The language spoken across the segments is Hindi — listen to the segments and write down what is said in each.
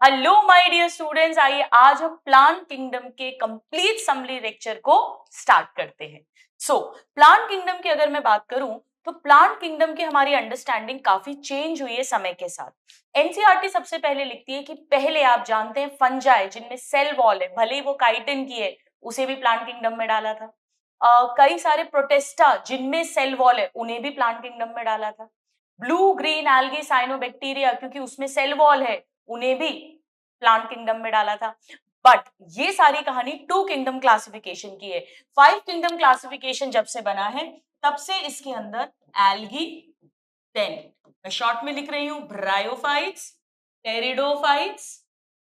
हेलो माय डियर स्टूडेंट्स, आइए आज हम प्लांट किंगडम के कंप्लीट समरी लेक्चर को स्टार्ट करते हैं। प्लांट किंगडम की अगर मैं बात करूं तो प्लांट किंगडम की हमारी अंडरस्टैंडिंग काफी चेंज हुई है समय के साथ। एनसीईआरटी सबसे पहले लिखती है कि पहले आप जानते हैं फंजाई जिनमें सेल वॉल है, भले ही वो काइटिन की है, उसे भी प्लांट किंगडम में डाला था। कई सारे प्रोटेस्टा जिनमें सेल वॉल है, उन्हें भी प्लांट किंगडम में डाला था। ब्लू ग्रीन एल्गी साइनोबैक्टीरिया, क्योंकि उसमें सेल वॉल है, उन्हें भी प्लांट किंगडम में डाला था। बट ये सारी कहानी 2 किंगडम क्लासिफिकेशन की है। 5 किंगडम क्लासिफिकेशन जब से बना है तब से इसके अंदर एल्गी, देन मैं शॉर्ट में लिख रही हूं bryophytes, pteridophytes,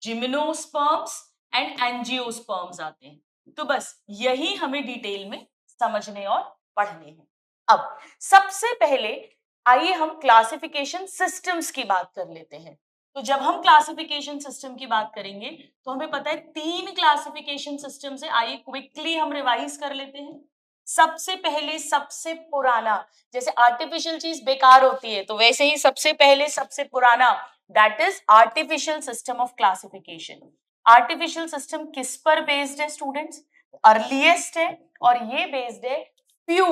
gymnosperms and angiosperms आते हैं। तो बस यही हमें डिटेल में समझने और पढ़ने हैं। अब सबसे पहले आइए हम क्लासिफिकेशन सिस्टम्स की बात कर लेते हैं। तो जब हम क्लासिफिकेशन सिस्टम की बात करेंगे तो हमें पता है 3 क्लासिफिकेशन सिस्टम है। आइए क्विकली हम रिवाइज कर लेते हैं। सबसे पहले सबसे पुराना, जैसे आर्टिफिशियल चीज बेकार होती है तो वैसे ही सबसे पहले सबसे पुराना, that is artificial system of classification. Artificial system किस पर बेस्ड है स्टूडेंट्स? अर्लीस्ट है और ये बेस्ड है फ्यू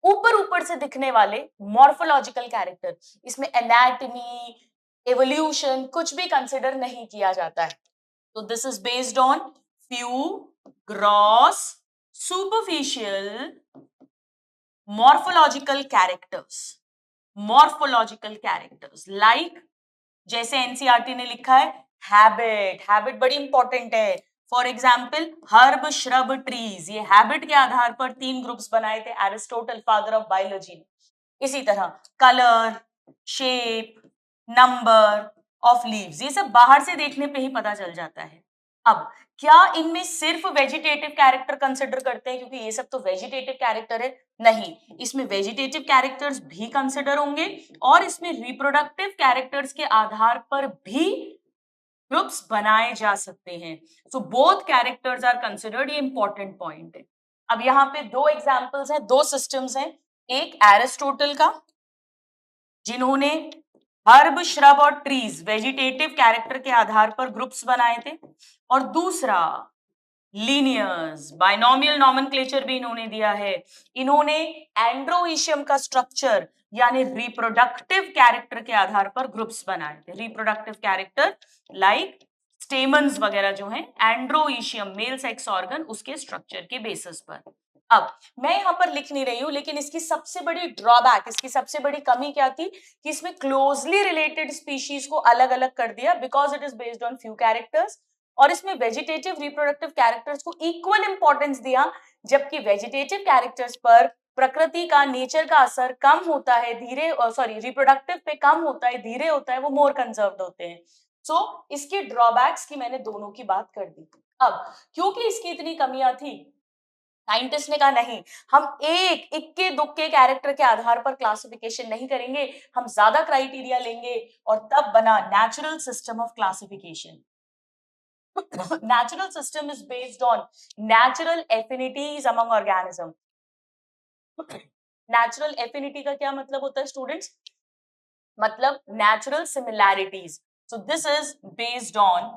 ऊपर ऊपर से दिखने वाले मॉर्फोलॉजिकल कैरेक्टर। इसमें एनाटॉमी, एवोल्यूशन कुछ भी कंसिडर नहीं किया जाता है। तो this is based on few gross superficial morphological characters. Morphological characters like, जैसे एनसीईआरटी ने लिखा है हैबिट। हैबिट बड़ी इंपॉर्टेंट है। For example herb, shrub, trees, ये हैबिट के आधार पर 3 ग्रुप्स बनाए थे एरिस्टोटल, फादर ऑफ बायोलॉजी ने। इसी तरह colour, shape, number of leaves, ये सब बाहर से देखने पे ही पता चल जाता है। अब क्या इनमें सिर्फ वेजिटेटिव कैरेक्टर कंसिडर करते हैं, क्योंकि ये सब तो वेजिटेटिव कैरेक्टर है? नहीं, इसमें वेजिटेटिव कैरेक्टर्स भी कंसिडर होंगे और इसमें रिप्रोडक्टिव कैरेक्टर्स के आधार पर भी ग्रुप्स बनाए जा सकते हैं। So both characters are considered, ये इंपॉर्टेंट पॉइंट है। अब यहाँ पे 2 एग्जांपल्स हैं, 2 सिस्टम्स हैं। एक एरिस्टोटल का, जिन्होंने हर्ब, श्रब और ट्रीज वेजिटेटिव कैरेक्टर के आधार पर ग्रुप्स बनाए थे, और दूसरा लीनियर्स, बाइनोमियल नॉमेनक्लेचर भी इन्होंने दिया है। इन्होंने एंड्रोइशियम का स्ट्रक्चर यानी रिप्रोडक्टिव कैरेक्टर के आधार पर ग्रुप्स बनाए थे। रिप्रोडक्टिव कैरेक्टर लाइक स्टेमन्स वगैरह जो हैं, एंड्रोइशियम मेल सेक्स ऑर्गन, उसके स्ट्रक्चर के बेसिस पर। अब मैं यहां पर लिख नहीं रही हूं, लेकिन इसकी सबसे बड़ी ड्रॉबैक, इसकी सबसे बड़ी कमी क्या थी कि इसमें क्लोजली रिलेटेड स्पीशीज को अलग अलग कर दिया because it is based on few characters, और इसमें वेजिटेटिव रिप्रोडक्टिव कैरेक्टर्स को इक्वल इंपॉर्टेंस दिया, जबकि वेजिटेटिव कैरेक्टर्स पर प्रकृति का, नेचर का असर कम होता है, धीरे, सॉरी रिप्रोडक्टिव पे कम होता है, धीरे होता है, वो मोर कंजर्व्ड होते हैं। इसके ड्रॉबैक्स की मैंने दोनों की बात कर दी। अब क्योंकि इसकी इतनी कमियां थी, साइंटिस्ट ने कहा नहीं, हम एक इक्के दुक्के कैरेक्टर के आधार पर क्लासिफिकेशन नहीं करेंगे, हम ज्यादा क्राइटेरिया लेंगे, और तब बना natural system of classification. Natural system is based on natural affinities among organism. Natural affinity का क्या मतलब होता है स्टूडेंट्स? मतलब natural similarities. So this is based on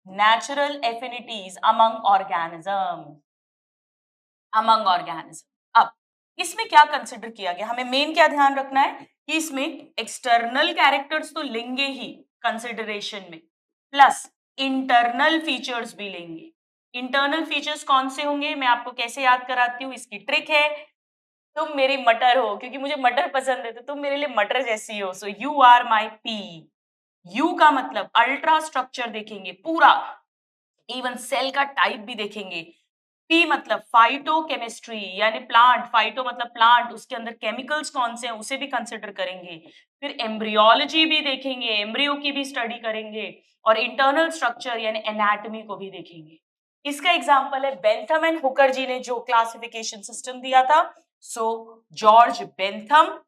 natural affinities among organism. Among organism. अब इसमें क्या कंसिडर किया गया? हमें मेन क्या ध्यान रखना है कि इसमें एक्सटर्नल कैरेक्टर्स तो लेंगे ही कंसिडरेशन में, प्लस इंटरनल फीचर्स भी लेंगे। इंटरनल फीचर्स कौन से होंगे, मैं आपको कैसे याद कराती हूँ, इसकी ट्रिक है। तुम मेरी मटर हो, क्योंकि मुझे मटर पसंद है, तो तुम मेरे लिए मटर जैसी हो। So U R M I P. U का मतलब अल्ट्रा स्ट्रक्चर देखेंगे पूरा, इवन सेल का टाइप भी देखेंगे। पी मतलब फाइटोकेमिस्ट्री, यानी प्लांट, फाइटो मतलब प्लांट, उसके अंदर केमिकल्स कौन से हैं उसे भी कंसिडर करेंगे। फिर एम्ब्रियोलॉजी भी देखेंगे, एम्ब्रियो की भी स्टडी करेंगे, और इंटरनल स्ट्रक्चर यानी एनाटॉमी को भी देखेंगे। इसका एग्जांपल है बेंथम एंड हुकर जी ने जो क्लासिफिकेशन सिस्टम दिया था। So George Bentham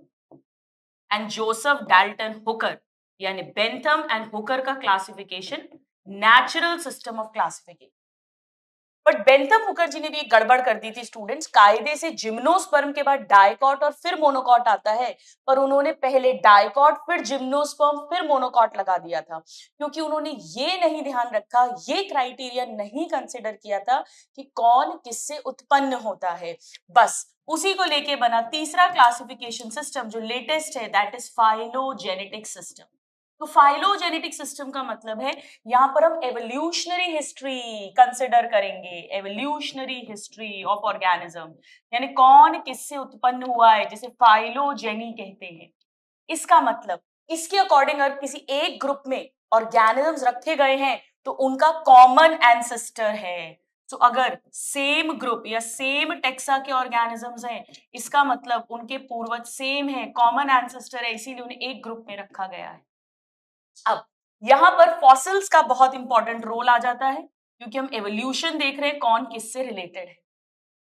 and Joseph Dalton Hooker, यानी बेंथम एंड हुकर का classification natural system of classification. But Bentham Mukherjee ने भी एक गड़बड़ कर दी थी स्टूडेंट्स, कायदे से जिम्नोस्पर्म के बाद डाइकॉट और फिर मोनोकॉट आता है, पर उन्होंने पहले डाइकॉट फिर जिम्नोस्पर्म फिर मोनोकॉट लगा दिया था, क्योंकि उन्होंने ये नहीं ध्यान रखा, ये क्राइटेरिया नहीं कंसिडर किया था कि कौन किससे उत्पन्न होता है। बस उसी को लेके बना तीसरा क्लासिफिकेशन सिस्टम जो लेटेस्ट है, दैट इज फाइलोजेनेटिक सिस्टम। तो फाइलोजेनेटिक सिस्टम का मतलब है यहां पर हम एवोल्यूशनरी हिस्ट्री कंसिडर करेंगे, एवोल्यूशनरी हिस्ट्री ऑफ ऑर्गेनिज्म, यानी कौन किससे उत्पन्न हुआ है, जिसे फाइलोजेनी कहते हैं। इसका मतलब इसके अकॉर्डिंग अगर किसी एक ग्रुप में ऑर्गेनिजम्स रखे गए हैं तो उनका कॉमन एंसेस्टर है। तो अगर सेम ग्रुप या सेम टेक्सा के ऑर्गेनिजम्स हैं, इसका मतलब उनके पूर्वज सेम है, कॉमन एंसेस्टर है, इसीलिए उन्हें एक ग्रुप में रखा गया है। अब यहां पर फॉसिल्स का बहुत इंपॉर्टेंट रोल आ जाता है, क्योंकि हम एवोल्यूशन देख रहे हैं कौन किससे रिलेटेड है।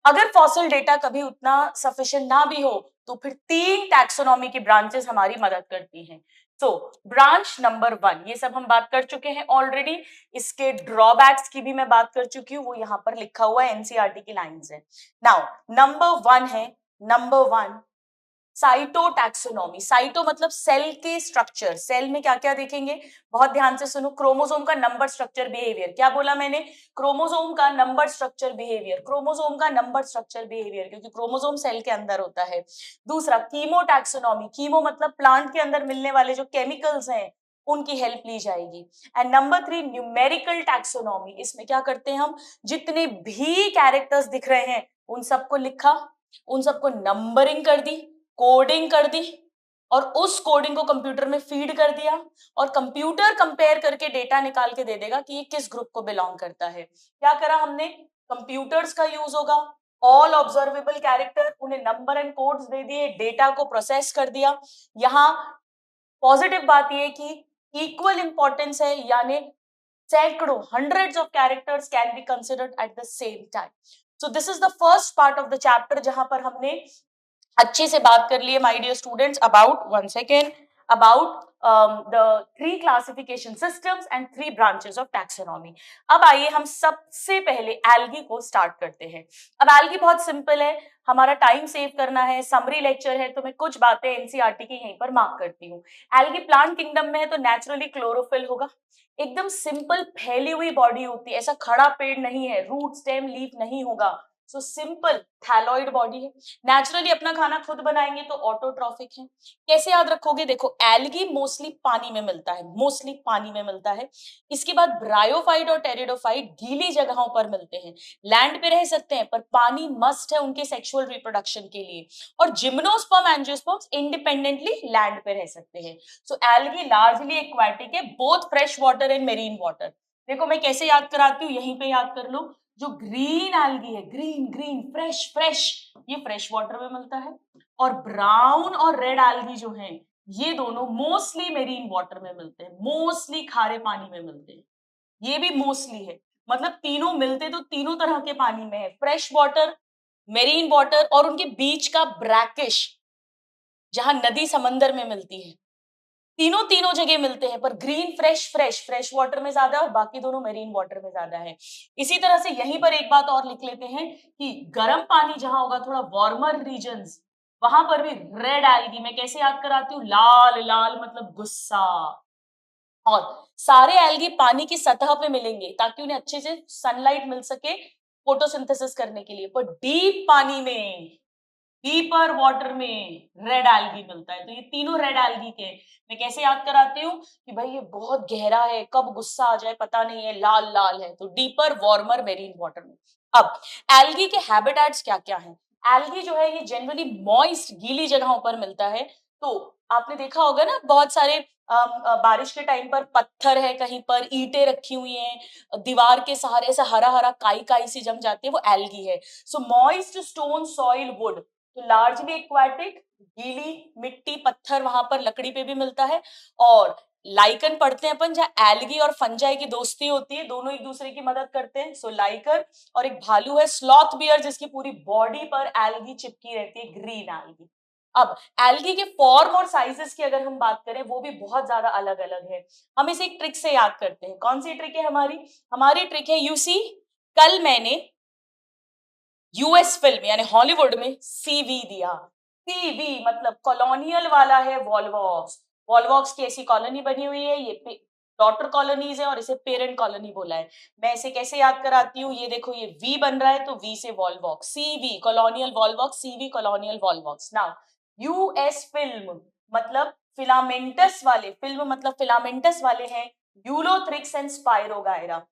अगर फॉसिल डेटा कभी उतना सफिशिएंट ना भी हो तो फिर 3 टैक्सोनॉमी की ब्रांचेस हमारी मदद करती हैं। तो ब्रांच नंबर 1, ये सब हम बात कर चुके हैं ऑलरेडी, इसके ड्रॉबैक्स की भी मैं बात कर चुकी हूँ, वो यहाँ पर लिखा हुआ है, एनसीईआरटी की लाइंस है। नाउ नंबर 1 है, नंबर 1 साइटो टैक्सोनॉमी। साइटो मतलब सेल के स्ट्रक्चर, सेल में क्या क्या देखेंगे, बहुत ध्यान से सुनो। क्रोमोसोम का नंबर स्ट्रक्चर बिहेवियर, क्या बोला मैंने, क्रोमोसोम का नंबर स्ट्रक्चर बिहेवियर, क्रोमोसोम का नंबर स्ट्रक्चर बिहेवियर, क्योंकि क्रोमोसोम सेल के अंदर होता है। दूसरा कीमो टैक्सोनॉमी, कीमो मतलब प्लांट के अंदर मिलने वाले जो केमिकल्स हैं उनकी हेल्प ली जाएगी। एंड नंबर 3 न्यूमेरिकल टैक्सोनॉमी, इसमें क्या करते हैं हम, जितने भी कैरेक्टर्स दिख रहे हैं उन सबको लिखा, उन सबको नंबरिंग कर दी, कोडिंग कर दी, और उस कोडिंग को कंप्यूटर में फीड कर दिया, और कंप्यूटर कंपेयर करके डेटा निकाल के दे देगा कि ये किस ग्रुप को बिलोंग करता है। क्या करा हमने, कंप्यूटर्स का यूज होगा, ऑल ऑब्जर्वेबल कैरेक्टर, उन्हें नंबर एंड कोड्स दे दिए, डेटा को प्रोसेस कर दिया। यहाँ पॉजिटिव बात यह कि इक्वल इंपॉर्टेंस है, यानी सैकड़ों, hundreds of characters can be considered at the same time. So this is the first part of the chapter, जहां पर हमने अच्छे से बात कर लिए my dear students about, one second, about the 3 classification systems and 3 branches of taxonomy. अब आइए हम सबसे पहले एल्गी को स्टार्ट करते हैं। अब एल्गी बहुत सिंपल है, हमारा टाइम सेव करना है, समरी लेक्चर है, तो मैं कुछ बातें एनसीईआरटी की यहीं पर मार्क करती हूँ। एल्गी प्लांट किंगडम में है तो नेचुरली क्लोरोफिल होगा, एकदम सिंपल फैली हुई बॉडी होती है, ऐसा खड़ा पेड़ नहीं है, रूट स्टेम लीफ नहीं होगा, सो सिंपल थैलॉइड बॉडी है। नेचुरली अपना खाना खुद बनाएंगे तो ऑटोट्रॉफिक है। कैसे याद रखोगे, देखो एल्गी मोस्टली पानी में मिलता है, मोस्टली पानी में मिलता है। इसके बाद ब्रायोफाइट और टेरिडोफाइट गीली जगहों पर मिलते हैं, लैंड पे रह सकते हैं पर पानी मस्ट है उनके सेक्सुअल रिप्रोडक्शन के लिए। और जिम्नोस्पर्म एंजियोस्पर्म्स इंडिपेंडेंटली लैंड पे रह सकते हैं। सो एल्गी लार्जली एक्वाटिक है, both fresh water and marine water. देखो मैं कैसे याद कराती हूँ, यहीं पे याद कर लो। जो ग्रीन एल्गी है, ग्रीन ग्रीन फ्रेश फ्रेश, ये फ्रेश वाटर में मिलता है, और ब्राउन और रेड एल्गी जो हैं ये दोनों मोस्टली मेरीन वाटर में मिलते हैं, मोस्टली खारे पानी में मिलते हैं। ये भी मोस्टली है, मतलब तीनों मिलते तो तीनों तरह के पानी में है, फ्रेश वाटर, मेरीन वाटर, और उनके बीच का ब्रैकिश जहां नदी समंदर में मिलती है, तीनों तीनों जगह मिलते हैं, पर ग्रीन फ्रेश वाटर में ज्यादा और बाकी दोनों मेरीन वाटर में ज्यादा है। इसी तरह से यहीं पर एक बात और लिख लेते हैं कि गर्म पानी जहां होगा, थोड़ा वार्मर रीजन्स, वहां पर भी रेड एल्गी, मैं कैसे याद कराती हूँ, लाल लाल मतलब गुस्सा। और सारे एल्गी पानी की सतह पे मिलेंगे ताकि उन्हें अच्छे से सनलाइट मिल सके फोटोसिंथेसिस करने के लिए, पर डीप पानी में, डीपर वाटर में रेड एल्गी मिलता है। तो ये तीनों रेड एल्गी के, मैं कैसे याद कराती हूँ कि भाई ये बहुत गहरा है, कब गुस्सा आ जाए पता नहीं है, लाल लाल है, तो डीपर वार्मर मेरीन वाटर में। अब एल्गी के हैबिटेट्स क्या क्या हैं। एल्गी जो है ये जनरली मॉइस्ट गीली जगहों पर मिलता है। तो आपने देखा होगा ना, बहुत सारे बारिश के टाइम पर पत्थर है, कहीं पर ईंटें रखी हुई हैं, दीवार के सहारे से हरा हरा काई काई सी जम जाती है, वो एल्गी है। सो मॉइस्ट स्टोन सॉइल वुड, तो लार्जली एक्वाटिक, गीली मिट्टी पत्थर वहां पर लकड़ी पे भी मिलता है। और लाइकन पढ़ते हैं अपन, जहाँ एल्गी और फंजाई की दोस्ती होती है, दोनों एक दूसरे की मदद करते हैं। सो लाइकन, और एक भालू है स्लॉथ बियर जिसकी पूरी बॉडी पर एल्गी चिपकी रहती है, ग्रीन एल्गी। अब एल्गी के फॉर्म और साइजेस की अगर हम बात करें, वो भी बहुत ज्यादा अलग अलग है। हम इसे एक ट्रिक से याद करते हैं। कौन सी ट्रिक है हमारी, हमारी ट्रिक है, यू सी, कल मैंने यूएस फिल्म यानी हॉलीवुड में सीवी दिया। सीवी मतलब कॉलोनियल वाला है वॉल्वॉक्स। वॉल्वॉक्स की ऐसी कॉलोनी बनी हुई है, ये डॉटर कॉलोनीज है और इसे पेरेंट कॉलोनी बोला है। मैं इसे कैसे याद कराती हूँ, ये देखो ये वी बन रहा है तो वी से Volvox, CV colonial Volvox, CV colonial Volvox. Now US film मतलब फिलामेंटस वाले, फिल्म मतलब फिलामेंटस वाले हैं यूलोथ्रिक्स एंड स्पाइरोगायरा।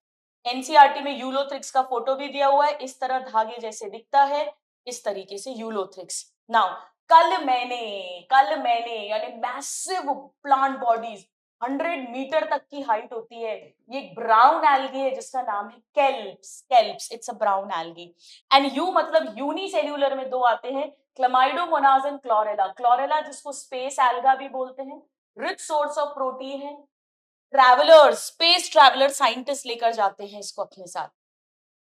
एनसीईआरटी में यूलोथ्रिक्स का फोटो भी दिया हुआ है, इस तरह धागे जैसे दिखता है, इस तरीके से यूलोथ्रिक्स। नाउ कल मैंने यानी मैसिव प्लांट बॉडीज 100 मीटर तक की हाइट होती है। ये एक ब्राउन एल्गी है जिसका नाम है kelps. Kelps it's a brown algae. And you मतलब यूनिसेल्यूलर में दो आते हैं, क्लमाइडोमोनाज एंड क्लोरेला। क्लोरेला जिसको स्पेस एल्गा भी बोलते हैं, रिच सोर्स ऑफ प्रोटीन है। ट्रैवलर्स, स्पेस ट्रैवलर साइंटिस्ट लेकर जाते हैं इसको अपने साथ,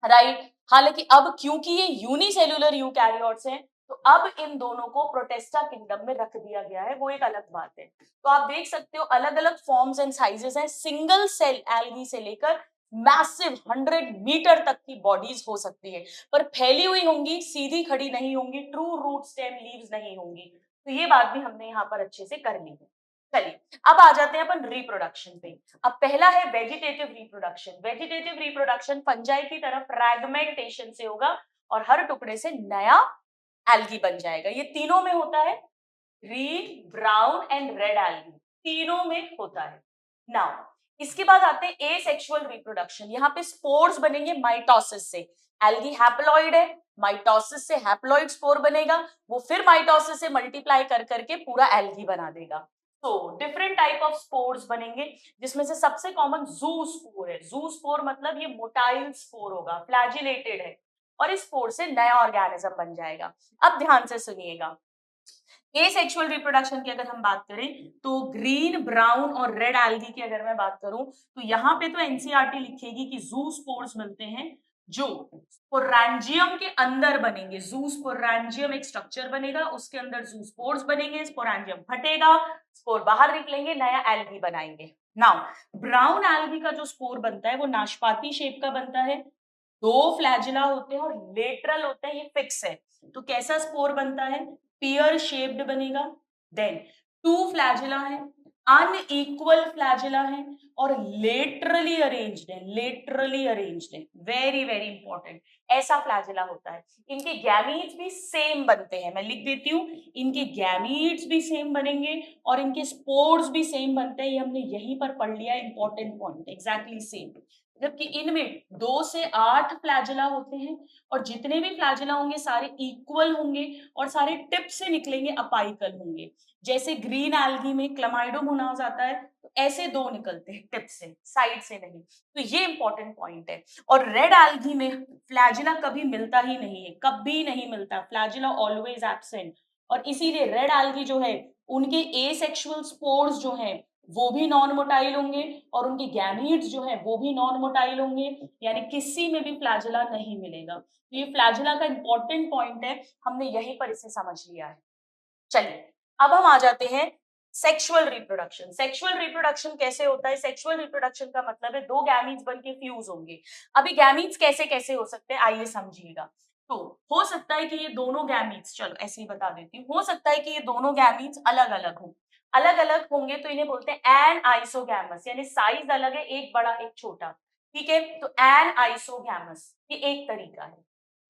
राइट। हालांकि अब क्योंकि ये यूनिसेल्युलर यूकैरियोट्स हैं तो अब इन दोनों को प्रोटेस्टा किंगडम में रख दिया गया है, वो एक अलग बात है। तो आप देख सकते हो अलग अलग फॉर्म्स एंड साइजेस हैं, सिंगल सेल एल्गी से लेकर मैसिव 100 मीटर तक की बॉडीज हो सकती है, पर फैली हुई होंगी, सीधी खड़ी नहीं होंगी, ट्रू रूट स्टेम लीव्स नहीं होंगी। तो ये बात भी हमने यहाँ पर अच्छे से कर ली है। चलिए अब आ जाते हैं अपन रिप्रोडक्शन पे। अब पहला है vegetative reproduction. Vegetative reproduction fungi की तरह फ्रैगमेंटेशन से होगा और हर टुकड़े से नया एल्गी बन जाएगा। ये तीनों में होता है, green brown and red algae तीनों में होता है। नाउ इसके बाद आते हैं एसेक्सुअल रिप्रोडक्शन। यहाँ पे स्पोर्स बनेंगे माइटोसिस से। एल्गी हैप्लॉइड है, माइटोसिस से हैप्लॉइड स्पोर बनेगा, वो फिर माइटोसिस से मल्टीप्लाई कर करके पूरा एल्गी बना देगा। तो डिफरेंट टाइप ऑफ स्पोर्स बनेंगे जिसमें से सबसे कॉमन जू स्पोर है। जू स्पोर मतलब ये मोटाइल स्पोर होगा, फ्लैजिलेटेड है और इस स्पोर से नया ऑर्गेनिज्म बन जाएगा। अब ध्यान से सुनिएगा, एसेक्सुअल रिप्रोडक्शन की अगर हम बात करें तो ग्रीन ब्राउन और रेड एल्गी की अगर मैं बात करूं तो यहाँ पे तो एनसीईआरटी लिखेगी कि जू स्पोर्स मिलते हैं जो स्पोरेंजियम के अंदर बनेंगे। जू स्पोरेंजियम एक स्ट्रक्चर बनेगा, उसके अंदर जू स्पोर्स बनेंगे, स्पोरेंजियम फटेगा, स्पोर बाहर निकलेंगे, नया एल्गी बनाएंगे। नाउ ब्राउन एल्गी का जो स्पोर बनता है वो नाशपाती शेप का बनता है, दो फ्लैजिला होते हैं और लेटरल होते हैं, ये फिक्स है। तो कैसा स्पोर बनता है, पेयर शेप्ड बनेगा। देन टू फ्लैजिला है, अनइक्वल फ्लैजिला है और लेटरली अरेंज्ड है। लेटरली अरेंज्ड है, वेरी वेरी इंपॉर्टेंट, ऐसा फ्लैजिला होता है। इनके गैमीट्स भी सेम बनते हैं, मैं लिख देती हूँ, इनके गैमीट्स भी सेम बनेंगे और इनके स्पोर्स भी सेम बनते हैं। ये हमने यहीं पर पढ़ लिया, इंपॉर्टेंट पॉइंट, एग्जैक्टली सेम। जबकि इनमें 2 से 8 फ्लैजिला होते हैं और जितने भी फ्लैजिला होंगे सारे इक्वल होंगे और सारे टिप से निकलेंगे अपाइकल होंगे। जैसे ग्रीन एल्गी में क्लमाइडोमोनाज आता है तो ऐसे दो निकलते हैं टिप से, साइड से नहीं। तो ये इंपॉर्टेंट पॉइंट है। और रेड एल्गी में फ्लैजिला कभी मिलता ही नहीं है, कभी नहीं मिलता, फ्लैजिला ऑलवेज एब्सेंट। और इसीलिए रेड एल्गी जो है उनके एसेक्सुअल स्पोर्स जो हैं वो भी नॉन मोटाइल होंगे और उनके गैमीट्स जो है वो भी नॉन मोटाइल होंगे, यानी किसी में भी फ्लैजिला नहीं मिलेगा। तो ये फ्लैजिला का इंपॉर्टेंट पॉइंट है, हमने यहीं पर इसे समझ लिया है। चलिए अब हम आ जाते हैं सेक्सुअल रिप्रोडक्शन। सेक्सुअल रिप्रोडक्शन कैसे होता है, सेक्सुअल रिप्रोडक्शन का मतलब है दो गैमीट्स बन के फ्यूज होंगे। अभी गैमीट्स कैसे कैसे हो सकते हैं आइए समझिएगा। तो हो सकता है कि ये दोनों गैमीट्स, चलो ऐसे ही बता देती हूँ, हो सकता है कि ये दोनों गैमीट्स अलग अलग हों। अलग अलग होंगे तो इन्हें बोलते हैं एन आइसोगैमस, यानी साइज अलग है, एक बड़ा एक छोटा, ठीक है। तो एन आइसोगैमस ये एक तरीका है।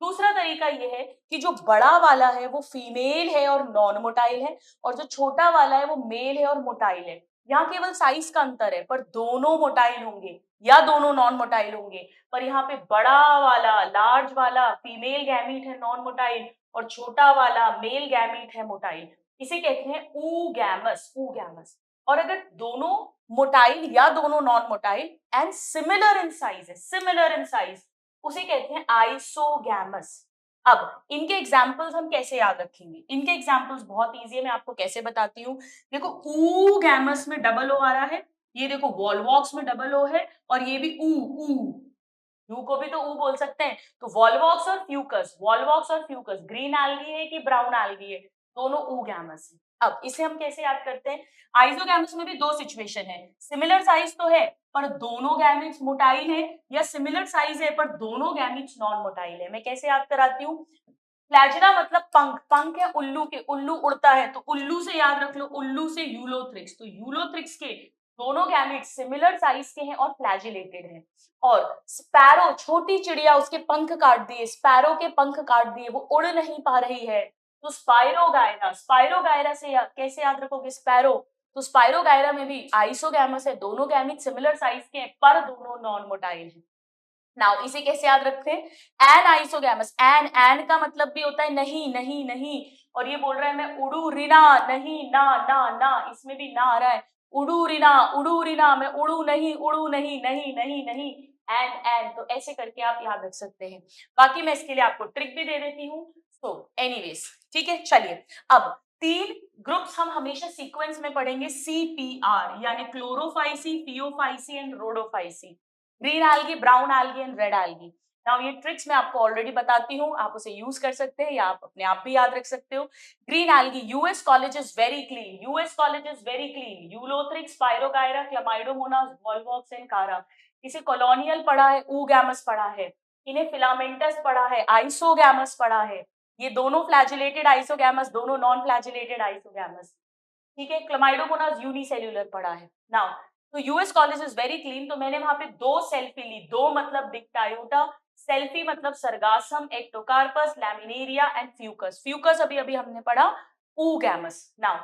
दूसरा तरीका ये है कि जो बड़ा वाला है वो फीमेल है और नॉन मोटाइल है और जो छोटा वाला है वो मेल है और मोटाइल है। यहाँ केवल साइज का अंतर है पर दोनों मोटाइल होंगे या दोनों नॉन मोटाइल होंगे। पर यहाँ पे बड़ा वाला लार्ज वाला फीमेल गैमीट है नॉन मोटाइल और छोटा वाला मेल गैमीट है मोटाइल, इसे कहते हैं ऊगैमस, ऊगैमस। और अगर दोनों मोटाइल या दोनों non motile and similar in size है, सिमिलर इन साइज, उसे कहते हैं आइसोगैमस। अब इनके एग्जाम्पल्स हम कैसे याद रखेंगे, इनके एग्जाम्पल्स बहुत इजी है, मैं आपको कैसे बताती हूँ। देखो ऊगैमस में डबल ओ आ रहा है, ये देखो वॉल्वॉक्स में डबल ओ है और ये भी ऊ, यू को भी तो ऊ बोल सकते हैं। तो वॉल्वॉक्स और फ्यूकस, वॉल्वॉक्स और फ्यूकस ग्रीन एल्गी है कि ब्राउन एल्गी है, दोनों ऊगैमस है। अब इसे हम कैसे याद करते हैं? आइसोगैमेट्स में भी दो सिचुएशन है, सिमिलर साइज तो है पर दोनों गैमेट्स मोटाइल है, या सिमिलर साइज है पर दोनों गैमेट्स नॉन मोटाइल है। मैं कैसे याद कराती हूँ? फ्लैजिला मतलब पंख, पंख है उल्लू के, उल्लू उड़ता है तो उल्लू से याद रख लो, उल्लू से यूलोथ्रिक्स, तो यूलोथ्रिक्स के दोनों गैमेट्स सिमिलर साइज के हैं और फ्लैजिलेटेड हैं। और स्पैरो, छोटी चिड़िया, उसके पंख काट दिए, स्पैरो के पंख काट दिए, वो उड़ नहीं पा रही है, तो स्पाइरोगायरा, स्पाइरोगायरा से कैसे याद रखोगे स्पैरो? तो स्पाइरोगायरा में भी आइसोगैमस है, दोनों गैमेट सिमिलर साइज के हैं पर दोनों नॉन मोटाइल हैं। नाउ इसे कैसे याद रखते हैं? एन आइसोगैमस, एन का मतलब भी होता है नहीं नहीं नहीं, और ये बोल रहा है मैं उड़ू रिना, नहीं ना ना ना, इसमें भी ना आ रहा है, उड़ू रिना, मैं उड़ू नहीं नहीं नहीं नहीं नहीं, एन, तो ऐसे करके आप याद रख सकते हैं। बाकी मैं इसके लिए आपको ट्रिक भी दे देती हूँ। तो एनीवेज ठीक है, चलिए अब 3 ग्रुप्स हम हमेशा सीक्वेंस में पढ़ेंगे, CPR यानी Chlorophyceae, Phaeophyceae and Rhodophyceae, green algae, brown algae and red algae. Now ये ट्रिक्स मैं आपको ऑलरेडी बताती हूँ, आप उसे यूज कर सकते हैं या आप अपने आप भी याद रख सकते हो। Green algae, US college is very clean, US college is very clean, ulothrix, spirogyra, chlamydomonas, volvox and chara. इसे कॉलोनियल पढ़ा है, ऊगैमस पढ़ा है, इन्हें फिलामेंटस पढ़ा है, आइसोगैमस पढ़ा है, ये दोनों फ्लैजिलेटेड आइसोगैमस, दोनों नॉन फ्लैजिलेटेड आइसोगैमस, ठीक है। क्लामाइडोमोनास यूनिसेल्यूलर पढ़ा है। नाउ तो US college is very clean, तो मैंने वहां पे 2 सेल्फी ली, 2 मतलब डिक्टायोटा, सेल्फी मतलब sargassum, Ectocarpus, laminaria and Fucus, Fucus अभी अभी हमने पढ़ा ऊगैमस। नाउ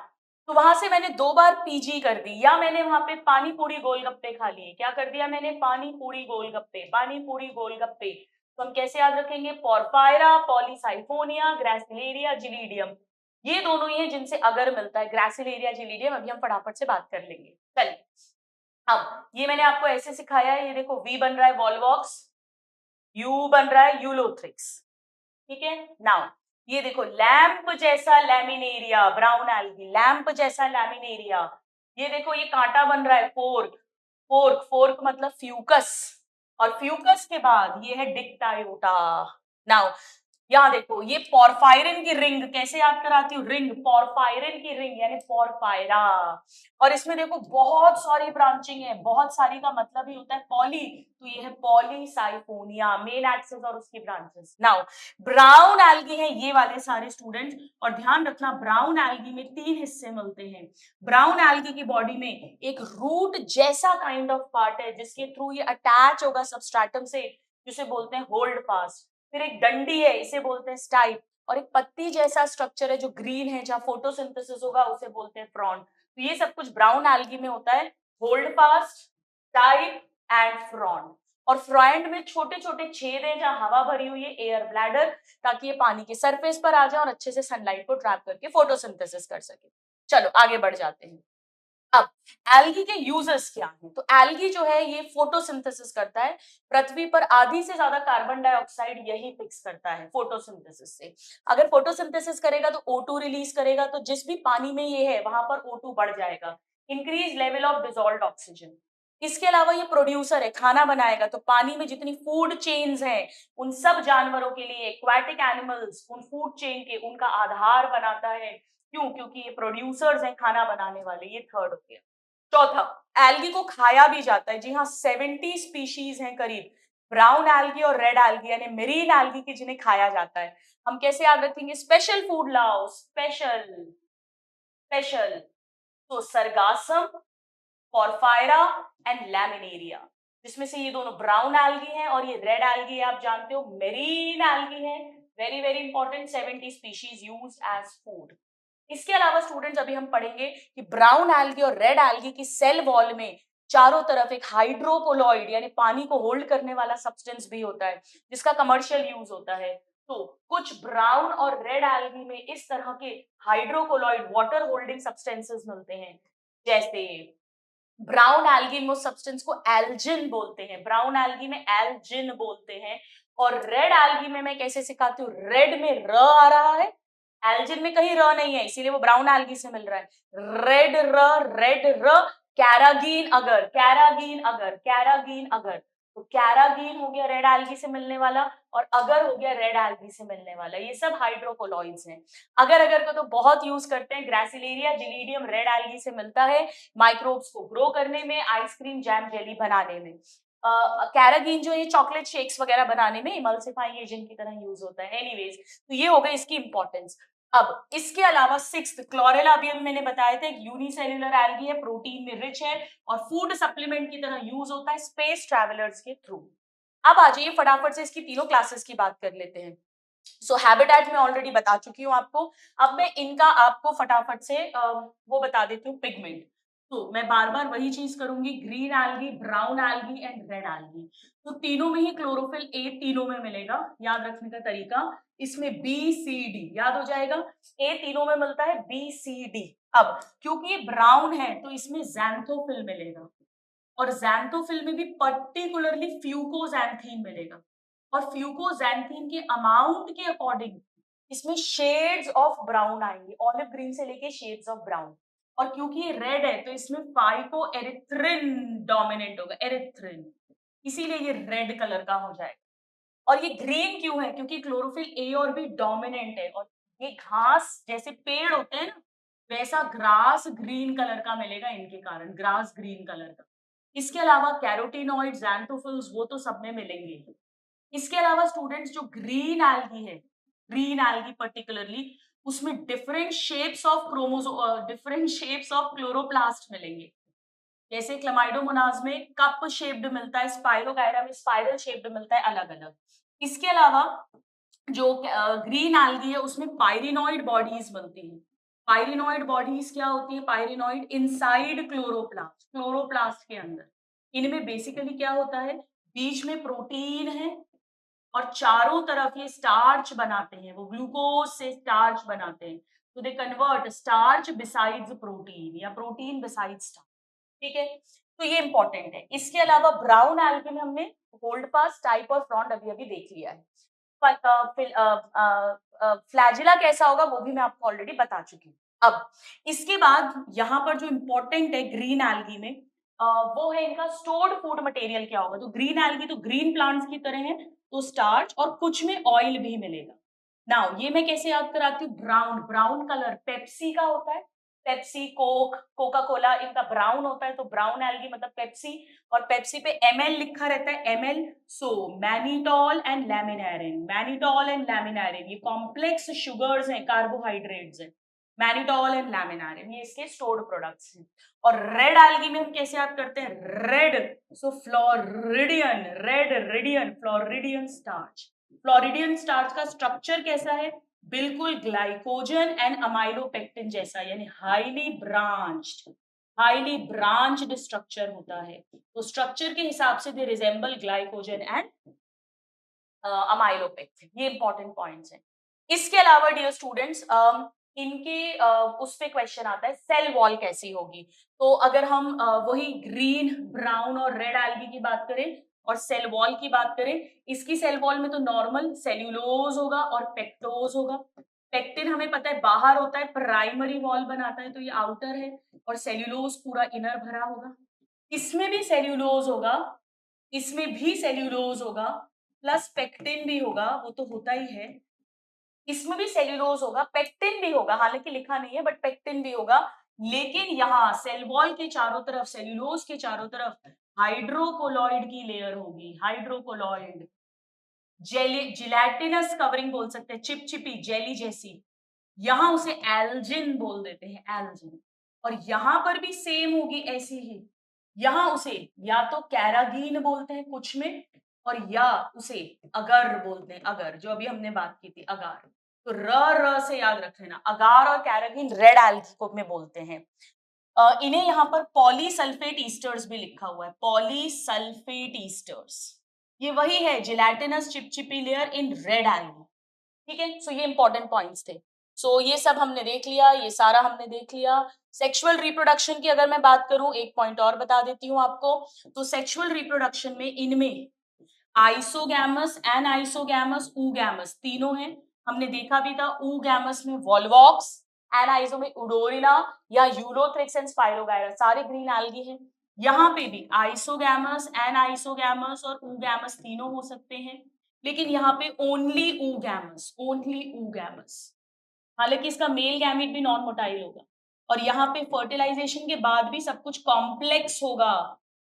तो वहां से मैंने 2 बार पीजी कर दी, या मैंने वहां पे पानी पूरी गोलगप्पे खा लिए, क्या कर दिया मैंने? पानी पूरी गोलगप्पे, पानी पूरी गोलगप्पे। तो हम कैसे याद रखेंगे? पोरफायरा, पॉलीसाइफोनिया, ग्रासिलेरिया, जिलीडियम, ये दोनों ही है जिनसे अगर मिलता है, ग्रासिलेरिया, जिलीडियम, अभी हम फटाफट से बात कर लेंगे। चलिए अब ये मैंने आपको ऐसे सिखाया है, ये देखो वी बन रहा है वॉलवॉक्स, यू बन रहा है यूलोथ्रिक्स, ठीक है। नाउ ये देखो लैंप जैसा लैमिनेरिया, ब्राउन एल्गी, लैंप जैसा लैमिनेरिया, ये देखो ये कांटा बन रहा है फोर्क, फोर्क, फोर्क मतलब फ्यूकस, और फ्यूकस के बाद ये है डिक्टायोटा। नाउ यहाँ देखो ये पोरफायरिन की रिंग, कैसे याद कराती हूँ? रिंग, पोरफायरिन की रिंग यानी पोरफायरा, और इसमें देखो बहुत सारी ब्रांचिंग है, बहुत सारी का मतलब ही होता है पॉली, तो ये है पॉलीसाइफोनिया, मेन एक्सिस और उसकी ब्रांचेस। नाउ ब्राउन एल्गी है ये वाले सारे स्टूडेंट्स, और ध्यान रखना ब्राउन एल्गी में 3 हिस्से मिलते हैं। ब्राउन एल्गी की बॉडी में एक रूट जैसा काइंड ऑफ पार्ट है जिसके थ्रू ये अटैच होगा सबस्ट्रेटम से, जिसे बोलते हैं होल्ड फास्ट, फिर एक डंडी है इसे बोलते हैं स्टाइप, और एक पत्ती जैसा स्ट्रक्चर है जो ग्रीन है जहां फोटोसिंथेसिस होगा उसे बोलते हैं फ्रॉन्ट। तो ये सब कुछ ब्राउन एल्गी में होता है, hold fast, stipe and front, और फ्रॉन्ट में छोटे छोटे छेद हैं जहां हवा भरी हुई है, एयर ब्लैडर, ताकि ये पानी के सरफेस पर आ जाए और अच्छे से सनलाइट को ट्रैप करके फोटोसिंथेसिस कर सके। चलो आगे बढ़ जाते हैं। अब एल्गी के यूजर्स क्या हैं? तो एल्गी जो है ये फोटोसिंथेसिस करता है, पृथ्वी पर आधी से ज्यादा कार्बन डाइऑक्साइड यही फिक्स करता है फोटोसिंथेसिस से। अगर फोटोसिंथेसिस करेगा तो O2 रिलीज करेगा, तो जिस भी पानी में ये है वहां पर O2 बढ़ जाएगा, increase level of dissolved oxygen. इसके अलावा ये प्रोड्यूसर है, खाना बनाएगा, तो पानी में जितनी फूड चेन्स हैं उन सब जानवरों के लिए, एक्वाटिक एनिमल्स, उन फूड चेन के उनका आधार बनाता है। क्यों? क्योंकि ये प्रोड्यूसर्स हैं खाना बनाने वाले, ये थर्ड हो गया। चौथा, एल्गी को खाया भी जाता है, जी हाँ 70 स्पीशीज हैं करीब, ब्राउन एल्गी और रेड एल्गी यानी मेरीन एल्गी की, जिन्हें खाया जाता है। हम कैसे याद रखेंगे? स्पेशल फूड लाओ, स्पेशल, स्पेशल, तो सरगासम, पोरफायरा एंड लैमिनेरिया, जिसमें से ये दोनों ब्राउन एल्गी हैं और ये रेड एल्गी है, आप जानते हो मेरीन एल्गी है, very very important, 70 species used as food. इसके अलावा स्टूडेंट्स अभी हम पढ़ेंगे कि ब्राउन एल्गी और रेड एल्गी की सेल वॉल में चारों तरफ एक हाइड्रोकोलॉइड यानी पानी को होल्ड करने वाला सब्सटेंस भी होता है, जिसका कमर्शियल यूज होता है। तो कुछ ब्राउन और रेड एल्गी में इस तरह के हाइड्रोकोलॉइड वाटर होल्डिंग सब्सटेंसेस मिलते हैं, जैसे ब्राउन एल्गी में उस सब्सटेंस को एल्जिन बोलते हैं, ब्राउन एल्गी में एल्जिन बोलते हैं, और रेड एल्गी में मैं कैसे सिखाती हूँ? रेड में र आ रहा है, एल्जिन में कहीं र नहीं है, इसीलिए वो ब्राउन एल्गी से मिल रहा है, रेड र, रेड र, कैरागीन अगर, कैरागीन अगर, कैरागीन अगर, तो कैरागीन हो गया रेड एल्गी से मिलने वाला, और अगर हो गया रेड एल्गी से मिलने वाला। ये सब हाइड्रोकोलॉइड्स हैं। अगर अगर को तो बहुत यूज करते हैं, ग्रासिलेरिया जिलीडियम रेड एल्गी से मिलता है माइक्रोब्स को ग्रो करने में, आइसक्रीम जैम जेली बनाने में। कैरागीन जो ये चॉकलेट शेक्स वगैरह बनाने में इमल्सिफाइंग एजेंट की तरह यूज होता है। एनीवेज, तो ये हो गई इसकी इंपॉर्टेंस। अब इसके अलावा सिक्स्थ क्लोरेला भी मैंने बताया था, एक यूनिसेल्युलर एल्गी है, प्रोटीन में रिच है और फूड सप्लीमेंट की तरह यूज होता है स्पेस ट्रैवलर्स के थ्रू। अब आ जाइए फटाफट से इसकी तीनों क्लासेस की बात कर लेते हैं। सो हैबिटेट में ऑलरेडी बता चुकी हूँ आपको। अब मैं इनका आपको फटाफट से वो बता देती हूँ, पिगमेंट। तो मैं बार बार वही चीज करूंगी, green algae, brown algae and red algae. तो तीनों में ही क्लोरोफिल ए तीनों में मिलेगा। याद रखने का तरीका, इसमें बी सी डी याद हो जाएगा। ए तीनों में मिलता है, बी सी डी। अब क्योंकि ये ब्राउन है तो इसमें ज़ैंथोफिल मिलेगा, और ज़ैंथोफिल में भी पर्टिकुलरली फ्यूकोजैंथीन मिलेगा, और फ्यूकोजैंथीन के अमाउंट के अकॉर्डिंग इसमें शेड्स ऑफ ब्राउन आएंगे, ऑलिव ग्रीन से लेके शेड्स ऑफ ब्राउन। और क्योंकि ये रेड है तो इसमें फाइटो एरिथ्रिन डोमिनेंट होगा, एरिथ्रिन, इसीलिए ये रेड कलर का हो जाएगा। और ये ग्रीन क्यों है? क्योंकि क्लोरोफिल ए और बी डोमिनेंट है, और ये घास जैसे पेड़ होते हैं ना, वैसा ग्रास ग्रीन कलर का मिलेगा इनके कारण, ग्रास ग्रीन कलर का। इसके अलावा कैरोटीनॉइड, ज़ैंथोफिल्स, वो तो सब में मिलेंगे। इसके अलावा स्टूडेंट्स जो ग्रीन एल्गी है, ग्रीन एल्गी पर्टिकुलरली, उसमें different shapes of different shapes of chloroplast मिलेंगे। जैसे क्लमाइडोमोनाज में कप शेप्ड मिलता है, स्पाइरोगायरा में स्पाइरल शेप्ड मिलता है, अलग अलग। इसके अलावा जो ग्रीन एल्गी है उसमें पायरिनॉइड बॉडीज बनती हैं। पायरिनॉइड बॉडीज क्या होती है? पायरिनॉइड इनसाइड क्लोरोप्लास्ट, क्लोरोप्लास्ट के अंदर। इनमें बेसिकली क्या होता है, बीच में प्रोटीन है और चारों तरफ ये स्टार्च बनाते हैं, वो ग्लूकोज से स्टार्च बनाते हैं। तो they convert starch besides protein, या प्रोटीन बिसाइड्स स्टार्च। ठीक है, तो ये इंपॉर्टेंट है। इसके अलावा ब्राउन एल्गी में हमने होल्ड पास, टाइप और फ्रॉन्ट अभी अभी देख लिया है। फ्लैजिला कैसा होगा वो भी मैं आपको ऑलरेडी बता चुकी हूँ। अब इसके बाद यहाँ पर जो इंपॉर्टेंट है ग्रीन एल्गी में, वो है इनका स्टोर्ड फूड मटेरियल क्या होगा। तो ग्रीन एल्गी तो ग्रीन प्लांट्स की तरह है, तो स्टार्च और कुछ में ऑयल भी मिलेगा। नाउ ये मैं कैसे याद कराती हूँ, ब्राउन, ब्राउन कलर पेप्सी का होता है, पेप्सी, कोक, कोका कोला, इनका ब्राउन होता है, तो ब्राउन एल्गी मतलब पेप्सी। और पेप्सी पे ml लिखा रहता है, ml। So mannitol and laminarin, mannitol and laminarin ये कॉम्प्लेक्स शुगर्स हैं, कार्बोहाइड्रेट्स हैं, मैनिटॉल एंड लैमिनारिन, ये इसके स्टोर्ड प्रोडक्ट्स हैं। और रेड एल्गी में हम कैसे याद करते हैं, रेड, सो फ्लोरिडियन, रेड रेडियन, फ्लोरिडियन स्टार्च। फ्लोरिडियन स्टार्च का स्ट्रक्चर कैसा है, बिल्कुल ग्लाइकोजन एंड अमाइलोपेक्टिन जैसा, यानी हाईली ब्रांच्ड स्ट्रक्चर होता है। तो स्ट्रक्चर के हिसाब से they resemble glycogen and amylopectin. ये इंपॉर्टेंट पॉइंट्स हैं। इसके अलावा डियर स्टूडेंट्स, इनके उस पे क्वेश्चन आता है सेल वॉल कैसी होगी। तो अगर हम वही ग्रीन, ब्राउन और रेड एल्गी की बात करें और सेल वॉल की बात करें, इसकी सेल वॉल में तो नॉर्मल सेल्यूलोज होगा और पेक्टोज होगा। पेक्टिन हमें पता है बाहर होता है, प्राइमरी वॉल बनाता है, तो ये आउटर है, और सेल्यूलोज पूरा इनर भरा होगा। इसमें भी सेल्यूलोज होगा, इसमें भी सेल्यूलोज होगा, प्लस पेक्टिन भी होगा, वो तो होता ही है। इसमें भी सेल्यूलोज होगा, पेक्टिन भी होगा, हालांकि लिखा नहीं है बट पेक्टिन भी होगा। लेकिन यहाँ सेल वॉल के चारों तरफ, सेल्यूलोज के चारों तरफ हाइड्रोकोलॉइड की लेयर होगी, हाइड्रोकोलॉइड, जेली, जिलेटिनस कवरिंग बोल सकते हैं, चिपचिपी जेली जैसी। यहां उसे एल्जिन बोल देते हैं, एल्जिन। और यहां पर भी सेम होगी ऐसी ही, यहां उसे या तो कैरागीन बोलते हैं कुछ में, और या उसे अगर बोलते हैं, अगर, जो अभी हमने बात की थी अगार। तो र से याद रख लेना, अगार और कैरागीन रेड एल्गी को में बोलते हैं। इन्हें यहाँ पर पॉलीसल्फेट ईस्टर्स भी लिखा हुआ है, पॉलीसल्फेट ईस्टर्स। ये वही है जिलेटिनस चिपचिपी लेयर इन रेड एल्गी। ठीक है, सो ये इंपॉर्टेंट पॉइंट्स थे। सो ये सब हमने देख लिया, ये सारा हमने देख लिया। सेक्सुअल रिप्रोडक्शन की अगर मैं बात करूं, एक पॉइंट और बता देती हूँ आपको। तो सेक्सुअल रिप्रोडक्शन में इनमें आइसोगैमस, एनाइसोगैमस, ऊगैमस तीनों हैं। हमने देखा भी था, ऊगैमस में वॉल्वॉक्स, एनाइसो में उडोरिना या यूलोथ्रिक्स एंड स्पाइरोगायरा, सारे ग्रीन एल्गी हैं। यहाँ पे भी आइसोगैमस, एनाइसोगैमस और ऊगैमस तीनों हो सकते हैं, लेकिन यहाँ पे ओनली ऊगैमस, ओनली ऊगैमस। हालांकि इसका मेल गैमीट भी नॉन मोटाइल होगा। और यहाँ पे फर्टिलाइजेशन के बाद भी सब कुछ कॉम्प्लेक्स होगा,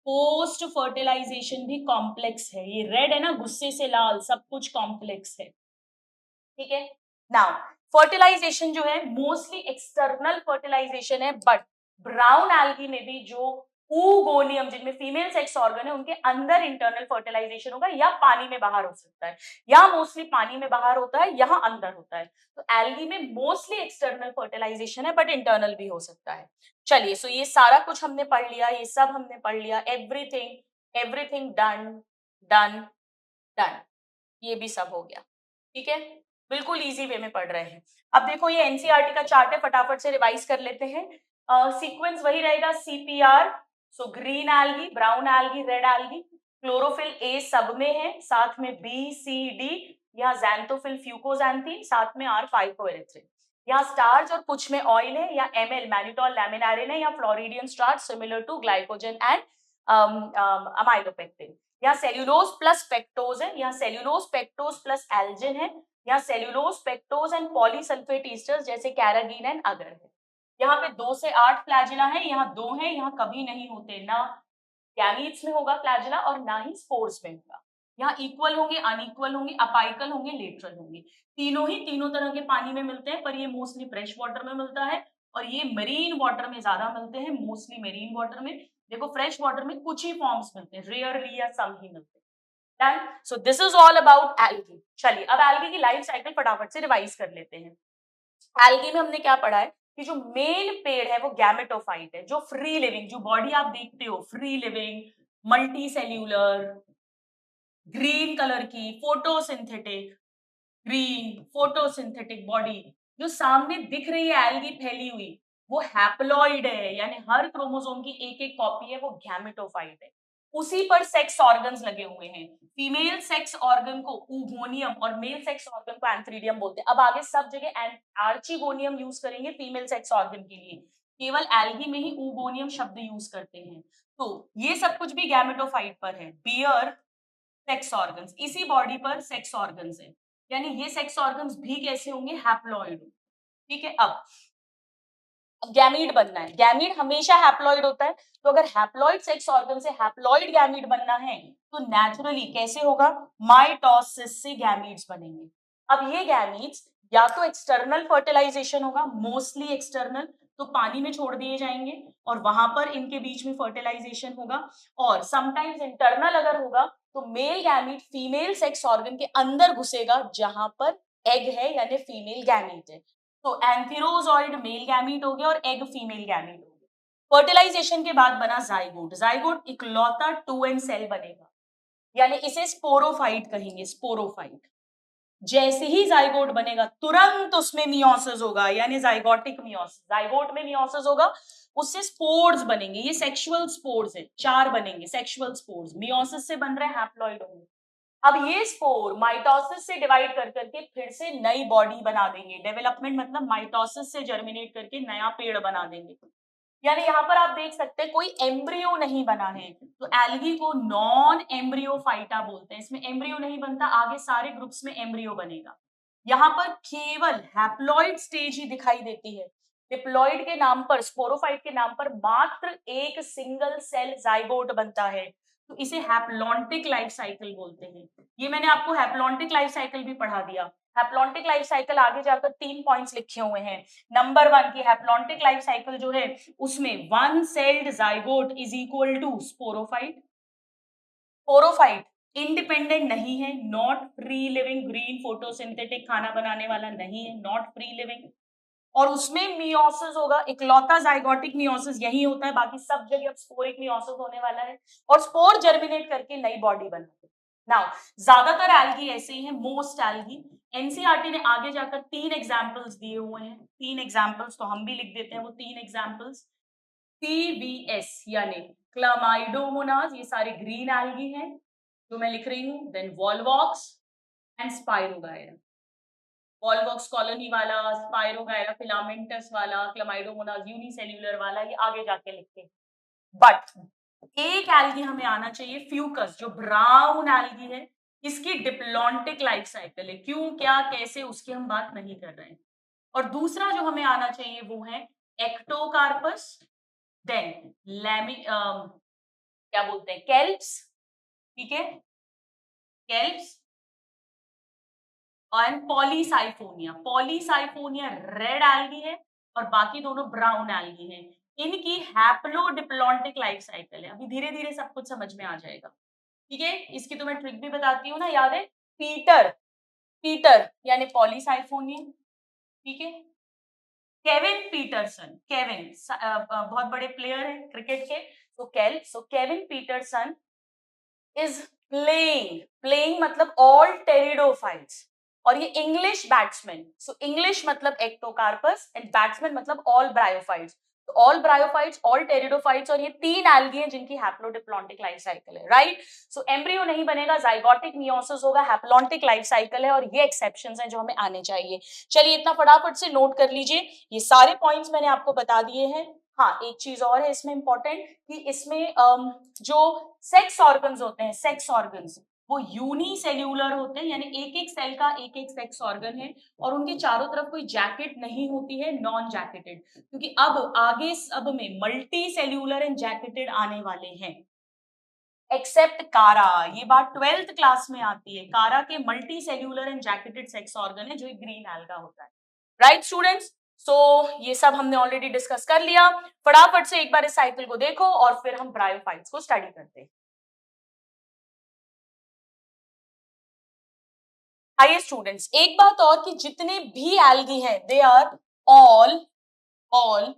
पोस्ट फर्टिलाइजेशन भी कॉम्प्लेक्स है। ये रेड है ना, गुस्से से लाल, सब कुछ कॉम्प्लेक्स है, ठीक है। नाउ फर्टिलाइजेशन जो है मोस्टली एक्सटर्नल फर्टिलाइजेशन है, बट ब्राउन एल्गी में भी जो ऊगोनियम जिनमें फीमेल सेक्स ऑर्गन है उनके अंदर इंटरनल फर्टिलाइजेशन होगा, या पानी में बाहर हो सकता है, या मोस्टली पानी में बाहर होता है, यहाँ अंदर होता है। तो एल्गी में मोस्टली एक्सटर्नल फर्टिलाइजेशन है, बट इंटरनल भी हो सकता है। चलिए, सो ये सारा कुछ हमने पढ़ लिया, ये सब हमने पढ़ लिया, everything everything done done done, ये भी सब हो गया, ठीक है। बिल्कुल इजी वे में पढ़ रहे हैं। अब देखो ये एनसीईआरटी का चार्ट है, फटाफट से रिवाइज कर लेते हैं। सीक्वेंस वही रहेगा, CPR, so green algae, brown algae, red algae, chlorophyll A सब में है, साथ में बी सी डी, यहाँ जैंथोफिल फ्यूकोजैंथीन, साथ में आर फाइकोएरिथ्रिन, यहाँ स्टार्च और कुछ में ऑयल है, या एमएल मैनिटोल लैमिनारिन है, या floridean starch similar to glycogen and amylopectin, यहाँ सेल्यूलोज प्लस पेक्टोज है, यहाँ सेल्यूलोज पेक्टोज प्लस एल्जिन है, यहाँ cellulose pectose and polysulphate esters जैसे कैरागीन एंड अगर है। यहाँ पे 2 से 8 फ्लैजिला है, यहाँ 2 है, यहाँ कभी नहीं होते, ना गैमीट्स में होगा फ्लैजिला और ना ही स्पोर्स में होगा। यहाँ इक्वल होंगे, अनइक्वल होंगे, अपाइकल होंगे, लेटरल होंगे, तीनों ही तीनों तरह के पानी में मिलते हैं, पर ये मोस्टली फ्रेश वाटर में मिलता है, और ये मरीन वाटर में ज्यादा मिलते हैं, मोस्टली मरीन वाटर में। देखो फ्रेश वाटर में कुछ ही फॉर्म्स मिलते हैं, रेयरली या सम ही मिलते हैं। Done, so this is all about algae. चलिए अब एल्गी की लाइफ साइकिल फटाफट से रिवाइज कर लेते हैं। एल्गी में हमने क्या पढ़ा है कि जो मेन पेड़ है वो गैमेटोफाइट है, जो फ्री लिविंग, जो बॉडी आप देखते हो free living, multi cellular, green colour की, फोटोसिंथेटिक, ग्रीन फोटोसिंथेटिक बॉडी जो सामने दिख रही है एल्गी फैली हुई, वो हैप्लॉइड है, यानी हर क्रोमोसोम की एक एक कॉपी है, वो गैमेटोफाइट है। उसी पर सेक्स ऑर्गन्स लगे हुए हैं। फीमेल सेक्स ऑर्गन को ऊगोनियम और मेल सेक्स ऑर्गन को एंथ्रीडियम बोलते हैं। अब आगे सब जगह आर्चिगोनियम यूज करेंगे फीमेल सेक्स ऑर्गन के लिए, केवल एल्गी में ही ऊगोनियम शब्द यूज करते हैं। तो ये सब कुछ भी गैमेटोफाइट पर है। बियर सेक्स ऑर्गन्स, इसी बॉडी पर सेक्स ऑर्गन्स है, यानी ये सेक्स ऑर्गन्स भी कैसे होंगे, हैप्लॉइड, ठीक है। अब गैमीड बनना है, गैमीड हमेशा हैप्लॉइड होता है, तो अगर हैप्लॉइड सेक्स ऑर्गन से हैप्लॉइड गैमीड बनना है तो नेचुरली कैसे होगा, माइटोसिस से गैमीड्स बनेंगे। अब ये गैमीड्स या तो एक्सटर्नल फर्टिलाइजेशन होगा, मोस्टली एक्सटर्नल, तो पानी में छोड़ दिए जाएंगे और वहां पर इनके बीच में फर्टिलाइजेशन होगा, और समटाइम्स इंटरनल अगर होगा तो male gamete female sex organ के अंदर घुसेगा जहां पर एग है, यानी फीमेल गैमीट है। तो एंथेरोजॉइड मेल गैमीट हो गया और एग फीमेल गैमीट हो गया। फर्टिलाइजेशन के बाद बना जाइगोट, जाइगोट इकलौता 2 एंड सेल बनेगा, यानी इसे स्पोरोफाइट कहेंगे, स्पोरोफाइट। जैसे ही जाइगोट बनेगा तुरंत उसमें मियोसिस होगा, यानी जाइगोटिक मियोसिस, जाइगोट में मियोसिस होगा, उससे स्पोर्स बनेंगे, ये सेक्सुअल स्पोर्स है, 4 बनेंगे सेक्सुअल स्पोर्स, मियोसिस से बन रहे हैप्लॉइड होंगे। अब ये स्पोर माइटोसिस से डिवाइड कर करके फिर से नई बॉडी बना देंगे, डेवलपमेंट मतलब माइटोसिस से जर्मिनेट करके नया पेड़ बना देंगे। यानी यहाँ पर आप देख सकते हैं कोई एम्ब्रियो नहीं बना है, तो एल्गी को नॉन एम्ब्रियोफाइटा बोलते हैं। इसमें एम्ब्रियो नहीं बनता, आगे सारे ग्रुप्स में एम्ब्रियो बनेगा। यहाँ पर केवल हैप्लॉइड स्टेज ही दिखाई देती है। डिप्लॉइड के नाम पर, स्पोरोफाइट के नाम पर मात्र एक सिंगल सेल जाइगोट बनता है, तो इसे हैप्लॉन्टिक लाइफ साइकिल बोलते हैं। ये मैंने आपको हैप्लॉन्टिक लाइफ साइकिल भी पढ़ा दिया। हैप्लॉन्टिक लाइफ साइकिल आगे जाकर 3 पॉइंट्स लिखे हुए हैं। नंबर 1 की हैप्लॉन्टिक लाइफ साइकिल जो है उसमें 1 celled zygote is equal to sporophyte. Sporophyte independent नहीं है, not free living, green photosynthetic खाना बनाने वाला नहीं है, नॉट फ्री लिविंग, और उसमें मियोसिस होगा, इकलौता जाइगोटिक मियोसिस यही होता है, बाकी सब जगह अब स्पोरिक मियोसिस होने वाला है और स्पोर जर्मिनेट करके नई बॉडी बनाती है। नाउ ज्यादातर एल्गी ऐसे ही है, मोस्ट एल्गी। एनसीईआरटी ने आगे जाकर 3 एग्जांपल्स दिए हुए हैं, 3 एग्जांपल्स तो हम भी लिख देते हैं, वो 3 एग्जांपल्स। CVS यानी क्लामाइडोमोनास, ये सारे ग्रीन एल्गी हैं जो मैं लिख रही हूँ, then volvox and spirogyra, volvox colony वाला, स्पाइरोगायरा फिलामेंटस वाला, क्लामाइडोमोनास यूनिसेल्यूलर वाला, ये आगे जाके लिखते हैं। बट एक एल्गी हमें आना चाहिए फ्यूकस, जो ब्राउन एल्गी है, इसकी डिप्लॉन्टिक लाइफ साइकिल है, क्यों क्या कैसे उसकी हम बात नहीं कर रहे हैं। और दूसरा जो हमें आना चाहिए वो है एक्टोकार्पस, देन क्या बोलते हैं, केल्प्स, ठीक है, केल्प्स और पॉलीसाइफोनिया। पॉलीसाइफोनिया रेड एल्गी है और बाकी दोनों ब्राउन एल्गी हैं। इनकी हैप्लोडिप्लॉन्टिक लाइफ साइकिल है। अभी धीरे धीरे सब कुछ समझ में आ जाएगा, ठीक है। इसकी तो मैं ट्रिक भी बताती हूँ ना, याद है, पीटर, पीटर यानी पॉलीसाइफोनिया, ठीक है। केविन पीटरसन, केविन बहुत बड़े प्लेयर है क्रिकेट के, तो Kevin Pietersen is playing, playing मतलब ऑल टेरिडोफाइट्स, और ये इंग्लिश बैट्समैन, सो इंग्लिश मतलब एक्टोकार्पस एंड बैट्समैन मतलब ऑल ब्रायोफाइट्स, तो ऑल ब्रायोफाइट्स, ऑल टेरिडोफाइट्स, और ये तीन एल्गी हैं जिनकी हैप्लोडिप्लॉन्टिक लाइफ साइकिल है, राइट। सो एम्ब्रियो नहीं बनेगा, जाइगोटिक मियोसिस होगा, हैप्लॉन्टिक लाइफ साइकिल है, और ये एक्सेप्शंस हैं जो हमें आने चाहिए। चलिए इतना फटाफट से नोट कर लीजिए, ये सारे पॉइंट्स मैंने आपको बता दिए हैं। हाँ, एक चीज और है इसमें इंपॉर्टेंट, कि इसमें जो सेक्स ऑर्गन्स होते हैं, सेक्स ऑर्गन्स वो यूनिसेल्यूलर होते हैं, यानी एक एक सेल का एक एक सेक्स ऑर्गन है, और उनके चारों तरफ कोई जैकेट नहीं होती है, नॉन जैकेटेड, क्योंकि अब आगे सब में मल्टी सेल्यूलर एंड जैकेटेड आने वाले हैं, एक्सेप्ट कारा। ये बात 12th क्लास में आती है, कारा के multi cellular and jacketed sex organ है, जो एक ग्रीन एल्गा होता है, राइट स्टूडेंट्स। सो ये सब हमने ऑलरेडी डिस्कस कर लिया। फटाफट से एक बार इस साइकिल को देखो और फिर हम ब्रायोफाइट्स को स्टडी करते हैं। आइए स्टूडेंट्स, एक बात और, कि जितने भी एल्गी हैं they are all all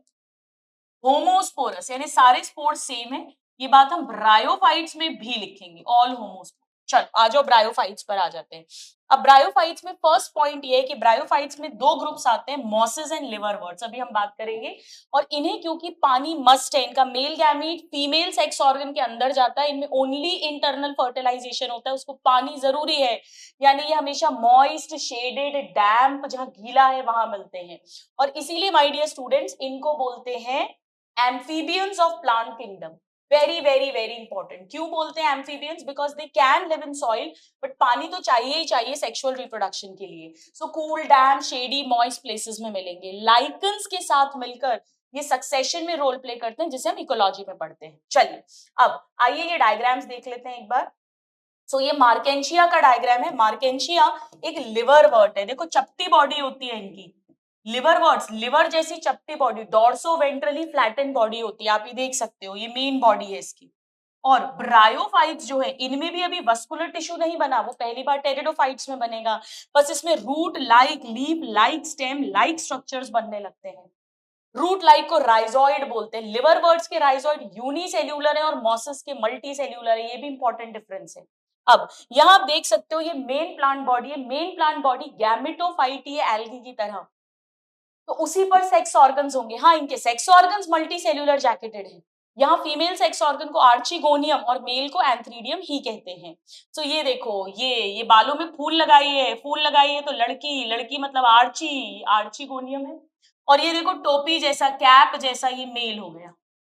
homosporous, यानी सारे स्पोर्स सेम है। ये बात हम ब्रायोफाइट्स में भी लिखेंगे, ऑल होमोस्पोरस। चल आ जाओ, ब्रायोफाइट्स पर आ जाते हैं। अब ब्रायोफाइट्स में फर्स्ट पॉइंट ये है कि ब्रायोफाइट्स में दो ग्रुप्स आते हैं, मॉसेस एंड लिवरवर्ट्स, अभी हम बात करेंगे। और इन्हें क्योंकि पानी मस्ट है, इनका male gamete female sex organ के अंदर जाता है, इनमें ओनली इंटरनल फर्टिलाइजेशन होता है, उसको पानी जरूरी है, यानी ये हमेशा मॉइस्ट, शेडेड, डैम्प, जहां गीला है वहां मिलते हैं। और इसीलिए माय डियर स्टूडेंट्स, इनको बोलते हैं amphibians of plant kingdom। Very very very important. क्यों बोलते हैं amphibians? Because they can live in soil, but पानी तो चाहिए ही चाहिए सेक्सुअल रिप्रोडक्शन के लिए। So cool, dam, shady, moist places में मिलेंगे। लाइकन्स के साथ मिलकर ये सक्सेशन में रोल प्ले करते हैं, जिसे हम इकोलॉजी में पढ़ते हैं। चलिए अब आइए ये डायग्राम्स देख लेते हैं एक बार। सो ये मार्केंशिया का डायग्राम है। मार्केंशिया एक लिवर वर्ट है, देखो चपटी बॉडी होती है इनकी, लिवर वर्ड्स, लिवर जैसी चपटी body, dorso ventrally flatten body होती है, आप ये देख सकते हो, ये मेन बॉडी है इसकी। और ब्रायोफाइट्स जो है, इनमें भी अभी वस्कुलर टिश्यू नहीं बना, वो पहली बार टेरिडोफाइट्स में बनेगा, बस इसमें root like, leaf like, stem like structures बनने लगते हैं। रूट लाइक को राइजोइड बोलते हैं। लिवर वर्ड्स के राइजोइड यूनिसेल्यूलर है और मॉसस के मल्टी सेल्यूलर है, ये भी इंपॉर्टेंट डिफरेंस है। अब यहां आप देख सकते हो, ये मेन प्लांट बॉडी है, मेन प्लांट बॉडी गैमेटोफाइट है एल्गी की तरह, तो उसी पर सेक्स ऑर्गन्स होंगे। हाँ, इनके sex organs multi cellular jacketed है। यहाँ फीमेल सेक्स ऑर्गन को आर्चिगोनियम और मेल को एंथ्रीडियम ही कहते हैं। तो ये देखो, ये बालों में फूल लगाई है, फूल लगाई है, तो लड़की, लड़की मतलब आर्ची, आर्चिगोनियम है। और ये देखो टोपी जैसा, कैप जैसा, ये मेल हो गया।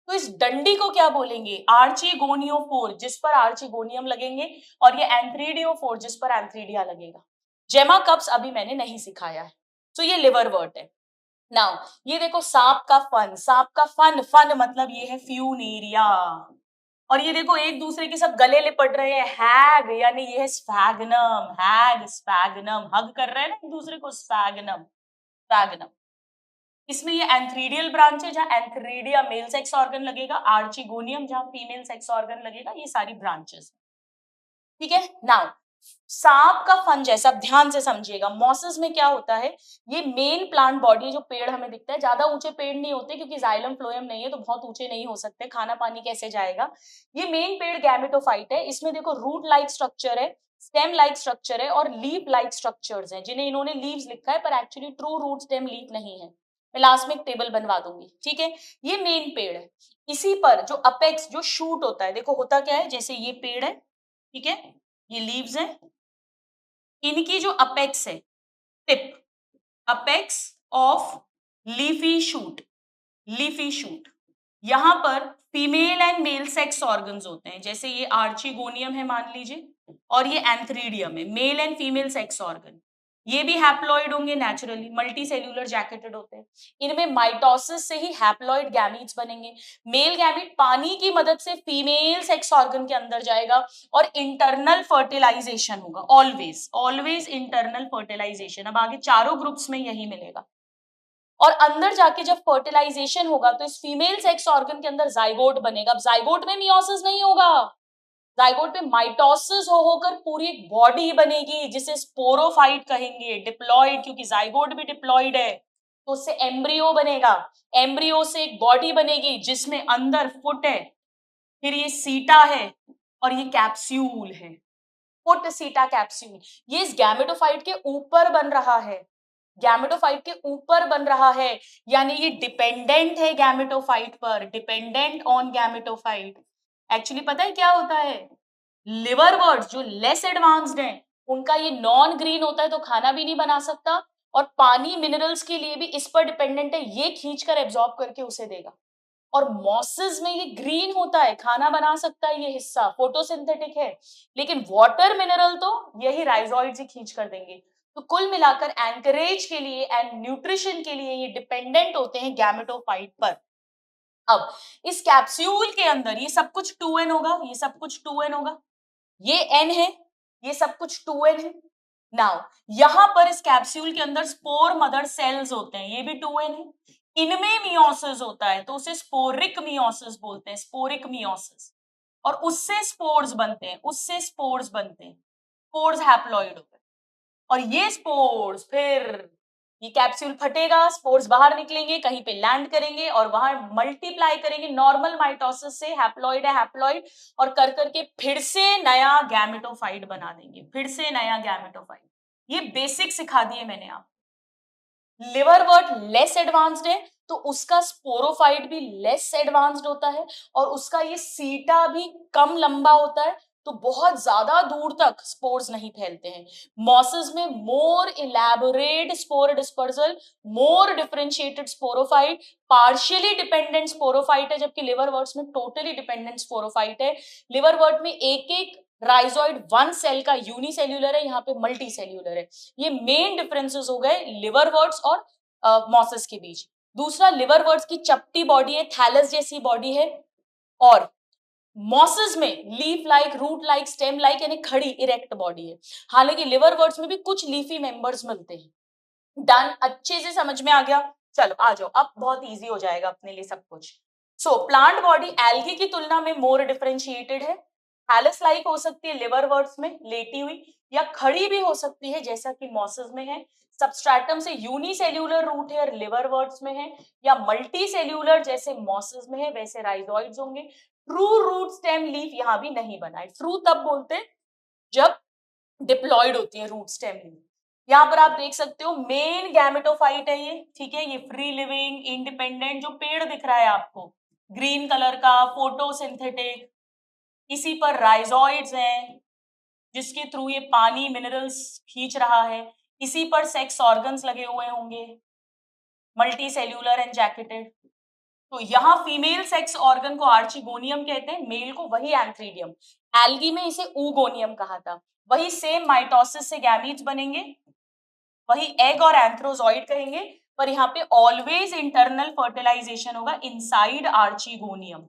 तो इस डंडी को क्या बोलेंगे? आर्चिगोनियोफोर, जिस पर आर्चिगोनियम लगेंगे, और ये एंथ्रीडियोफोर, जिस पर एंथ्रीडिया लगेगा। जेमा कप्स अभी मैंने नहीं सिखाया है। तो ये लिवर वर्ट है। नाउ ये देखो सांप का फन, सांप का फन, फन मतलब ये है फ्यूनेरिया। और ये देखो एक दूसरे के सब गले लिपट रहे हैं, हैग, यानी ये है स्फैगनम, हैग स्फैगनम, हग कर रहे हैं ना एक दूसरे को, स्फैगनम, स्फैगनम। इसमें ये एंथ्रीडियल ब्रांच है, जहां एंथ्रीडिया मेल सेक्स ऑर्गन लगेगा, आर्चिगोनियम जहां फीमेल सेक्स ऑर्गन लगेगा, ये सारी ब्रांचेस, ठीक है। नाउ सांप का फन जैसा, ध्यान से समझिएगा, मॉसेस में क्या होता है, ये मेन प्लांट बॉडी, जो पेड़ हमें दिखता है, ज्यादा ऊंचे पेड़ नहीं होते क्योंकि जाइलम फ्लोएम नहीं है, तो बहुत ऊंचे नहीं हो सकते, खाना पानी कैसे जाएगा। ये मेन पेड़ गैमेटोफाइट है, इसमें देखो रूट लाइक स्ट्रक्चर है, स्टेम लाइक स्ट्रक्चर है, और लीफ लाइक स्ट्रक्चर्स हैं, जिन्हें इन्होंने लीव्स लिखा है, पर actually true root stem leaf नहीं है। मैं लास्ट में एक टेबल बनवा दूंगी, ठीक है। ये मेन पेड़ है, इसी पर जो अपेक्स, जो शूट होता है, देखो होता क्या है, जैसे ये पेड़ है, ठीक है, ये लीव्स है, इनकी जो अपेक्स है, tip, apex of leafy shoot, leafy shoot, यहां पर female and male sex organs होते हैं, जैसे ये आर्चिगोनियम है मान लीजिए, और ये एंथ्रीडियम है, mail and female sex organ. ये भी हैप्लॉइड होंगे नेचुरली, मल्टी सेल्यूलर जैकेटेड होते हैं। इनमें माइटोसिस से ही हैप्लॉइड गैमीट्स बनेंगे। मेल गैमीट पानी की मदद से फीमेल सेक्स ऑर्गन के अंदर जाएगा और इंटरनल फर्टिलाइजेशन होगा, ऑलवेज ऑलवेज इंटरनल फर्टिलाइजेशन। अब आगे चारों ग्रुप्स में यही मिलेगा। और अंदर जाके जब फर्टिलाइजेशन होगा तो इस फीमेल सेक्स ऑर्गन के अंदर जाइगोट बनेगा। अब जाइगोट में मियोसिस नहीं होगा, जाइगोट में माइटोसिस होकर पूरी एक बॉडी बनेगी जिसे स्पोरोफाइट कहेंगे, डिप्लॉइड, क्योंकि जाइगोट भी डिप्लॉइड है। तो उससे एम्ब्रियो बनेगा, एम्ब्रियो से एक बॉडी बनेगी जिसमें अंदर फुट है, फिर ये सीटा है और ये कैप्सूल है, फुट सीटा कैप्सूल। ये इस गैमेटोफाइट के ऊपर बन रहा है, गैमेटोफाइट के ऊपर बन रहा है, यानी ये डिपेंडेंट है गैमेटोफाइट पर, डिपेंडेंट ऑन गैमेटोफाइट। एक्चुअली पता है क्या होता है, लिवर वर्ड्स जो लेस एडवांस्ड हैं उनका ये नॉन ग्रीन होता है तो खाना भी नहीं बना सकता, और पानी मिनरल्स के लिए भी इस पर डिपेंडेंट है, ये खींचकर एब्जॉर्ब करके उसे देगा। और मॉसेस में ये ग्रीन होता है, खाना बना सकता है, ये हिस्सा फोटोसिंथेटिक है, लेकिन वाटर मिनरल तो यही राइजोइड्स ही खींच कर देंगे। तो कुल मिलाकर एंकरेज के लिए एंड न्यूट्रिशन के लिए ये डिपेंडेंट होते हैं गैमेटोफाइट पर। अब इस कैप्सूल के अंदर ये सब कुछ 2n होगा, ये सब कुछ 2n होगा, ये n है, ये सब कुछ 2n है। नाउ यहां पर इस कैप्सूल के अंदर स्पोर मदर सेल्स होते हैं, ये भी 2n है। इनमें मियोसिस होता है तो उसे स्पोरिक मियोसिस बोलते हैं, स्पोरिक मियोसिस। और उससे स्पोर्स बनते हैं, उससे स्पोर्स बनते हैं, स्पोर्स हैप्लॉइड होते हैं। और ये स्पोर्स फिर ये कैप्सूल फटेगा, स्पोर्स बाहर निकलेंगे, कहीं पे लैंड करेंगे और वहां मल्टीप्लाई करेंगे नॉर्मल माइटोसिस से, हैप्लॉइड है हैप्लॉइड, और कर करके फिर से नया गैमेटोफाइट बना देंगे, फिर से नया गैमेटोफाइट। ये बेसिक सिखा दिए मैंने आप। लिवरवर्ट लेस एडवांस्ड है तो उसका स्पोरोफाइट भी लेस एडवांस्ड होता है, और उसका ये सीटा भी कम लंबा होता है, तो बहुत ज्यादा दूर तक स्पोर्स नहीं फैलते हैं। मॉसेस में more elaborate spore dispersal, more differentiated sporophyte, partially dependent sporophyte है, जबकि लिवरवर्ट्स में टोटली डिपेंडेंट स्पोरोफाइट है। लिवरवर्ट में एक एक राइजोइड वन सेल का यूनिसेल्यूलर है, यहाँ पे मल्टी सेल्यूलर है। ये मेन डिफरेंसेस हो गए लिवरवर्ट्स और मॉसेस के बीच। दूसरा, लिवरवर्ट्स की चपटी बॉडी है, थैलस जैसी बॉडी है, और मॉसेस में leaf like, root like, stem like यानी खड़ी इरेक्ट बॉडी है। हालांकि लिवरवर्ट्स में भी कुछ लीफी मेंबर्स मिलते हैं। डन, अच्छे से समझ में आ गया। चलो आ जाओ, अब बहुत इजी हो जाएगा अपने लिए सब कुछ। सो प्लांट बॉडी एल्गी की तुलना में मोर डिफरेंशिएटेड है। थैलस लाइक हो सकती है लिवरवर्ट्स में लेटी हुई, या खड़ी भी हो सकती है जैसा कि मॉसेस में है। सबस्ट्रेटम से यूनिसेल्यूलर रूट हेयर लिवरवर्ट्स में है, या मल्टी सेल्यूलर जैसे मॉसेस में है वैसे राइजोइड्स होंगे। ट्रू रूट स्टेम लीफ यहां भी नहीं बना है। ट्रू तब बोलते हैं जब डिप्लॉइड होती है रूट स्टेम लीफ। यहाँ पर आप देख सकते हो मेन गैमेटोफाइट है ये, ठीक है, ये फ्री लिविंग इंडिपेंडेंट जो पेड़ दिख रहा है आपको ग्रीन कलर का, फोटोसिंथेटिक, इसी पर राइजोइड्स हैं जिसके थ्रू ये पानी मिनरल्स खींच रहा है, इसी पर सेक्स ऑर्गन्स लगे हुए होंगे, मल्टी सेल्यूलर एंड जैकेटेड। तो यहाँ फीमेल सेक्स ऑर्गन को आर्चिगोनियम कहते हैं, मेल को वही एंथ्रीडियम। एल्गी में इसे ऊगोनियम कहा था। वही सेम माइटोसिस से गैमीट्स बनेंगे, वही एग और एंथ्रोजॉइड कहेंगे, पर यहाँ पे ऑलवेज इंटरनल फर्टिलाइजेशन होगा इनसाइड आर्चिगोनियम।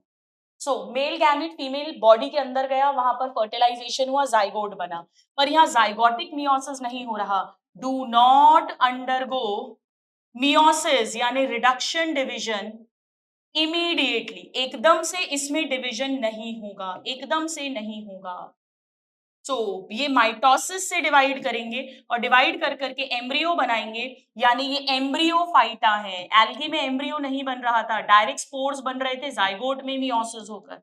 सो मेल गैमीट फीमेल बॉडी के अंदर गया, वहां पर फर्टिलाइजेशन हुआ, जाइगोट बना, पर यहाँ जाइगोटिक मियोसिस नहीं हो रहा। डू नॉट अंडरगो मियोसिस यानी रिडक्शन डिविजन इमीडिएटली, एकदम से इसमें डिवीजन नहीं होगा, एकदम से नहीं होगा। तो ये माइटोसिस से डिवाइड करेंगे और डिवाइड कर करके एम्ब्रियो बनाएंगे, यानी ये एम्ब्रियो फाइटा है। एल्गी में एम्ब्रियो नहीं बन रहा था, डायरेक्ट स्पोर्स बन रहे थे जाइगोट में मियोसिस होकर।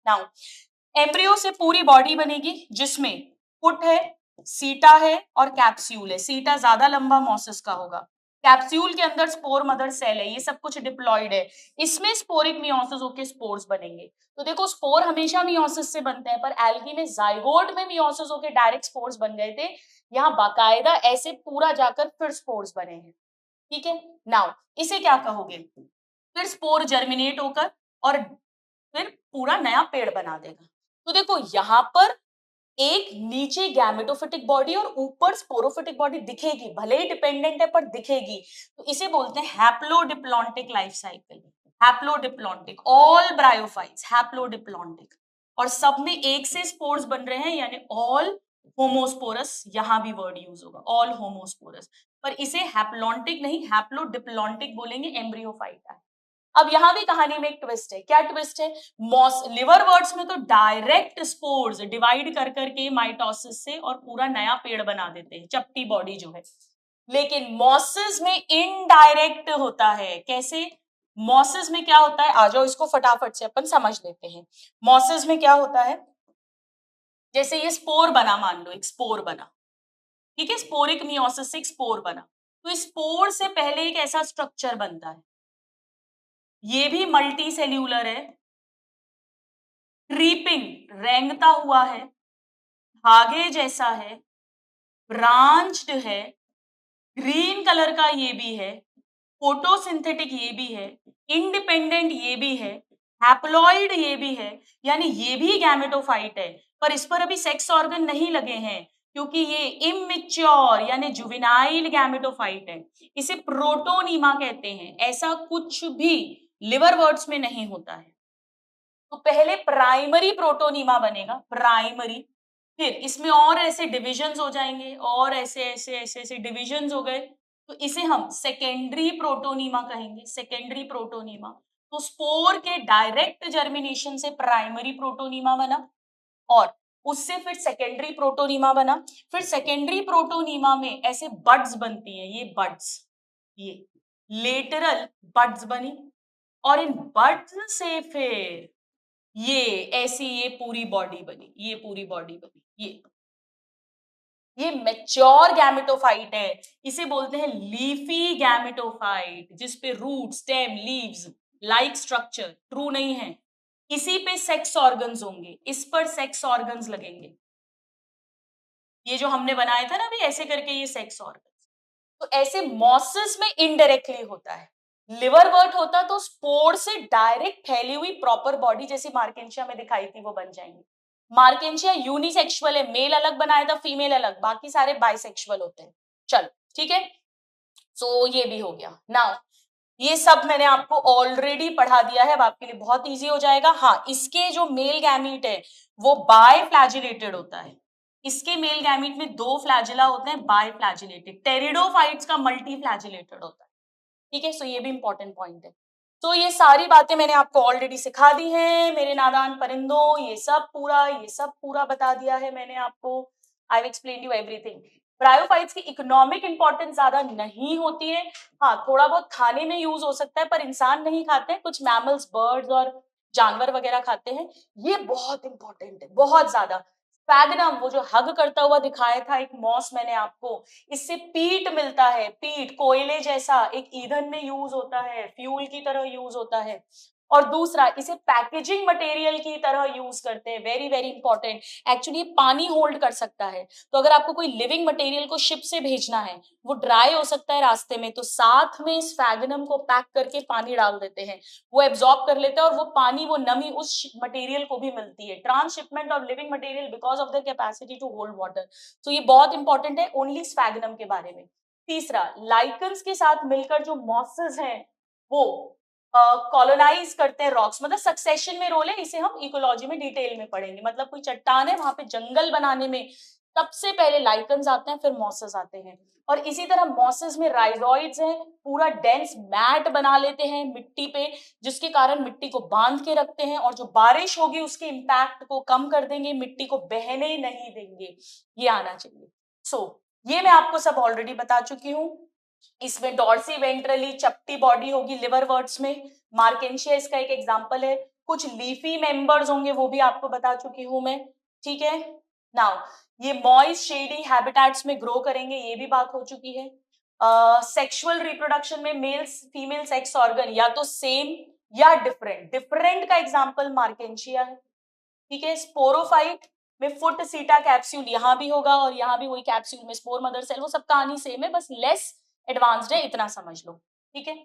नाउ एम्ब्रियो से पूरी बॉडी बनेगी जिसमें फुट है, सीटा है और कैप्सूल है। सीटा ज्यादा लंबा मॉसेस का होगा, कैप्सूल के अंदर स्पोर मदर सेल है, ये सब कुछ डिप्लॉइड है। इसमें स्पोरिक मियोसिस होकर स्पोर्स बनेंगे। तो देखो स्पोर हमेशा मियोसिस से बनते हैं, पर एल्गी में जाइगोट में मियोसिस होकर डायरेक्ट स्पोर्स बन गए थे, यहाँ बाकायदा ऐसे पूरा जाकर फिर स्पोर्स बने हैं, ठीक है। नाउ इसे क्या कहोगे, फिर स्पोर जर्मिनेट होकर और फिर पूरा नया पेड़ बना देगा। तो देखो यहाँ पर एक नीचे गैमेटोफिटिक बॉडी और ऊपर स्पोरोफिटिक बॉडी दिखेगी, भले ही डिपेंडेंट है पर दिखेगी, तो इसे बोलते हैं haplodiplontic life cycle. Haplodiplontic, all bryophytes haplodiplontic, और सब में एक से स्पोर्स बन रहे हैं, यानी ऑल होमोस्पोरस, यहां भी वर्ड यूज होगा ऑल होमोस्पोरस, पर इसे हैप्लॉन्टिक नहीं हैप्लोडिप्लॉन्टिक बोलेंगे, एम्ब्रियोफाइट है। अब यहां भी कहानी में एक ट्विस्ट है। क्या ट्विस्ट है? लिवरवर्ट्स में तो डायरेक्ट स्पोर्स डिवाइड कर करके माइटोसिस से और पूरा नया पेड़ बना देते हैं, चपटी बॉडी जो है, लेकिन मॉसिस में इनडायरेक्ट होता है। कैसे? मॉसिस में क्या होता है, आ जाओ इसको फटाफट से अपन समझ लेते हैं। मॉसिस में क्या होता है, जैसे ये स्पोर बना, मान लो एक स्पोर बना, ठीक है, स्पोरिक मियोसिस से एक स्पोर बना, तो इस स्पोर से पहले एक ऐसा स्ट्रक्चर बनता है, ये भी मल्टी सेल्यूलर है, क्रीपिंग रेंगता हुआ है, धागे जैसा है, ब्रांच्ड है, ग्रीन कलर का ये भी है, फोटोसिंथेटिक ये भी है, इंडिपेंडेंट ये भी है, हैप्लॉइड ये भी है, यानी ये भी गैमेटोफाइट है, पर इस पर अभी सेक्स ऑर्गन नहीं लगे हैं क्योंकि ये इमेच्योर यानी जुवेनाइल गैमेटोफाइट है। इसे प्रोटोनीमा कहते हैं। ऐसा कुछ भी लिवरवर्ट्स में नहीं होता है। तो पहले प्राइमरी प्रोटोनीमा बनेगा, प्राइमरी, फिर इसमें और ऐसे डिविजन्स हो जाएंगे, और ऐसे ऐसे ऐसे ऐसे डिविजन्स हो गए, तो इसे हम सेकेंडरी प्रोटोनीमा कहेंगे, सेकेंडरी प्रोटोनीमा। तो स्पोर के डायरेक्ट जर्मिनेशन से प्राइमरी प्रोटोनीमा बना, और उससे फिर सेकेंडरी प्रोटोनीमा बना, फिर सेकेंडरी प्रोटोनीमा में ऐसे बड्स बनती हैं, ये बड्स, ये लेटरल बड्स बनी, और इन बड्स से फिर ये ऐसी ये पूरी बॉडी बनी, ये पूरी बॉडी बनी, ये मैच्योर गैमेटोफाइट है। इसे बोलते हैं लीफी गैमेटोफाइट, जिसपे root, stem, leaves like structure, true नहीं है। इसी पे सेक्स ऑर्गन्स होंगे, इस पर सेक्स ऑर्गन्स लगेंगे, ये जो हमने बनाया था ना अभी ऐसे करके, ये सेक्स ऑर्गन्स। तो ऐसे मॉसिस में इनडायरेक्टली होता है। लिवरवर्ट होता तो स्पोर से डायरेक्ट फैली हुई प्रॉपर बॉडी जैसी मार्केंशिया में दिखाई थी वो बन जाएंगी। मार्केंशिया यूनिसेक्सुअल है, मेल अलग बनाया था, फीमेल अलग, बाकी सारे बाइसेक्सुअल होते हैं। चलो ठीक है, सो ये भी हो गया। नाउ ये सब मैंने आपको ऑलरेडी पढ़ा दिया है, अब आपके लिए बहुत इजी हो जाएगा। हाँ, इसके जो मेल गैमीट है वो बाय फ्लैजिलेटेड होता है। इसके मेल गैमीट में 2 फ्लैजिला होते हैं, बाय फ्लैजिलेटेड। टेरिडोफाइट्स का मल्टी फ्लैजिलेटेड होता है। ठीक है, सो ये भी इंपॉर्टेंट पॉइंट है। तो ये सारी बातें मैंने आपको ऑलरेडी सिखा दी हैं मेरे नादान परिंदों, ये सब पूरा बता दिया है मैंने आपको। I have explained you everything. Bryophytes की इकोनॉमिक इंपॉर्टेंस ज्यादा नहीं होती है, हाँ थोड़ा बहुत खाने में यूज हो सकता है, पर इंसान नहीं खाते, कुछ मैमल्स, बर्ड्स और जानवर वगैरह खाते हैं। ये बहुत इंपॉर्टेंट है, बहुत ज्यादा। स्पैगनम, वो जो हग करता हुआ दिखाया था एक मॉस मैंने आपको, इससे पीट मिलता है, पीट कोयले जैसा एक ईंधन में यूज होता है, फ्यूल की तरह यूज होता है। और दूसरा, इसे पैकेजिंग मटेरियल की तरह यूज करते हैं, वेरी वेरी इंपॉर्टेंट। एक्चुअली पानी होल्ड कर सकता है, तो अगर आपको कोई लिविंग मटेरियल को शिप से भेजना है, वो ड्राई हो सकता है रास्ते में, तो साथ में स्फैगनम को पैक करके पानी डाल देते हैं, वो एब्जॉर्ब कर लेता है, और वो पानी, वो नमी उस मटेरियल को भी मिलती है। Transshipment of living material because of the capacity to hold water. तो ये बहुत इंपॉर्टेंट है ओनली स्फैगनम के बारे में। तीसरा, लाइकन्स के साथ मिलकर जो मॉसेस हैं वो कॉलोनाइज करते हैं रॉक्स, मतलब सक्सेशन में रोल है, इसे हम इकोलॉजी में डिटेल में पढ़ेंगे। मतलब कोई चट्टान है, वहां पे जंगल बनाने में सबसे पहले लाइकन्स आते हैं, फिर मॉसेस आते हैं। और इसी तरह मॉसेस में राइजोइड्स हैं, पूरा डेंस मैट बना लेते हैं मिट्टी पे, जिसके कारण मिट्टी को बांध के रखते हैं, और जो बारिश होगी उसके इम्पैक्ट को कम कर देंगे, मिट्टी को बहने नहीं देंगे। ये आना चाहिए। ये मैं आपको सब ऑलरेडी बता चुकी हूँ। इसमें डॉर्सी वेंट्रली चपटी बॉडी होगी लिवरवर्ट्स में, मार्केंशिया इसका एक एग्जांपल है। कुछ लीफी मेंबर्स होंगे, वो भी आपको बता चुकी हूं मैं। ठीक है, नाउ ये मॉइस्ट शेडी हैबिटेट्स में ग्रो करेंगे, ये भी बात हो चुकी है। सेक्सुअल रिप्रोडक्शन में मेल्स फीमेल सेक्स ऑर्गन या तो सेम या डिफरेंट, डिफरेंट का एग्जांपल मार्केंशिया है। ठीक है, स्पोरोफाइट में फुट सीटा कैप्सूल यहाँ भी होगा, और यहाँ भी वही कैप्सूल में स्पोर मदर सेल, वो सब कहानी सेम है, बस लेस एडवांस्ड है, इतना समझ लो। ठीक है,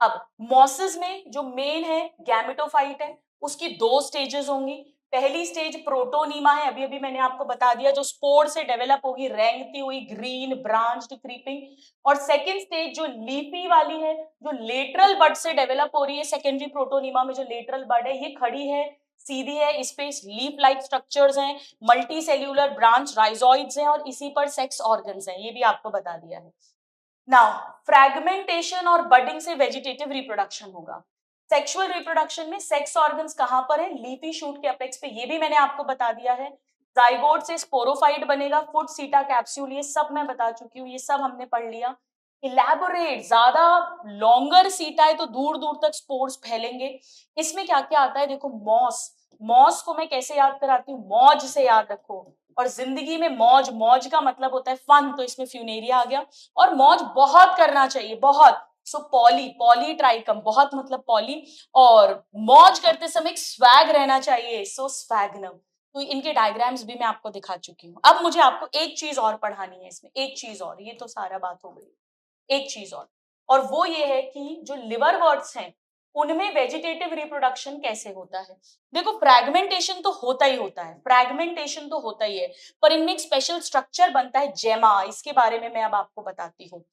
अब मॉसिस में जो मेन है गैमेटोफाइट है, उसकी 2 स्टेजेस होंगी। पहली स्टेज प्रोटोनीमा है, अभी अभी मैंने आपको बता दिया, जो स्पोर से डेवलप होगी, रेंगती हुई ग्रीन ब्रांच्ड क्रीपिंग। और सेकेंड स्टेज जो लीफी वाली है, जो लेटरल बड से डेवलप हो रही है, सेकेंडरी प्रोटोनीमा में जो लेटरल बड है, ये खड़ी है, सीधी है, इस पे लीफ लाइक स्ट्रक्चर्स हैं, मल्टी सेल्यूलर ब्रांच राइजोइड्स हैं, और इसी पर सेक्स ऑर्गन्स हैं, ये भी आपको बता दिया है। नाउ फ्रैगमेंटेशन और बडिंग से वेजिटेटिव रिप्रोडक्शन होगा। सेक्सुअल रिप्रोडक्शन में सेक्स ऑर्गन्स कहां पर है? लीफी शूट के अपेक्स पे, ये भी मैंने आपको बता दिया है। जाइगोट से स्पोरोफाइट बनेगा, फुट सीटा कैप्सूल, ये सब मैं बता चुकी हूँ, ये सब हमने पढ़ लिया। इलैबोरेट, ज्यादा लॉन्गर सीटा है तो दूर दूर तक स्पोर्स फैलेंगे। इसमें क्या क्या आता है देखो, मॉस, मॉस को मैं कैसे याद कराती हूँ? मौज से याद रखो। और जिंदगी में मौज, मौज का मतलब होता है फन, तो इसमें फ्यूनेरिया आ गया। और मौज बहुत करना चाहिए, बहुत। सो पॉली, पॉली ट्राइकम, बहुत मतलब पॉली। और मौज करते समय एक स्वैग रहना चाहिए, सो स्वैगनम। तो इनके डायग्राम्स भी मैं आपको दिखा चुकी हूँ। अब मुझे आपको एक चीज और पढ़ानी है इसमें, एक चीज और, ये तो सारा बात हो गई, एक चीज और वो ये है कि जो लिवर वर्ड्स हैं उनमें वेजिटेटिव रिप्रोडक्शन कैसे होता है। देखो फ्रैगमेंटेशन तो होता ही होता है, फ्रैगमेंटेशन तो होता ही है, पर इनमें एक स्पेशल स्ट्रक्चर बनता है जेमा, इसके बारे में मैं अब आपको बताती हूँ।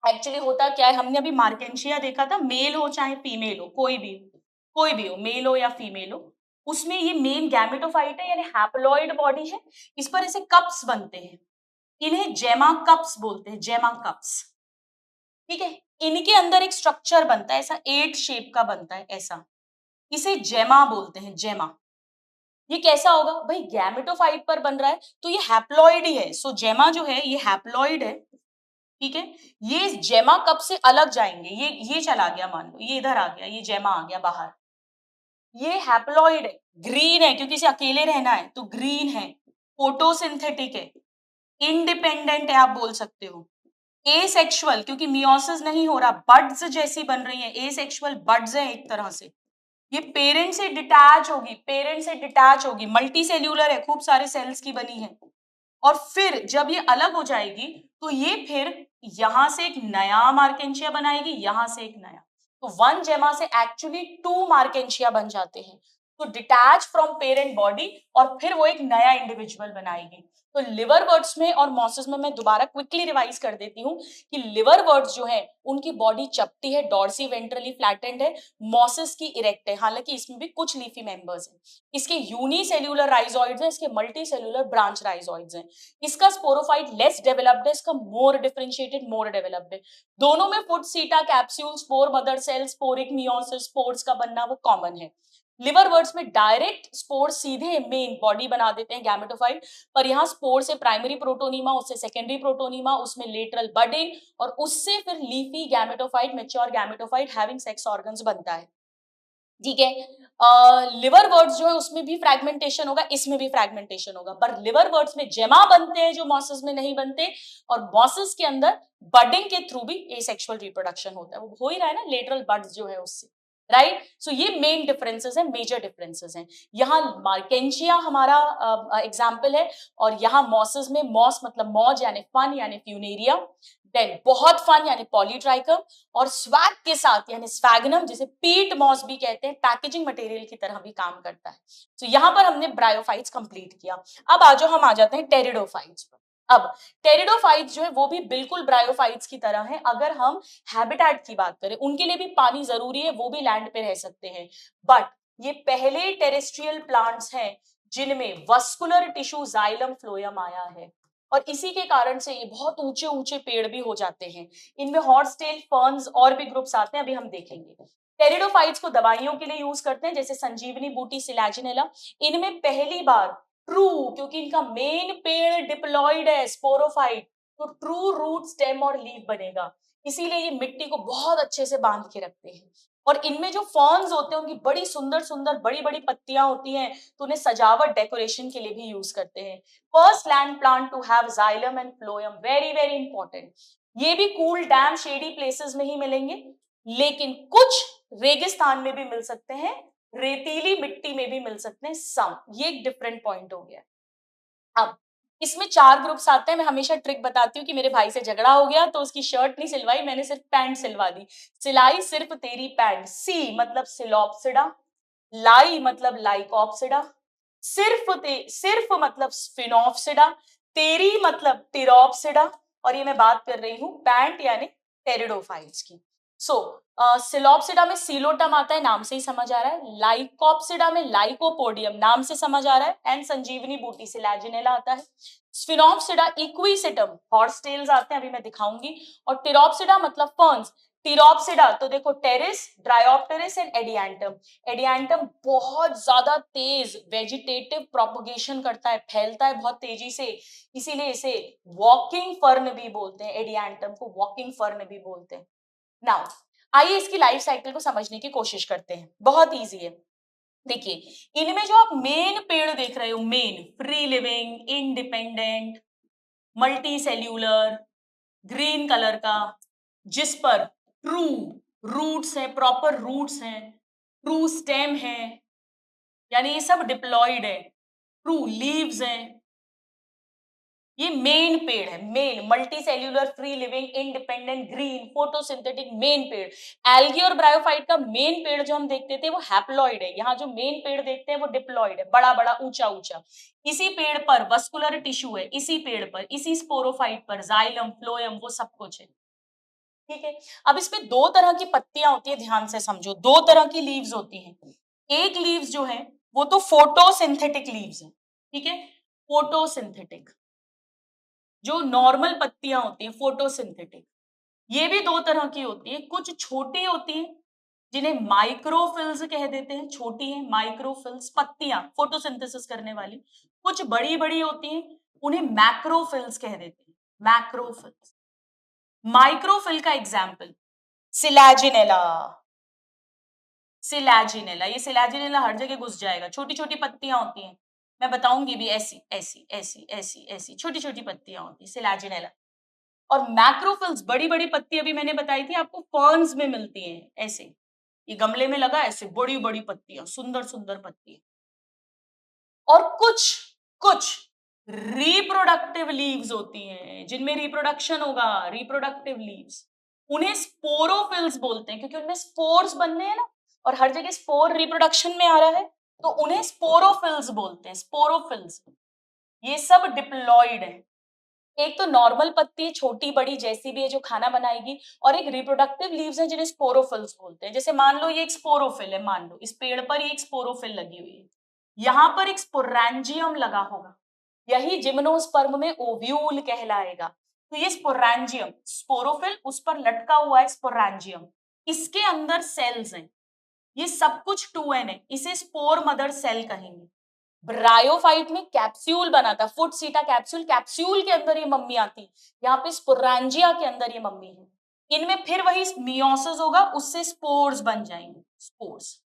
एक्चुअली होता क्या है, हमने अभी मार्केंशिया देखा था, मेल हो चाहे फीमेल हो, कोई भी हो, मेल हो या फीमेल हो, उसमें ये मेन गैमेटोफाइट है, यानी हैप्लॉइड बॉडी है, इस पर ऐसे कप्स बनते हैं, इन्हें जेमा कप्स बोलते हैं, जेमा कप्स। ठीक है, इनके अंदर एक स्ट्रक्चर बनता है, ऐसा 8 शेप का बनता है, ऐसा, इसे जेमा बोलते हैं, जेमा। ये कैसा होगा भाई? गैमेटोफाइट पर बन रहा है तो ये हैप्लॉइड ही है, सो जेमा जो है ये हैप्लॉइड है। ठीक है, ये जेमा कब से अलग जाएंगे, ये चला गया, मान लो ये इधर आ गया, ये जेमा आ गया बाहर, ये हैप्लॉइड है, ग्रीन है क्योंकि इसे अकेले रहना है तो ग्रीन है, फोटोसिंथेटिक है, इंडिपेंडेंट है, आप बोल सकते हो। एसेक्सुअल क्योंकि मियोसिस नहीं हो रहा, बड्स जैसी बन रही है, एसेक्सुअल बड्स है एक तरह से। ये पेरेंट से डिटैच होगी, पेरेंट से डिटैच होगी, मल्टी सेल्यूलर है, खूब सारे सेल्स की बनी है। और फिर जब ये अलग हो जाएगी तो ये फिर यहां से एक नया मार्केंशिया बनाएगी, यहां से एक नया, तो वन जेमा से एक्चुअली 2 मार्केंशिया बन जाते हैं, तो डिटैच फ्रॉम पेरेंट बॉडी, और फिर वो एक नया इंडिविजुअल बनाएगी। तो लिवर वर्ड्स में और मॉसेस में मैं दोबारा क्विकली रिवाइज कर देती हूँ कि लिवर वर्ड्स जो है उनकी बॉडी चपटी है, डॉर्सी वेंट्रली फ्लैटेंड है, मॉसेस की इरेक्ट है, हालांकि इसमें भी कुछ लीफी मेंबर्स हैं। इसके यूनिसेल्यूलर राइजोइड्स हैं, इसके मल्टी सेल्यूलर ब्रांच राइजोइड्स हैं। इसका स्पोरोफाइट लेस डेवलप्ड है, इसका मोर डिफरेंशिएटेड, मोर डेवलप्ड है। दोनों में foot seta capsule, spore mother cell, sporic meiosis, spores का बनना वो कॉमन है। लिवर वर्ड्स में डायरेक्ट स्पोर सीधे मेन बॉडी बना देते हैं गैमेटोफाइट, पर यहाँ स्पोर से प्राइमरी प्रोटोनीमा, उससे सेकेंडरी प्रोटोनीमा, उसमें लेटरल बडिंग, और उससे फिर leafy gametophyte, mature gametophyte having sex organs बनता है। ठीक है, लिवर वर्ड्स जो है उसमें भी फ्रैगमेंटेशन होगा, इसमें भी फ्रैगमेंटेशन होगा, पर लिवर वर्ड्स में जेमा बनते हैं जो मॉसेस में नहीं बनते, और मॉसेस के अंदर बडिंग के थ्रू भी एसेक्सुअल रिप्रोडक्शन होता है, वो हो ही रहा है ना, लेटरल बड्स जो है उससे, राइट। सो ये मेन डिफरेंसेस है, मेजर डिफरेंसेस हैं। यहाँ मार्केंशिया हमारा एग्जाम्पल है, और यहाँ मॉसेस में मॉस मतलब मौज यानी फन यानी फ्यूनेरिया, देन बहुत फन यानी पॉलीट्राइकम, और स्वैग के साथ यानी स्फैगनम, जिसे पीट मॉस भी कहते हैं, पैकेजिंग मटेरियल की तरह भी काम करता है। तो यहाँ पर हमने ब्रायोफाइट्स कंप्लीट किया। अब हम आ जाते हैं टेरिडोफाइट्स पर। अब टेरिडोफाइट्स जो है वो भी बिल्कुल ब्रायोफाइट्स की तरह है। अगर हम हैबिटेट की बात करें, उनके लिए भी पानी जरूरी है, वो भी लैंड पे रह सकते हैं, बट ये पहले टेरेस्ट्रियल प्लांट्स हैं जिनमें वस्कुलर टिश्यू जाइलम फ्लोएम आया है, और इसी के कारण से ये बहुत ऊंचे ऊंचे पेड़ भी हो जाते हैं। इनमें हॉर्सटेल फर्न्स और भी ग्रुप्स आते हैं, अभी हम देखेंगे। टेरिडोफाइट्स को दवाइयों के लिए यूज करते हैं, जैसे संजीवनी बूटी, सिलैजिनेला। इनमें पहली बार ट्रू, क्योंकि इनका मेन पेड़ डिप्लॉइड है, स्पोरोफाइट, तो ट्रू रूट, स्टेम और लीफ बनेगा, इसीलिए ये मिट्टी को बहुत अच्छे से बांध के रखते हैं। और इनमें जो फर्न्स होते हैं उनकी बड़ी सुंदर सुंदर बड़ी बड़ी पत्तियां होती हैं, तो उन्हें सजावट, डेकोरेशन के लिए भी यूज करते हैं। First land plant to have xylem and phloem, very very important. ये भी कूल डैम शेडी प्लेसेस में ही मिलेंगे, लेकिन कुछ रेगिस्तान में भी मिल सकते हैं, रेतीली मिट्टी में भी मिल सकते हैं सम, ये एक डिफरेंट पॉइंट हो गया। अब इसमें 4 ग्रुप्स आते हैं। मैं हमेशा ट्रिक बताती हूँ कि मेरे भाई से झगड़ा हो गया तो उसकी शर्ट नहीं सिलवाई, मैंने सिर्फ पैंट सिलवा दी। सिलाई सिर्फ तेरी पैंट। सी मतलब सिलोप्सिडा, लाई मतलब लाइकॉप्सिडा, सिर्फ मतलब स्फिनोप्सिडा, तेरी मतलब टिरोप्सिडा, और ये मैं बात कर रही हूँ पैंट यानी टेरिडोफाइट्स की। सिलोप्सिडा में सीलोटम आता है, नाम से ही समझ आ रहा है। लाइकोप्सिडा में लाइकोपोडियम, नाम से समझ आ रहा है। एंड संजीवनी बूटी सिलैजिनेला आता है। स्फिनोप्सिडा इक्विसिटम हॉर्स टेल्स आते हैं, अभी मैं दिखाऊंगी। और टिरोप्सिडा मतलब फर्न्स। टिरोप्सिडा तो देखो Pteris, Dryopteris and Adiantum. Adiantum बहुत ज्यादा तेज वेजिटेटिव प्रोपगेशन करता है, फैलता है बहुत तेजी से, इसीलिए इसे वॉकिंग फर्न भी बोलते हैं। एडियांटम को वॉकिंग फर्न भी बोलते हैं। नाउ आइए इसकी लाइफ साइकिल को समझने की कोशिश करते हैं, बहुत इजी है। देखिए इनमें जो आप मेन पेड़ देख रहे हो, main free living, independent, multi cellular, green colour का, जिस पर ट्रू रूट्स है, प्रॉपर रूट्स हैं, ट्रू स्टेम है, यानी ये सब डिप्लॉयड है, ट्रू लीव्स हैं, ये मेन पेड़ है। Main multi cellular, free living, independent, green, photosynthetic, main पेड़। एल्गी और ब्रायोफाइट का मेन पेड़ जो हम देखते थे वो हैप्लॉइड है, यहाँ जो मेन पेड़ देखते हैं वो डिप्लॉइड है, बड़ा बड़ा ऊंचा ऊंचा। इसी पेड़ पर वस्कुलर टिश्यू है, इसी पेड़ पर, इसी स्पोरोफाइट पर जाइलम, फ्लोएम, वो सब कुछ है। ठीक है, अब इसमें दो तरह की पत्तियां होती है, ध्यान से समझो, दो तरह की लीव्स होती हैं। एक लीव्स जो है वो तो फोटोसिंथेटिक लीव्स है, ठीक है, फोटोसिंथेटिक। जो नॉर्मल पत्तियां होती हैं फोटोसिंथेटिक, ये भी दो तरह की होती है। कुछ छोटी होती हैं जिन्हें माइक्रोफिल्स कह देते हैं, छोटी है माइक्रोफिल्स पत्तियां फोटोसिंथेसिस करने वाली। कुछ बड़ी बड़ी होती हैं, उन्हें मैक्रोफिल्स कह देते हैं, मैक्रोफिल्स। माइक्रोफिल का एग्जाम्पल सिलैजिनेला। सिलैजिनेला, ये सिलैजिनेला हर जगह घुस जाएगा, छोटी छोटी पत्तियां होती हैं, मैं बताऊंगी भी, ऐसी ऐसी ऐसी ऐसी ऐसी छोटी छोटी पत्तियां होती है सिलैजिनेला। और मैक्रोफिल्स बड़ी बड़ी पत्ती, अभी मैंने बताई थी आपको, फर्न्स में मिलती हैं ऐसे, ये गमले में लगा ऐसे बड़ी बड़ी पत्तियां, सुंदर सुंदर पत्तियां। और कुछ कुछ रिप्रोडक्टिव लीव्स होती हैं जिनमें रिप्रोडक्शन होगा, रिप्रोडक्टिव लीव्स, उन्हें स्पोरोफिल्स बोलते हैं, क्योंकि उनमें स्पोर्स बनने हैं ना, और हर जगह स्पोर रिप्रोडक्शन में आ रहा है, तो उन्हें स्पोरोफिल्स बोलते हैं, स्पोरोफिल्स। ये सब डिप्लॉइड है। एक तो नॉर्मल पत्ती है, छोटी बड़ी जैसी भी है, जो खाना बनाएगी, और एक रिप्रोडक्टिव लीव्स हैं जिन्हें स्पोरोफिल्स बोलते हैं। जैसे मान लो ये एक स्पोरोफिल है, मान लो इस पेड़ पर ये एक स्पोरोफिल लगी हुई है, यहाँ पर एक स्पोरेंजियम लगा होगा, यही जिम्नोस्पर्म में ओव्यूल कहलाएगा। तो ये स्पोरेंजियम, स्पोरोफिल, उस पर लटका हुआ है स्पोरेंजियम, इसके अंदर सेल्स हैं, ये सब कुछ 2n है, इसे स्पोर मदर सेल कहेंगे। ब्रायोफाइट में कैप्सूल बना था, फुट सीटा कैप्सूल, कैप्सूल के अंदर ये मम्मी आती, यहाँ पे स्पोरेंजिया के अंदर ये मम्मी है। इनमें फिर वही मियोसिस होगा, उससे स्पोर्स बन जाएंगे, स्पोर्स।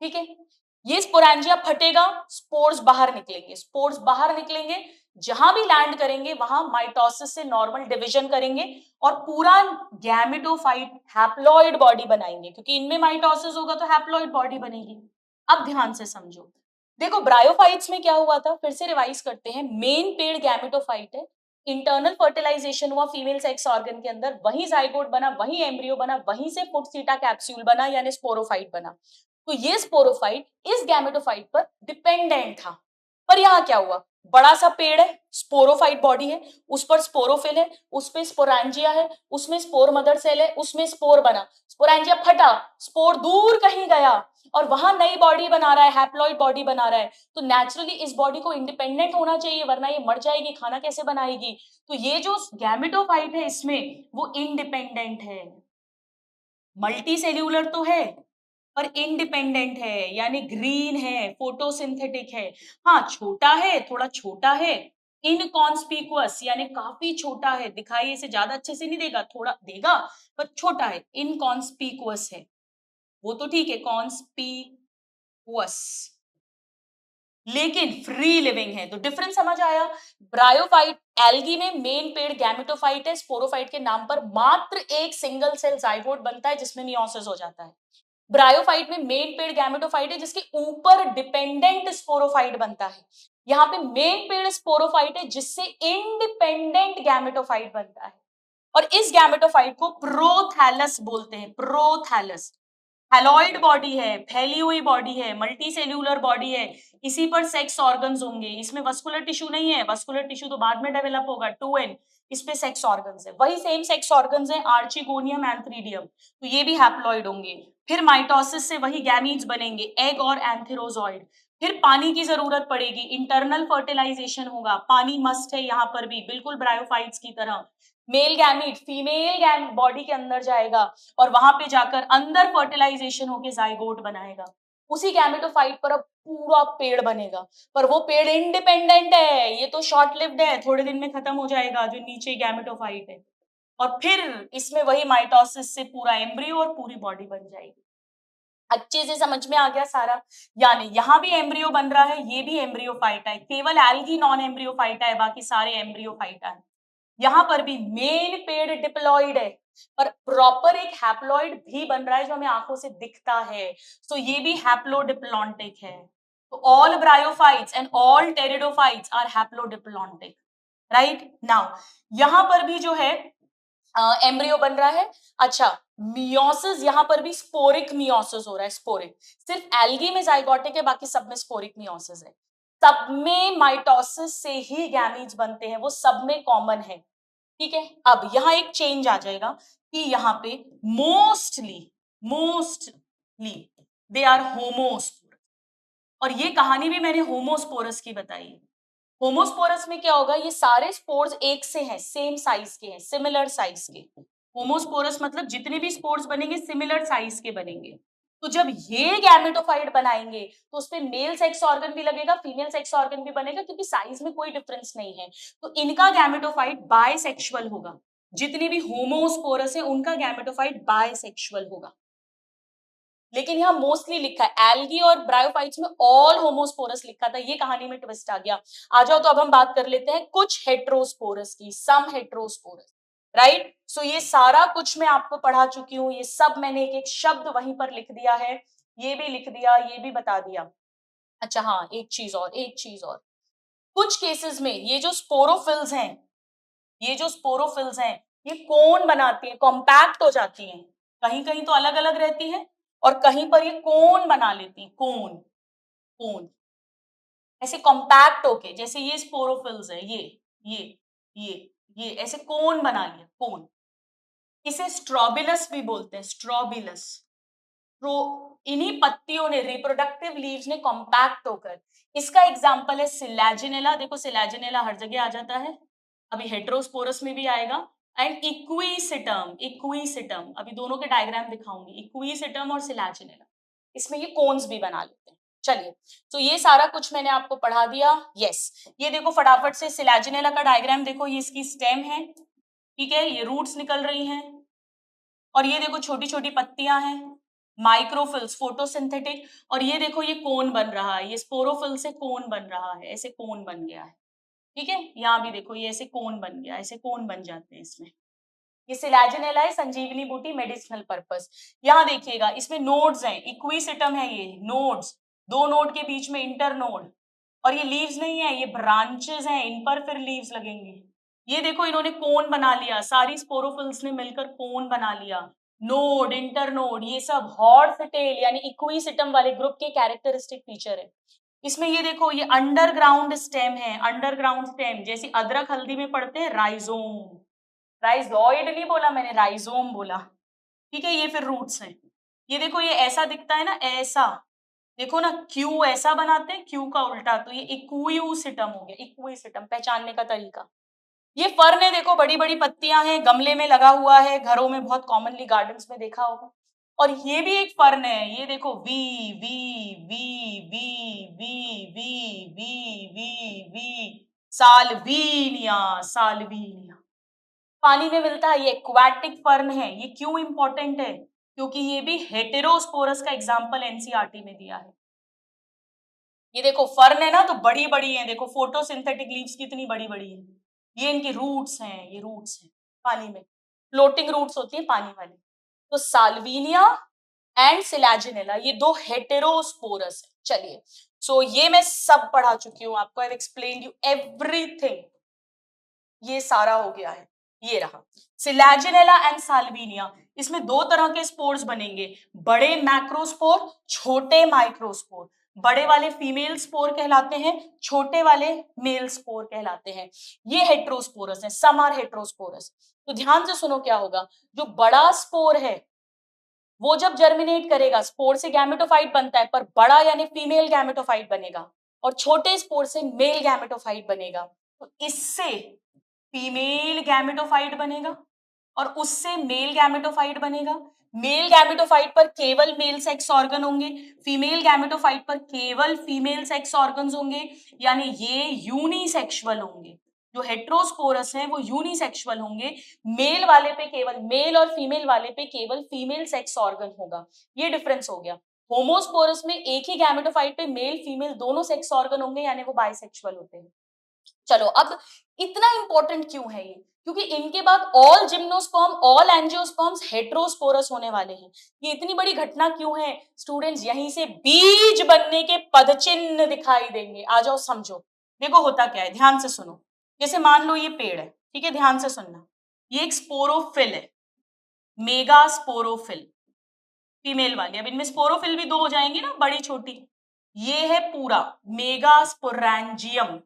ठीक है, ये स्पोरेंजिया फटेगा, स्पोर्स बाहर निकलेंगे, स्पोर्स बाहर निकलेंगे, जहां भी लैंड करेंगे वहां माइटोसिस से नॉर्मल डिवीजन करेंगे और पूरा गैमेटोफाइट हैप्लॉइड बॉडी बनाएंगे, क्योंकि इनमें माइटोसिस होगा तो हैप्लॉइड बॉडी बनेगी। अब ध्यान से समझो, देखो ब्रायोफाइट्स में क्या हुआ था, फिर से रिवाइज करते हैं। मेन पेड़ गैमेटोफाइट है, इंटरनल फर्टिलाइजेशन हुआ फीमेल सेक्स ऑर्गन के अंदर, वही जाइगोट बना, वही एम्ब्रियो बना, वहीं से फुट सीटा कैप्सूल बना यानी स्पोरोफाइट बना। तो ये स्पोरोफाइट इस गैमेटोफाइट पर डिपेंडेंट था। पर यहाँ क्या हुआ, बड़ा सा पेड़ है, स्पोरोफाइट बॉडी है, उस पर स्पोरोफिल है, उस पे स्पोरेंजिया है, उसमें स्पोर मदर सेल है, उसमें स्पोर बना, स्पोरेंजिया फटा, स्पोर दूर कहीं गया और वहां नई बॉडी बना रहा है, हैप्लॉइड बॉडी बना रहा है। तो नेचुरली इस बॉडी को इंडिपेंडेंट होना चाहिए, वरना ये मर जाएगी, खाना कैसे बनाएगी। तो ये जो गैमेटोफाइट है इसमें वो इंडिपेंडेंट है, मल्टी सेल्यूलर तो है पर इंडिपेंडेंट है, यानी ग्रीन है, फोटोसिंथेटिक है। हाँ छोटा है, थोड़ा छोटा है, इनकॉन्स्पिकुअस यानी काफी छोटा है, दिखाई इसे ज्यादा अच्छे से नहीं देगा, थोड़ा देगा पर छोटा है, इनकॉन्स्पिकुअस है, वो तो ठीक है, कॉन्स्पिकुअस, लेकिन फ्री लिविंग है। तो डिफरेंस समझ आया। ब्रायोफाइट, एल्गी में मेन पेड़ गैमेटोफाइट है, स्पोरोफाइट के नाम पर मात्र एक सिंगल सेल जाइगोट बनता है जिसमें मियोसिस हो जाता है। ब्रायोफाइट में मेन पेड़ गैमेटोफाइट है जिसके ऊपर डिपेंडेंट स्पोरोफाइट बनता है। यहाँ पे मेन पेड़ स्पोरोफाइट है जिससे इंडिपेंडेंट गैमेटोफाइट बनता है, और इस गैमेटोफाइट को प्रोथैलस बोलते हैं, प्रोथैलस। हैलॉइड बॉडी है, फैली हुई बॉडी है, मल्टी सेल्यूलर बॉडी है, इसी पर सेक्स ऑर्गन्स होंगे, इसमें वस्कुलर टिश्यू नहीं है, वस्कुलर टिश्यू तो बाद में डेवलप होगा, 2N, इस पे सेक्स ऑर्गन्स है, वही सेम सेक्स ऑर्गन्स है, आर्चिगोनियम, एंथ्रीडियम, तो ये भी हैप्लॉइड होंगे। फिर माइटोसिस से वही गैमीट्स बनेंगे, एग और एंथेरोजॉइड। फिर पानी की जरूरत पड़ेगी, इंटरनल फर्टिलाइजेशन होगा, पानी मस्ट है यहाँ पर भी, बिल्कुल ब्रायोफाइट्स की तरह। मेल गैमीट फीमेल बॉडी के अंदर जाएगा और वहां पे जाकर अंदर फर्टिलाइजेशन होके जाइगोट बनाएगा। उसी गैमेटोफाइट पर अब पूरा पेड़ बनेगा, पर वो पेड़ इंडिपेंडेंट है, ये तो शॉर्ट लिव्ड है, थोड़े दिन में खत्म हो जाएगा जो नीचे गैमेटोफाइट है। और फिर इसमें वही माइटोसिस से पूरा एम्ब्रियो और पूरी बॉडी बन जाएगी। अच्छे से समझ में आ गया सारा? यानी यहाँ भी एम्ब्रियो बन रहा है, ये भी एम्ब्रियोफाइटा है, केवल एल्गी नॉन एम्ब्रियोफाइटा है, बाकी सारे एम्ब्रियोफाइटा है। यहाँ पर भी मेन पेड़ डिप्लॉइड है, पर प्रॉपर एक हैप्लॉइड भी बन रहा है जो हमें आंखों से दिखता है, सो ये भी हैप्लोडिप्लॉन्टिक है। तो all bryophytes and all pteridophytes are haplodiplontic, right? Now यहाँ पर भी जो है एम्ब्रियो बन रहा है। अच्छा, मियोसिस यहाँ पर भी स्पोरिक मियोसिस हो रहा है, स्पोरिक। सिर्फ एल्गी में जाइगोटिक है, बाकी सब में स्पोरिक मियोसिस है। सब में माइटोसिस से ही गैमीट्स बनते हैं, वो सब में कॉमन है, ठीक है? अब यहाँ एक चेंज आ जाएगा कि यहाँ पे मोस्टली दे आर होमोस्पोरस, और ये कहानी भी मैंने होमोस्पोरस की बताई है। होमोस्पोरस में क्या होगा, ये सारे स्पोर्स एक से हैं, सेम साइज के हैं, सिमिलर साइज के। होमोस्पोरस मतलब जितने भी स्पोर्स बनेंगे सिमिलर साइज के बनेंगे। तो जब ये गैमेटोफाइट बनाएंगे तो उसपे मेल सेक्स ऑर्गन भी लगेगा, फीमेल सेक्स ऑर्गन भी बनेगा, क्योंकि साइज में कोई डिफरेंस नहीं है। तो इनका गैमेटोफाइट बायसेक्सुअल होगा। जितने भी होमोस्पोरस है उनका गैमेटोफाइट बायसेक्सुअल होगा। लेकिन यहाँ मोस्टली लिखा है, एल्गी और ब्रायोफाइट्स में ऑल होमोस्पोरस लिखा था, ये कहानी में ट्विस्ट आ गया। आ जाओ तो अब हम बात कर लेते हैं कुछ हेट्रोस्पोरस की, सम हेट्रोस्पोरस, राइट? सो ये सारा कुछ मैं आपको पढ़ा चुकी हूँ, ये सब मैंने एक एक शब्द वहीं पर लिख दिया है, ये भी लिख दिया, ये भी बता दिया। अच्छा हाँ, एक चीज और, कुछ केसेस में ये जो स्पोरोफिल्स हैं, ये कोन बनाती हैं, कॉम्पैक्ट हो जाती हैं, कहीं कहीं तो अलग अलग रहती हैं और कहीं पर ये कोन बना लेती हैं, कोन ऐसे कॉम्पैक्ट होके, जैसे ये स्पोरोफिल्स है, ये ये ये ऐसे कोन बना लिया, कोन। इसे स्ट्रोबिलस भी बोलते हैं, स्ट्रोबिलस। तो इन्हीं पत्तियों ने, रिप्रोडक्टिव लीव्स ने कॉम्पैक्ट होकर, इसका एग्जांपल है सिलैजिनेला। देखो सिलैजिनेला हर जगह आ जाता है, अभी हेट्रोस्पोरस में भी आएगा। एंड इक्विसिटम, अभी दोनों के डायग्राम दिखाऊंगी, इक्विसिटम और सिलैजिनेला, इसमें ये कोन्स भी बना लेते हैं। चलिए, तो ये सारा कुछ मैंने आपको पढ़ा दिया। यस, ये देखो फटाफट से सिलैजिनेला का डायग्राम देखो, ये इसकी स्टेम है, ठीक है, ये रूट्स निकल रही हैं, और ये देखो छोटी छोटी पत्तियां हैं, माइक्रोफिल्स, फोटोसिंथेटिक। और ये देखो ये कोन बन रहा है, ये स्पोरोफिल से कोन बन रहा है, ऐसे कोन बन गया है, ठीक है? यहाँ भी देखो ये ऐसे कोन बन गया, ऐसे कोन बन जाते हैं इसमें। ये सिलैजिनेला है, संजीवनी बूटी, मेडिसिनल पर्पस। यहाँ देखिएगा इसमें नोड्स हैं, इक्विसिटम है, ये नोड्स, दो नोड के बीच में इंटर नोड, और ये लीव्स नहीं है, ये ब्रांचेस हैं, इन पर फिर लीव्स लगेंगे। ये देखो इन्होंने कोन बना लिया, सारी स्पोरोफिल्स ने मिलकर कोन बना लिया, नोड, इंटरनोड, ये सब हॉर्स टेल यानी इक्विसिटम वाले ग्रुप के कैरेक्टरिस्टिक फीचर है। इसमें ये देखो ये अंडरग्राउंड स्टेम है, अंडरग्राउंड स्टेम, जैसे अदरक हल्दी में पढ़ते हैं राइजोम, राइजोइड नहीं बोला मैंने, राइजोम बोला, ठीक है? ये फिर रूट्स हैं। ये देखो ये ऐसा दिखता है ना, ऐसा देखो ना, क्यू ऐसा बनाते हैं, क्यू का उल्टा, तो ये इक्विसिटम हो गया, इक्विसिटम पहचानने का तरीका। ये फर्न है, देखो बड़ी बड़ी पत्तियां हैं, गमले में लगा हुआ है, घरों में बहुत कॉमनली गार्डन्स में देखा होगा। और ये भी एक फर्न है, ये देखो वी वी वी वी वी वी वी वी वी साल्विनिया, साल्विनिया पानी में मिलता है, ये एक्वाटिक फर्न है। ये क्यों इंपॉर्टेंट है? क्योंकि ये भी हेटेरोस्पोरस का एग्जाम्पल एनसीईआरटी में दिया है। ये देखो फर्न है ना, तो बड़ी बड़ी है, देखो फोटोसिंथेटिक लीव्स कितनी बड़ी बड़ी है, ये इनकी रूट्स हैं, ये रूट्स हैं पानी में, फ्लोटिंग रूट्स होती है पानी वाली। तो साल्विनिया एंड सिलैजिनेला ये दो हेटेरोस्पोरस है। चलिए, सो ये मैं सब पढ़ा चुकी हूँ आपको, I have explained you everything, ये सारा हो गया है। ये रहा सिलैजिनेला एंड साल्विनिया। इसमें दो तरह के स्पोर्स बनेंगे, बड़े मैक्रोस्पोर, छोटे माइक्रोस्पोर। बड़े वाले फीमेल स्पोर कहलाते हैं, छोटे वाले मेल स्पोर कहलाते हैं। ये हेट्रोस्पोरस है, सम आर हेट्रोस्पोरस। तो ध्यान से सुनो क्या होगा, जो बड़ा स्पोर है वो जब जर्मिनेट करेगा स्पोर से गैमेटोफाइट बनता है, पर बड़ा यानी फीमेल गैमेटोफाइट बनेगा, और छोटे स्पोर से मेल गैमेटोफाइट बनेगा। तो इससे फीमेल गैमेटोफाइट बनेगा और उससे मेल गैमेटोफाइट बनेगा। मेल गैमेटोफाइट पर केवल मेल सेक्स ऑर्गन होंगे, फीमेल गैमेटोफाइट पर केवल फीमेल सेक्स ऑर्गन्स होंगे, यानी ये यूनिसेक्सुअल होंगे। जो हेट्रोस्पोरस है वो यूनिसेक्सुअल होंगे, मेल वाले पे केवल मेल और फीमेल वाले पे केवल फीमेल सेक्स ऑर्गन होगा। ये डिफरेंस हो गया। होमोस्पोरस में एक ही गैमेटोफाइट पे मेल फीमेल दोनों सेक्स ऑर्गन होंगे, यानी वो बाइसेक्सुअल होते हैं। चलो अब इतना इंपॉर्टेंट क्यों है ये, क्योंकि इनके बाद all gymnosperm all angiosperms heterosporous होने वाले हैं। ये इतनी बड़ी घटना क्यों है स्टूडेंट्स, यहीं से बीज बनने के पदचिन्ह दिखाई देंगे। आ जाओ समझो। देखो होता क्या है, ध्यान से सुनो। जैसे मान लो ये पेड़ है, ठीक है, ध्यान से सुनना। ये एक स्पोरोफिल है, मेगा स्पोरोफिल, फीमेल वाली। अब इनमें स्पोरोफिल भी दो हो जाएंगे ना, बड़ी छोटी। ये है पूरा मेगा स्पोरेंजियम।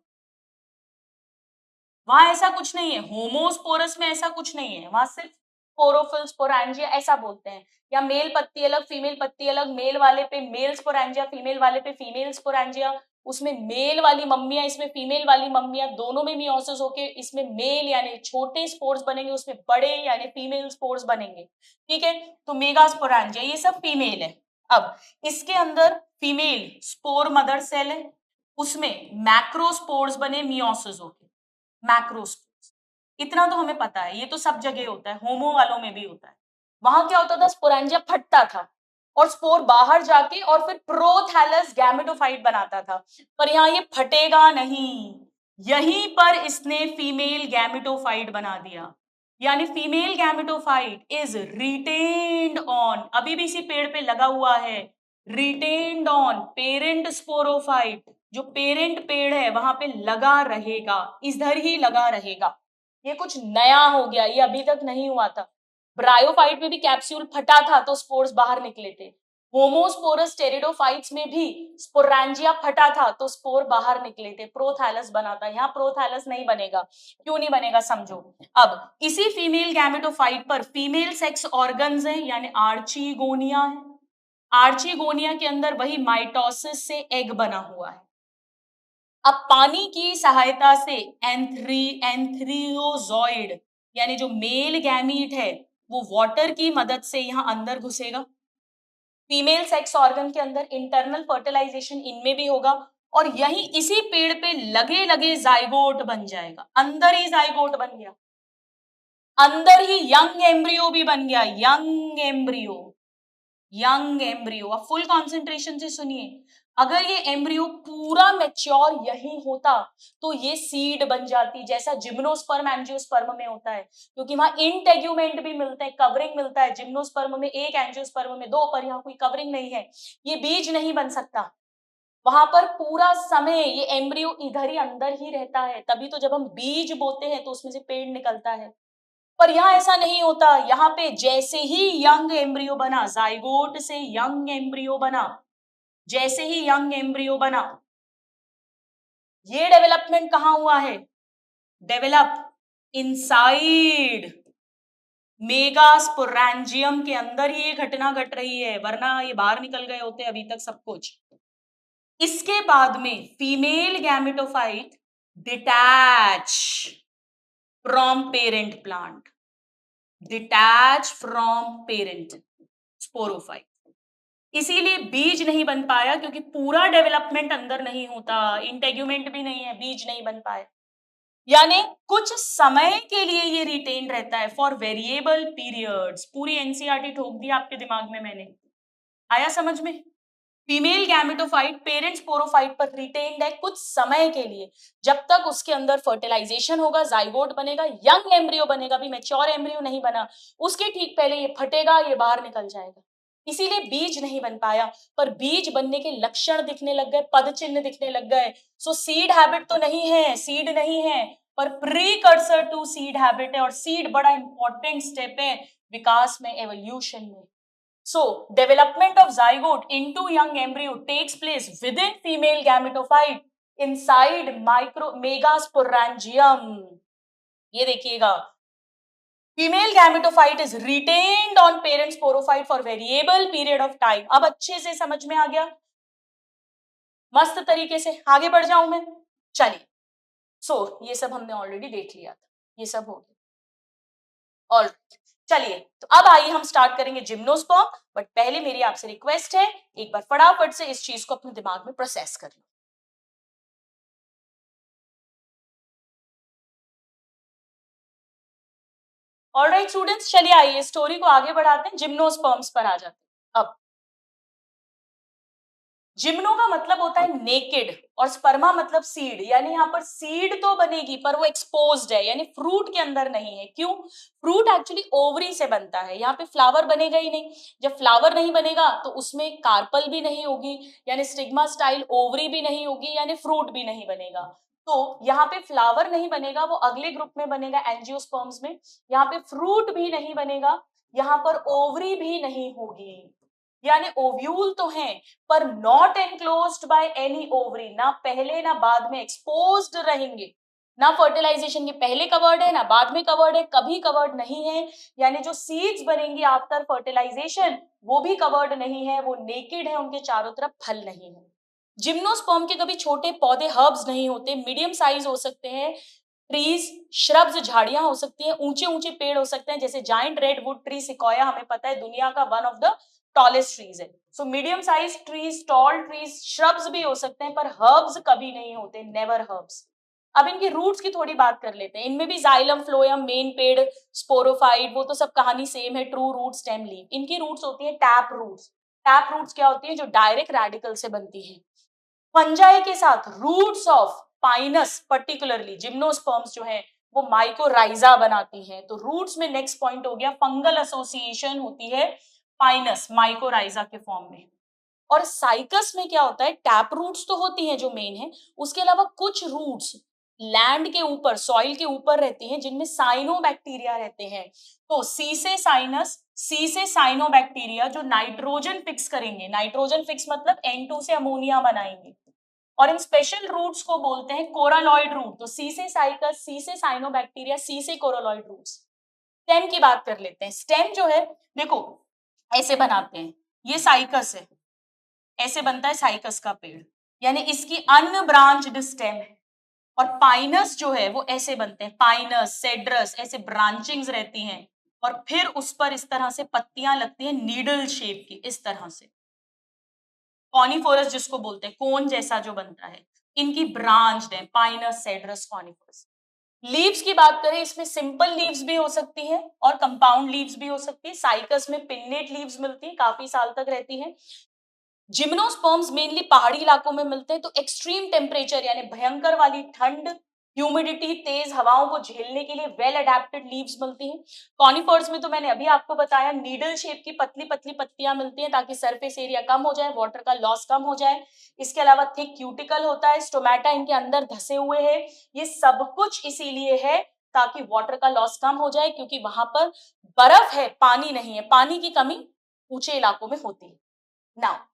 वहां ऐसा कुछ नहीं है, होमोस्पोरस में ऐसा कुछ नहीं है, वहां सिर्फ स्पोरोफिल स्पोरेंजिया ऐसा बोलते हैं। या मेल पत्ती अलग फीमेल पत्ती अलग, मेल वाले पे मेल स्पोरेंजिया, फीमेल वाले पे फीमेल स्पोरेंजिया। उसमें मेल वाली मम्मियां, इसमें फीमेल वाली मम्मियां, दोनों में मियोसिस होके इसमें मेल यानी छोटे स्पोर्स बनेंगे, उसमें बड़े यानी फीमेल स्पोर्स बनेंगे। ठीक है, तो मेगा स्पोरेंजिया ये सब फीमेल है। अब इसके अंदर फीमेल स्पोर मदर सेल है, उसमें मैक्रोस्पोर्स बने मियोसिस होके, मैक्रोस्पोर्स। इतना तो हमें पता है, ये तो सब जगह होता है, होमो वालों में भी होता है। वहां क्या होता था, स्पोरेंजिया फटता था और स्पोर बाहर जाके और फिर प्रोथैलस गैमेटोफाइट बनाता था। पर यहाँ ये फटेगा नहीं, यहीं पर इसने फीमेल गैमेटोफाइट बना दिया। यानी female gametophyte is retained on, अभी भी इसी पेड़ पे लगा हुआ है, रिटेन्ड ऑन पेरेंट स्पोरोफाइट। जो पेरेंट पेड़ है वहां पे लगा रहेगा, इधर ही लगा रहेगा। ये कुछ नया हो गया, ये अभी तक नहीं हुआ था। ब्रायोफाइट में भी कैप्सूल फटा था तो स्पोर्स बाहर निकले थे। होमोस्पोरस टेरिडोफाइट्स में भी स्पोरेंजिया फटा था तो स्पोर बाहर निकले थे, प्रोथैलस बना था। यहाँ प्रोथैलस नहीं बनेगा, क्यों नहीं बनेगा समझो। अब इसी फीमेल गैमेटोफाइट पर फीमेल सेक्स ऑर्गन्स हैं, यानी आर्चीगोनिया है। आर्चीगोनिया के अंदर वही माइटोसिस से एग बना हुआ है। अब पानी की सहायता से एंथ्रियोजॉइड यानी जो मेल गैमीट है वो वाटर की मदद से यहां अंदर घुसेगा। फीमेल सेक्स ऑर्गन के अंदर इंटरनल फर्टिलाइजेशन इनमें भी होगा और यही इसी पेड़ पे लगे लगे जाइगोट बन जाएगा। अंदर ही जाइगोट बन गया, अंदर ही यंग एम्ब्रियो भी बन गया। Young embryo, young embryo. अब फुल कंसंट्रेशन से सुनिए, अगर ये एम्ब्रियो पूरा मैच्योर यही होता तो ये सीड बन जाती, जैसा जिम्नोस्पर्म एंजियोस्पर्म में होता है, क्योंकि वहां इंटेग्यूमेंट भी मिलते हैं, कवरिंग मिलता है। जिम्नोस्पर्म में एक, एंजियोस्पर्म में दो, पर यहाँ कोई कवरिंग नहीं है, ये बीज नहीं बन सकता। वहां पर पूरा समय ये एम्ब्रियो इधर ही अंदर ही रहता है, तभी तो जब हम बीज बोते हैं तो उसमें से पेड़ निकलता है। पर यहाँ ऐसा नहीं होता, यहाँ पे जैसे ही यंग एम्ब्रियो बना, जाइगोट से यंग एम्ब्रियो बना, जैसे ही यंग एम्ब्रियो बना, ये डेवलपमेंट कहां हुआ है, डेवलप इनसाइड मेगास्पोरेंजियम के अंदर ही ये घटना घट रही है, वरना ये बाहर निकल गए होते अभी तक सब कुछ। इसके बाद में female gametophyte detach from parent plant, detach from parent sporophyte. इसीलिए बीज नहीं बन पाया, क्योंकि पूरा डेवलपमेंट अंदर नहीं होता, इंटेग्यूमेंट भी नहीं है, बीज नहीं बन पाए। यानी कुछ समय के लिए ये रिटेन रहता है, फॉर वेरिएबल पीरियड्स। पूरी एनसीईआरटी ठोक दी आपके दिमाग में मैंने, आया समझ में। फीमेल गैमेटोफाइट पेरेंट स्पोरोफाइट पर रिटेन्ड है कुछ समय के लिए, जब तक उसके अंदर फर्टिलाइजेशन होगा, जाइगोट बनेगा, यंग एम्ब्रियो बनेगा, भी मैच्योर एम्ब्रियो नहीं बना, उसके ठीक पहले ये फटेगा, ये बाहर निकल जाएगा। इसीलिए बीज नहीं बन पाया, पर बीज बनने के लक्षण दिखने लग गए, पद चिन्ह दिखने लग गए। सो सीड हैबिट तो नहीं है, सीड नहीं है, पर प्रीकर्सर टू सीड हैबिट है, और सीड बड़ा इंपॉर्टेंट स्टेप है विकास में, एवोल्यूशन में. So, development of zygote into young embryo takes place within female gametophyte inside megasporangium. ये देखिएगा, female gametophyte is retained on parent sporophyte for variable period of time. अब अच्छे से समझ में आ गया, मस्त तरीके से. आगे बढ़ जाऊं मैं, चलिए. ये सब हमने ऑलरेडी देख लिया था, ये सब हो गया. ऑल चलिए, तो अब आइए हम स्टार्ट करेंगे जिम्नोस्पर्म. बट पहले मेरी आपसे रिक्वेस्ट है, एक बार फटाफट से इस चीज को अपने दिमाग में प्रोसेस कर लो. ऑलराइट स्टूडेंट्स, चलिए आइए स्टोरी को आगे बढ़ाते हैं, जिम्नोस्पर्म्स पर आ जाते हैं. अब जिम्नो का मतलब होता है नेकेड, और स्पर्मा मतलब सीड. यानी यहाँ पर सीड तो बनेगी पर वो एक्सपोज्ड है, यानी फ्रूट के अंदर नहीं है. क्यों? फ्रूट एक्चुअली ओवरी से बनता है, यहाँ पे फ्लावर बनेगा ही नहीं. जब फ्लावर नहीं बनेगा तो उसमें कार्पल भी नहीं होगी, यानी स्टिग्मा स्टाइल ओवरी भी नहीं होगी, यानी फ्रूट भी नहीं बनेगा. तो यहाँ पे फ्लावर नहीं बनेगा, वो अगले ग्रुप में बनेगा एंजियोस्पर्म्स में. यहाँ पे फ्रूट भी नहीं बनेगा, यहाँ पर ओवरी भी नहीं होगी. यानी ओव्यूल तो हैं पर not enclosed by any ovary, ना पहले ना बाद में एक्सपोज्ड रहेंगे. ना फर्टिलाइजेशन के पहले कवर्ड है, ना बाद में कवर्ड है, कभी कवर्ड नहीं है. यानी जो सीड्स बनेंगी आफ्टर फर्टिलाइजेशन वो भी कवर्ड नहीं है, वो नेकेड है, उनके चारों तरफ फल नहीं है. जिम्नोस्पर्म के कभी छोटे पौधे हर्ब्स नहीं होते, मीडियम साइज हो सकते हैं. ट्रीज, श्रब्स, झाड़ियां हो सकती हैं, ऊंचे ऊंचे पेड़ हो सकते हैं, जैसे जाइंट रेडवुड ट्री सिकोया हमें पता है दुनिया का one of the tallest trees है. So medium size trees, tall trees, shrubs भी हो सकते हैं, पर हर्ब्स कभी नहीं होते, नेवर हर्ब्स. अब इनकी रूट्स की थोड़ी बात कर लेते हैं. इनमें भी जाइलम, फ्लोएम, मेन पेड़, स्पोरोफाइट, वो तो सब कहानी सेम है, ट्रू रूट, स्टेम, लीफ. इनकी रूट्स होती है टैप रूट्स. टैप रूट्स क्या होती है? जो डायरेक्ट रेडिकल से बनती है. फंजाई के साथ roots of Pinus, particularly gymnosperms जो है वो माइकोराइजा बनाती हैं. तो रूट्स में नेक्स्ट पॉइंट हो गया, फंगल एसोसिएशन होती है पाइनस माइकोराइजा के फॉर्म में. और साइकस में क्या होता है? टैप रूट्स तो होती हैं जो मेन है, उसके अलावा कुछ रूट्स लैंड के ऊपर, सॉइल के ऊपर रहती हैं, जिनमें साइनोबैक्टीरिया रहते हैं. तो सी से साइनस, सी से साइनोबैक्टीरिया जो नाइट्रोजन फिक्स करेंगे. नाइट्रोजन फिक्स मतलब N2 से अमोनिया बनाएंगे, और इन स्पेशल रूट्स को बोलते हैं कोरालॉइड रूट. तो सी से साइकस, सी से साइनोबैक्टीरिया, सी से कोरालॉइड रूट्स. स्टेम की बात कर लेते हैं. स्टेम जो है देखो ऐसे बनाते हैं, ये साइकस है, ऐसे बनता है साइकस का पेड़, यानी इसकी अनब्रांच्ड स्टेम है. और पाइनस जो है वो ऐसे बनते हैं, पाइनस, सेड्रस, ऐसे ब्रांचिंग्स रहती हैं, और फिर उस पर इस तरह से पत्तियां लगती हैं नीडल शेप की, इस तरह से. कॉनिफोरस जिसको बोलते हैं, कोन जैसा जो बनता है, इनकी ब्रांच है पाइनस, सेड्रस, कॉनिफोरस. लीव्स की बात करें, इसमें सिंपल लीव्स भी हो सकती है और कंपाउंड लीव्स भी हो सकती है. साइकस में पिन्नेट लीव्स मिलती है, काफी साल तक रहती हैं. जिम्नोस्पर्म्स मेनली पहाड़ी इलाकों में मिलते हैं, तो एक्सट्रीम टेम्परेचर यानी भयंकर वाली ठंड, ह्यूमिडिटी, तेज हवाओं को झेलने के लिए वेल अडेप्टेड लीव्स मिलती हैं. कॉनिफर्स में तो मैंने अभी आपको बताया, नीडल शेप की पतली पतली पत्तियां मिलती हैं ताकि सरफेस एरिया कम हो जाए, वाटर का लॉस कम हो जाए. इसके अलावा थिक क्यूटिकल होता है, स्टोमेटा इनके अंदर धसे हुए हैं. ये सब कुछ इसीलिए है ताकि वाटर का लॉस कम हो जाए, क्योंकि वहां पर बर्फ है, पानी नहीं है. पानी की कमी ऊंचे इलाकों में होती है. नाउ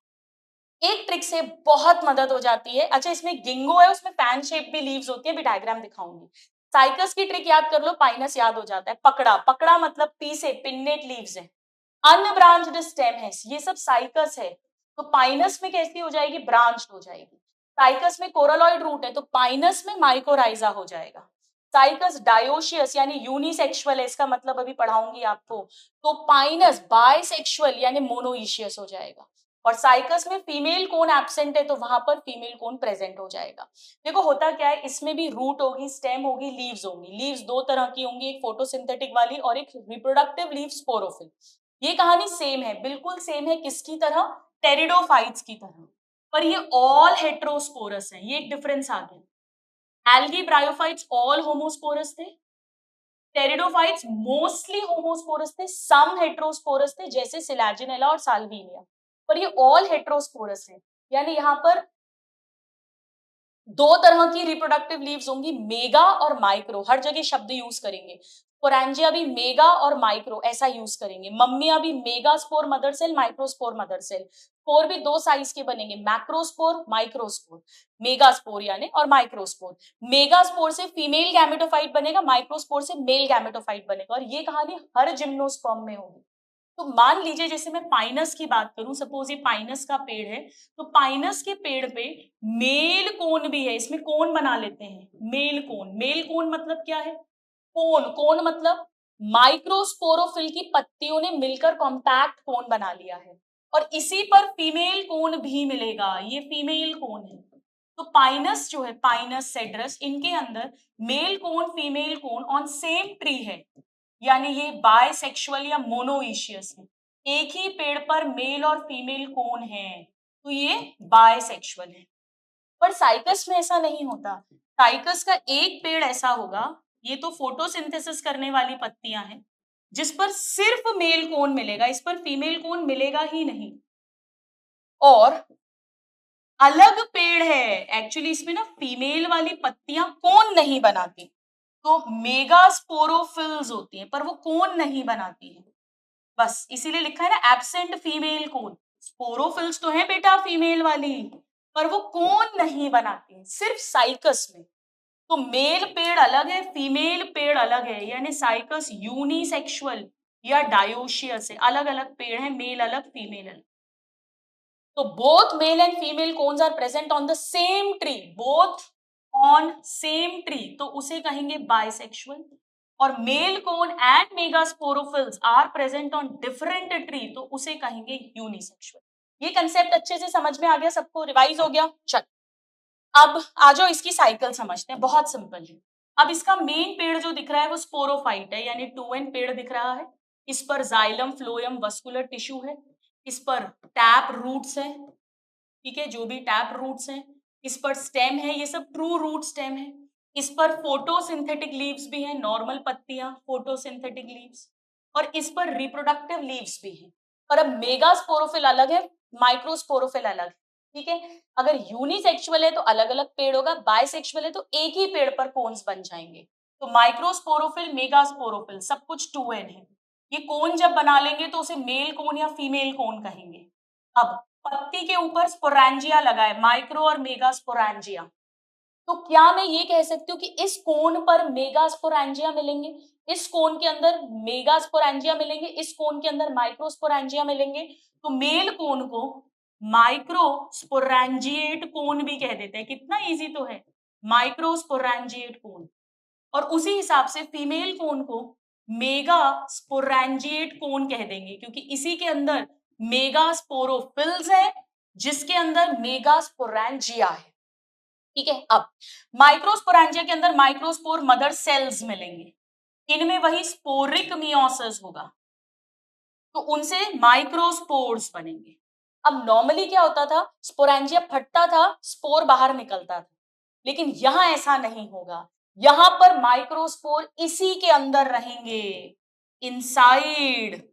एक ट्रिक से बहुत मदद हो जाती है. अच्छा, इसमें गिंगो है, उसमें फैन शेप भी लीव्स होती है, भी डायग्राम दिखाऊंगी. साइकस की ट्रिक याद कर लो, पाइनस याद हो जाता है. पकड़ा, पकड़ा मतलब पी से, पिन्नेट लीव्स है. अनब्रांच्ड स्टेम है, ये सब साइकस है. तो पाइनस में कैसी हो जाएगी? ब्रांच्ड हो जाएगी. साइकस में कोरालॉइड रूट है, तो पाइनस में माइकोराइजा हो जाएगा. साइकस डायोशियस यानी यूनिसेक्सुअल है, इसका मतलब अभी पढ़ाऊंगी आपको. तो पाइनस बाइसेक्सुअल यानी मोनोइशियस हो जाएगा. और साइकस में फीमेल कोन एब्सेंट है, तो वहां पर फीमेल कोन प्रेजेंट हो जाएगा. देखो होता क्या है, इसमें भी रूट होगी, स्टेम होगी, लीव्स होंगी. लीव्स दो तरह की होंगी, एक फोटोसिंथेटिक वाली और एक रिप्रोडक्टिव लीव स्पोरोफिल. ये कहानी सेम है, बिल्कुल सेम है. किसकी तरह? टेरिडोफाइट्स की तरह. पर ये ऑल हेट्रोस्पोरस है, ये एक डिफरेंस आ गया. एल्गी ब्रायोफाइट्स ऑल होमोस्पोरस थे, टेरिडोफाइट्स मोस्टली होमोस्पोरस थे, सम हेट्रोस्पोरस थे जैसे सिलाजिनेला और साल्विनिया. पर ये ऑल हेट्रोस्पोरस है, यानी यहाँ पर दो तरह की रिप्रोडक्टिव लीव्स होंगी, मेगा और माइक्रो, हर जगह शब्द यूज करेंगे। स्पोरेंजिया भी मेगा और माइक्रो ऐसा यूज करेंगे। मम्मिया भी megaspore mother cell, microspore mother cell. Spore भी दो साइज के बनेंगे, मैक्रोस्पोर, माइक्रोस्पोर। मेगा स्पोर यानी और माइक्रोस्पोर। मेगा स्पोर से फीमेल गैमेटोफाइट बनेगा, माइक्रोस्पोर से मेल गैमेटोफाइट बनेगा, और ये कहानी हर जिम्नोस्पर्म में होगी। तो मान लीजिए जैसे मैं पाइनस की बात करूं, सपोज ये पाइनस का पेड़ है, तो पाइनस के पेड़ पे मेल कोन भी है, इसमें कोन बना लेते हैं, मेल कोन। मेल कोन मतलब क्या है? कोन, कोन मतलब माइक्रोस्पोरोफिल की पत्तियों ने मिलकर कॉम्पैक्ट कोन बना लिया है, और इसी पर फीमेल कोन भी मिलेगा, ये फीमेल कोन है। तो पाइनस जो है, पाइनस सेड्रस, इनके अंदर male cone female cone on same tree है, यानी ये बायसेक्सुअल या मोनोइशियस है, एक ही पेड़ पर मेल और फीमेल कोन है, तो ये बायसेक्सुअल है। पर साइकस में ऐसा नहीं होता। साइकस का एक पेड़ ऐसा होगा, ये तो फोटोसिंथेसिस करने वाली पत्तियां हैं, जिस पर सिर्फ मेल कोन मिलेगा, इस पर फीमेल कोन मिलेगा ही नहीं। और अलग पेड़ है, एक्चुअली इसमें ना फीमेल वाली पत्तियां कोन नहीं बनाती, तो मेगास्पोरोफिल्स होती हैं, पर वो कोन नहीं बनाती है, बस इसीलिए लिखा है ना एब्सेंट फीमेल कोन। स्पोरोफिल्स तो है बेटा फीमेल वाली, पर वो कोन नहीं बनाती, सिर्फ साइकस में। तो मेल पेड़ अलग है, फीमेल पेड़ अलग है, यानी साइकस यूनिसेक्सुअल या डायोशियस है, अलग अलग पेड़ है, मेल अलग फीमेल अलग। तो both male and female cones are present on the same tree, both on same tree, तो उसे कहेंगे बाइसेक्सुअल। और male cone and megasporophylls are present on different tree, तो उसे कहेंगे यूनिसेक्सुअल। ये कंसेप्ट अच्छे से समझ में आ गया सबको, रिवाइज हो गया? चल अब आ जाओ इसकी साइकिल समझते हैं, बहुत सिंपल है। अब इसका मेन पेड़ जो दिख रहा है वो स्पोरोफाइट है, यानी 2n पेड़ दिख रहा है। इस पर जाइलम, फ्लोएम, वस्कुलर टिश्यू है, इस पर टैप रूट्स है, ठीक है, जो भी टैप रूट्स हैं। इस पर स्टेम है, ये सब ट्रू रूट स्टेम है। इस पर फोटोसिंथेटिक लीव्स भी हैं, नॉर्मल पत्तियां, फोटोसिंथेटिक लीव्स। और इस पर रिप्रोडक्टिव लीव्स भी हैं। पर अब मेगास्पोरोफिल अलग है, माइक्रोस्पोरोफिल अलग है, ठीक है। अगर यूनिसेक्सुअल है तो अलग अलग पेड़ होगा, बायसेक्सुअल है तो एक ही पेड़ पर कोन्स बन जाएंगे। तो माइक्रोस्पोरोफिल, मेगास्पोरोफिल सब कुछ 2n है। ये कोन जब बना लेंगे तो उसे मेल कोन या फीमेल कोन कहेंगे। अब पत्ती के ऊपर स्पोरेंजिया लगा है, माइक्रो और मेगा स्पोरेंजिया, तो क्या मैं ये कह सकती हूँ कि इस कोन पर मेगा स्पोरेंजिया मिलेंगे, इस कोन के अंदर मेगा स्पोरेंजिया मिलेंगे, इस कोन के अंदर माइक्रो स्पोरेंजिया मिलेंगे? तो मेल कोन को माइक्रो स्पोरेंजिएट कोन भी कह देते हैं, कितना इजी तो है, माइक्रो स्पोरेंजिएट कोन। और उसी हिसाब से फीमेल कोन को मेगा स्पोरेंजिएट कोन कह देंगे, क्योंकि इसी के अंदर मेगा स्पोरोफिल्स है, जिसके अंदर मेगा स्पोरेंजिया है, ठीक है। अब माइक्रोस्पोरेंजिया के अंदर माइक्रोस्पोर मदर सेल्स मिलेंगे, इनमें वही स्पोरिक मियोसिस होगा, तो उनसे माइक्रोस्पोर्स बनेंगे। अब नॉर्मली क्या होता था, स्पोरेंजिया फटता था, स्पोर बाहर निकलता था, लेकिन यहां ऐसा नहीं होगा, यहां पर माइक्रोस्पोर इसी के अंदर रहेंगे, इनसाइड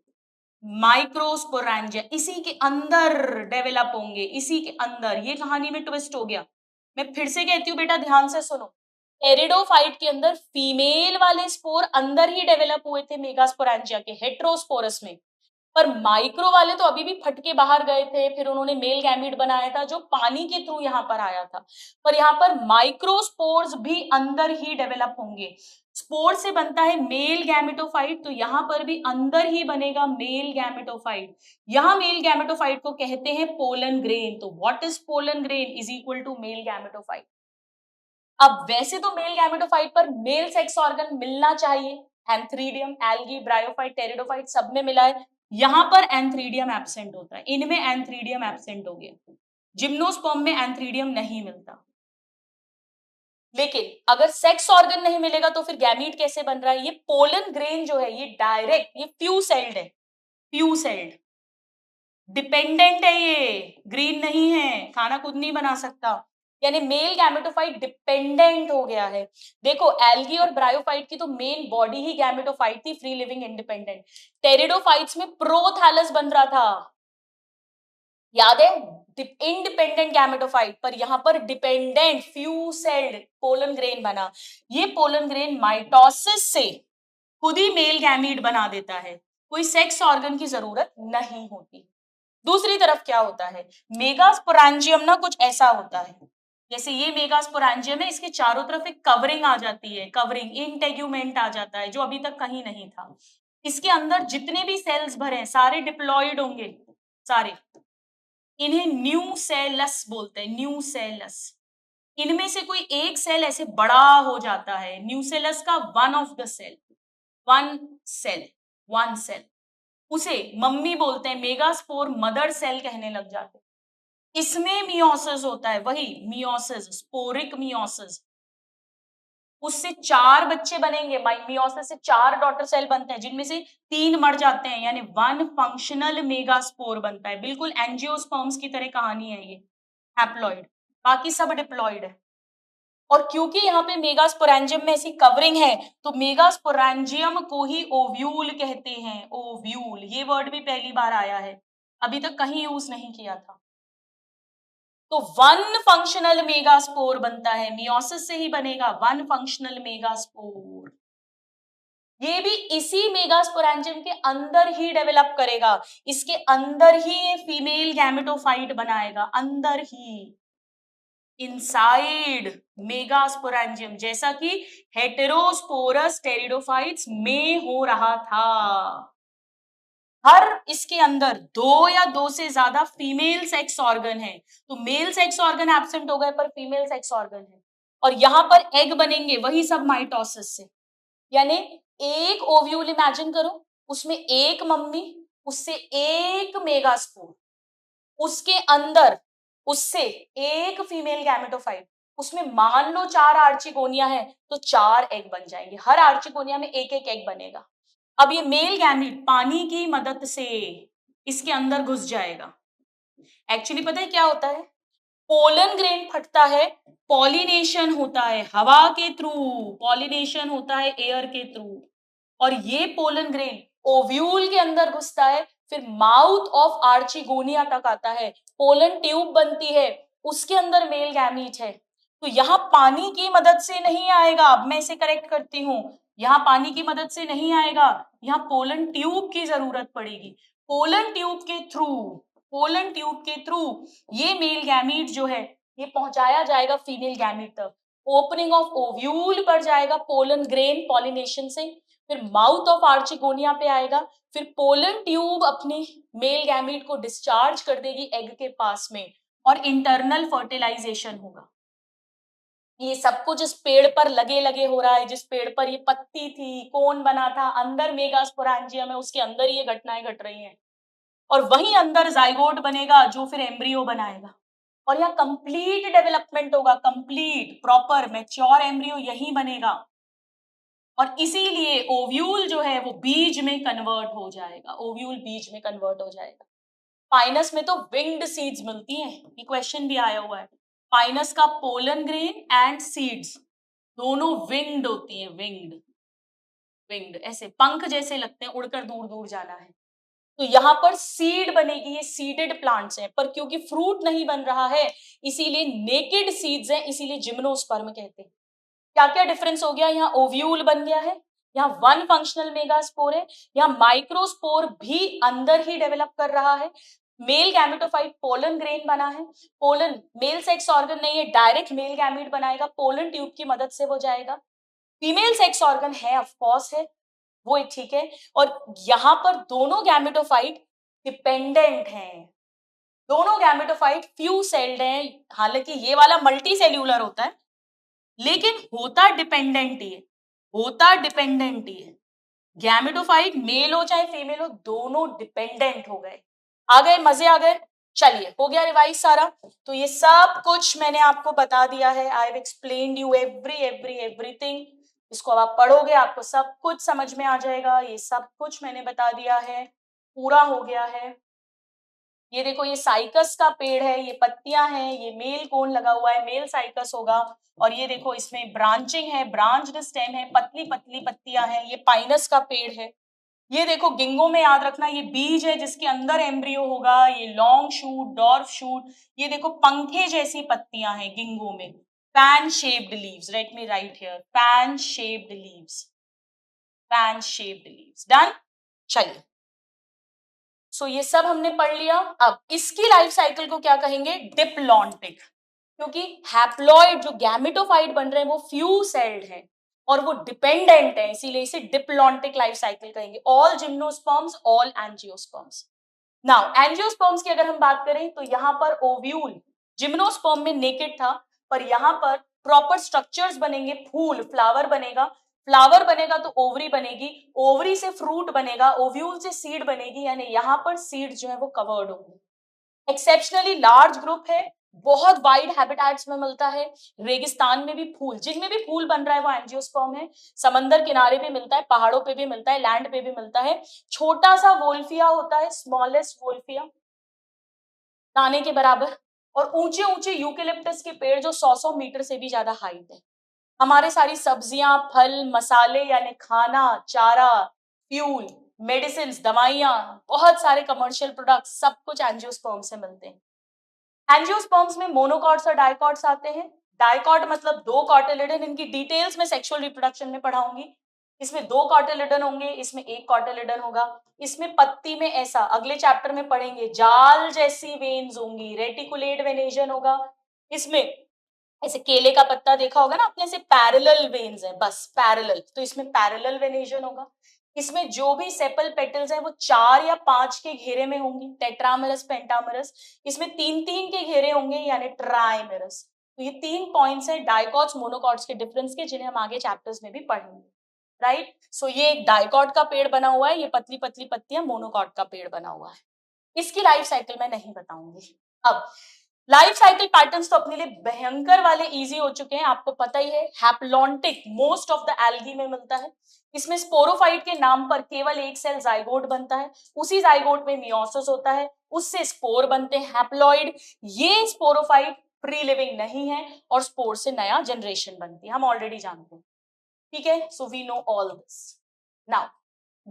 माइक्रोस्पोरेंजिया, इसी के अंदर डेवलप होंगे, इसी के अंदर। ये कहानी में ट्विस्ट हो गया। मैं फिर से कहती हूँ बेटा, ध्यान से सुनो। टेरिडोफाइट के अंदर फीमेल वाले स्पोर अंदर ही डेवलप हुए थे मेगास्पोरेंजिया के हेट्रोस्पोरस में, पर माइक्रो वाले तो अभी भी फटके बाहर गए थे, फिर उन्होंने मेल गैमीट बनाया था जो पानी के थ्रू यहाँ पर आया था। पर यहाँ पर माइक्रोस्पोर्स भी अंदर ही डेवलप होंगे। स्पोर से बनता है मेल गैमेटोफाइट, तो यहाँ पर भी अंदर ही बनेगा मेल गैमेटोफाइट। यहाँ मेल गैमेटोफाइट को कहते हैं पोलन ग्रेन। तो what is pollen grain is equal to male gametophyte. अब वैसे तो मेल गैमेटोफाइट पर मेल सेक्स ऑर्गन मिलना चाहिए, एंथ्रीडियम, एल्गी, ब्रायोफाइट, टेरिडोफाइट सब में मिला है, यहां पर एंथ्रीडियम एब्सेंट होता है, इनमें एंथ्रीडियम एब्सेंट हो गया, जिम्नोस्पर्म में एंथ्रीडियम नहीं मिलता। लेकिन अगर सेक्स ऑर्गन नहीं मिलेगा तो फिर गैमीट कैसे बन रहा है? ये पोलन ग्रेन जो है ये डायरेक्ट, ये फ्यू सेल्ड है, फ्यू सेल्ड डिपेंडेंट है, ये ग्रीन नहीं है, खाना खुद नहीं बना सकता, यानी मेल गैमेटोफाइट डिपेंडेंट हो गया है। देखो एल्गी और ब्रायोफाइट की तो मेन बॉडी ही गैमेटोफाइट थी, फ्री लिविंग इंडिपेंडेंट। टेरिडोफाइट्स में प्रोथैलस बन रहा था, याद है इंडिपेंडेंट गैमेटोफाइट, पर यहां पर dependent few sailed pollen grain बना। ये पोलन ग्रेन माइटोसिस से खुद ही मेल गैमीट बना देता है, कोई सेक्स ऑर्गन की जरूरत नहीं होती। दूसरी तरफ क्या होता है, मेगास्पोरेंजियम ना कुछ ऐसा होता है, जैसे ये मेगास्पोरेंजियम है, इसके चारों तरफ एक कवरिंग आ जाती है, कवरिंग इंटेग्यूमेंट आ जाता है जो अभी तक कहीं नहीं था। इसके अंदर जितने भी सेल्स भरे हैं सारे डिप्लॉयड होंगे, सारे। इन्हें न्यूसेलस बोलते हैं, न्यूसेलस। इनमें से कोई एक सेल ऐसे बड़ा हो जाता है, न्यूसेलस का one of the cell, one cell, one cell, उसे मम्मी बोलते हैं, मेगास्पोर मदर सेल कहने लग जाते हैं। इसमें मियोसिस होता है, वही मियोसिस, स्पोरिक मियोसिस। उससे 4 बच्चे बनेंगे, मियोसिस से 4 डॉटर सेल बनते हैं, जिनमें से 3 मर जाते हैं, यानी 1 फंक्शनल मेगास्पोर बनता है। बिल्कुल एंजियोस्पर्म्स की तरह कहानी है ये, हैप्लॉइड, बाकी सब डिप्लॉइड है। और क्योंकि यहाँ पे मेगास्पोरेंजियम में ऐसी कवरिंग है, तो मेगास्पोरेंजियम को ही ओव्यूल कहते हैं, ओव्यूल। ये वर्ड भी पहली बार आया है, अभी तक कहीं यूज नहीं किया था। तो 1 फंक्शनल मेगास्पोर बनता है, मियोसिस से ही बनेगा 1 फंक्शनल मेगास्पोर। ये भी इसी मेगास्पोरेंजियम के अंदर ही डेवलप करेगा, इसके अंदर ही ये फीमेल गैमेटोफाइट बनाएगा, अंदर ही, इनसाइड मेगास्पोरेंजियम, जैसा कि हेटेरोस्पोरस टेरिडोफाइट्स में हो रहा था। हर इसके अंदर 2 या 2 से ज्यादा फीमेल सेक्स ऑर्गन है, तो मेल सेक्स ऑर्गन एब्सेंट हो गए पर फीमेल सेक्स ऑर्गन है, और यहां पर एग बनेंगे, वही सब माइटोसिस से। यानी एक ओव्यूल इमेजिन करो, उसमें एक मम्मी, उससे एक मेगास्पोर, उसके अंदर उससे एक फीमेल गैमेटोफाइट, उसमें मान लो 4 आर्चिगोनिया है, तो 4 एग बन जाएंगे, हर आर्चिगोनिया में एक एक एग बनेगा। अब ये मेल गैमीट पानी की मदद से इसके अंदर घुस जाएगा। एक्चुअली पता है क्या होता है, पोलन ग्रेन फटता है, पॉलिनेशन होता है हवा के थ्रू, पॉलिनेशन होता है एयर के थ्रू, और ये पोलन ग्रेन ओव्यूल के अंदर घुसता है, फिर माउथ ऑफ आर्चिगोनिया तक आता है, पोलन ट्यूब बनती है, उसके अंदर मेल गैमीट है। तो यहाँ पानी की मदद से नहीं आएगा, अब मैं इसे करेक्ट करती हूँ, यहाँ पानी की मदद से नहीं आएगा, यहाँ पोलन ट्यूब की जरूरत पड़ेगी। पोलन ट्यूब के थ्रू, पोलन ट्यूब के थ्रू ये मेल गैमीट जो है ये पहुंचाया जाएगा फीमेल गैमीट तक, ओपनिंग ऑफ ओव्यूल पर जाएगा पोलन ग्रेन पॉलिनेशन से, फिर माउथ ऑफ आर्चिगोनिया पे आएगा, फिर पोलन ट्यूब अपनी मेल गैमीट को डिस्चार्ज कर देगी एग के पास में, और इंटरनल फर्टिलाइजेशन होगा। ये सब कुछ जिस पेड़ पर लगे लगे हो रहा है, जिस पेड़ पर ये पत्ती थी, कोन बना था, अंदर मेगास्पोरेंजियम है, उसके अंदर ये घटनाएं घट रही हैं, और वहीं अंदर जाइगोट बनेगा जो फिर एम्ब्रियो बनाएगा, और यहाँ कंप्लीट डेवलपमेंट होगा, कंप्लीट प्रॉपर मैच्योर एम्ब्रियो यही बनेगा, और इसीलिए ओव्यूल जो है वो बीज में कन्वर्ट हो जाएगा, ओव्यूल बीज में कन्वर्ट हो जाएगा। पाइनस में तो विंग्ड सीड्स मिलती हैं, ये क्वेश्चन भी आया हुआ है, पाइनस का पोलन ग्रेन एंड सीड्स दोनों विंग्ड होती हैं, विंग्ड, विंग्ड ऐसे पंख जैसे लगते हैं, उड़कर दूर दूर जाना है। तो यहाँ पर सीड बनेगी, ये सीडेड प्लांट्स हैं, पर क्योंकि फ्रूट नहीं बन रहा है इसीलिए नेकेड सीड्स हैं, इसीलिए जिम्नोस्पर्म कहते हैं। क्या क्या डिफरेंस हो गया, यहाँ ओव्यूल बन गया है, यहाँ 1 फंक्शनल मेगास्पोर है, यहाँ माइक्रोस्पोर भी अंदर ही डेवलप कर रहा है, मेल गैमेटोफाइट पोलन ग्रेन बना है, पोलन मेल सेक्स ऑर्गन नहीं है, डायरेक्ट मेल गैमीट बनाएगा, पोलन ट्यूब की मदद से हो जाएगा। फीमेल सेक्स ऑर्गन है, ऑफ कोर्स है, वो ठीक है, और यहाँ पर दोनों गैमेटोफाइट डिपेंडेंट हैं, दोनों गैमेटोफाइट फ्यू सेल्ड हैं, हालांकि ये वाला मल्टी सेल्यूलर होता है, लेकिन होता डिपेंडेंट ही है, होता डिपेंडेंट ही है। गैमेटोफाइट मेल हो चाहे फीमेल हो, दोनों डिपेंडेंट हो गए। आ गए, मजे आ गए। चलिए हो गया रिवाइज सारा, तो ये सब कुछ मैंने आपको बता दिया है, I have explained you everything. इसको अब आप पढ़ोगे आपको सब कुछ समझ में आ जाएगा, ये सब कुछ मैंने बता दिया है, पूरा हो गया है। ये देखो ये साइकस का पेड़ है, ये पत्तियां हैं, ये मेल कोन लगा हुआ है, मेल साइकस होगा, और ये देखो इसमें ब्रांचिंग है, ब्रांच्ड स्टेम है, पतली पतली पत्तियां हैं, ये पाइनस का पेड़ है। ये देखो गिंगो में याद रखना, ये बीज है जिसके अंदर एम्ब्रियो होगा, ये लॉन्ग शूट, डॉर्फ शूट, ये देखो पंखे जैसी पत्तियां हैं गिंगो में, fan shaped leaves, let me right here, fan shaped leaves, fan shaped leaves, done. चलिए, सो ये सब हमने पढ़ लिया। अब इसकी लाइफ साइकिल को क्या कहेंगे, डिप्लॉन्टिक, क्योंकि हैप्लॉइड जो गैमेटोफाइट बन रहे हैं वो फ्यू सेल्ड है और वो डिपेंडेंट है, इसीलिए इसे डिप्लॉन्टिक लाइफ साइकिल कहेंगे। All gymnosperms, all angiosperms. Now angiosperms की अगर हम बात करें तो यहाँ पर ओव्यूल जिम्नोस्पर्म में नेकेड था, पर यहाँ पर प्रॉपर स्ट्रक्चर्स बनेंगे, फूल, फ्लावर बनेगा, फ्लावर बनेगा तो ओवरी बनेगी, ओवरी से फ्रूट बनेगा, ओव्यूल से सीड बनेगी, यानी यहाँ पर सीड जो है वो कवर्ड होंगे। एक्सेप्शनली लार्ज ग्रुप है, बहुत वाइड हैबिटेट्स में मिलता है, रेगिस्तान में भी फूल, जिनमें भी फूल बन रहा है वो एंजियोस्पर्म है, समंदर किनारे पे मिलता है, पहाड़ों पे भी मिलता है, लैंड पे भी मिलता है। छोटा सा वोल्फिया होता है, स्मॉलेस्ट वोल्फिया, दाने के बराबर, और ऊंचे ऊंचे यूकेलिप्टस के पेड़ जो 100 मीटर से भी ज्यादा हाइट है। हमारे सारी सब्जियां, फल, मसाले यानी खाना, चारा, फ्यूल, मेडिसिन, दवाइयां, बहुत सारे कमर्शियल प्रोडक्ट, सब कुछ एंजियोस्पर्म से मिलते हैं। एंजियोस्पर्म्स में मोनोकॉट्स और डाइकॉट्स आते हैं। डाइकॉट मतलब दो कॉटिलिडन, इनकी डिटेल्स में सेक्सुअल रिप्रोडक्शन में पढ़ाऊंगी। इसमें दो कॉटिलिडन होंगे, इसमें एक कॉटिलिडन होगा। इसमें पत्ती में ऐसा अगले चैप्टर में पढ़ेंगे, जाल जैसी वेन्स होंगी, रेटिकुलेट वेनेजन होगा। इसमें ऐसे केले का पत्ता देखा होगा ना अपने से, पैरेलल वेन्स है, बस पैरेलल, तो इसमें पैरेलल वेनेजन होगा। इसमें जो भी सेपल पेटल्स हैं वो 4 या 5 के घेरे में होंगी, टेट्रामेरस, पेंटामेरस। इसमें 3-3 के घेरे होंगे यानी ट्राइमेरस। तो ये 3 पॉइंट्स हैं डाइकॉट्स मोनोकॉट्स के डिफरेंस के, जिन्हें हम आगे चैप्टर्स में भी पढ़ेंगे, राइट। सो ये एक डाइकॉट का पेड़ बना हुआ है, ये पतली पतली पत्तियां मोनोकॉट का पेड़ बना हुआ है। इसकी लाइफ साइकिल मैं नहीं बताऊंगी। अब लाइफ साइकिल पैटर्न्स तो अपने लिए भयंकर वाले इजी हो चुके हैं, आपको पता ही है। Haplontic most of the algae में मिलता है। इसमें स्पोरोफाइट के नाम पर केवल एक सेल जाइगोट बनता है, उसी जाइगोट में मियोसिस होता है, उससे स्पोर बनते हैं हैप्लॉइड। ये स्पोरोफाइट फ्री लिविंग नहीं है और स्पोर से नया जनरेशन बनती है, हम ऑलरेडी जानते हैं, ठीक है। So we know all this. Now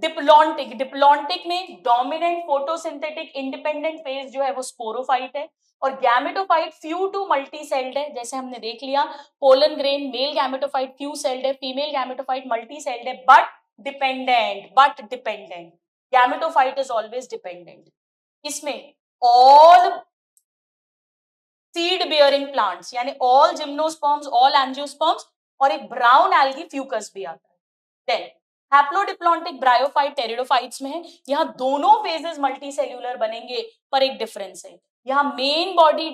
diplontic, diplontic में डोमिनेंट फोटोसिंथेटिक इंडिपेंडेंट फेज जो है वो स्पोरोफाइट है, और gametophyte few to multi celled है, जैसे हमने देख लिया। Pollen grain male gametophyte few celled है, फीमेल गैमेटोफाइट मल्टी सेल्ड है, but dependent gametophyte is always dependent. इसमें ऑल सीड बियरिंग प्लांट्स यानी ऑल जिम्नोस्पर्म्स, ऑल एंजियोस्पर्म्स, और एक ब्राउन एल्गी फ्यूकस भी आता है। देन हैप्लोडिप्लॉन्टिक ब्रायोफाइट टेरिडोफाइट्स में है, यहाँ दोनों फेजेस मल्टीसेल्यूलर बनेंगे, पर एक डिफरेंस है, यहाँ मेन बॉडी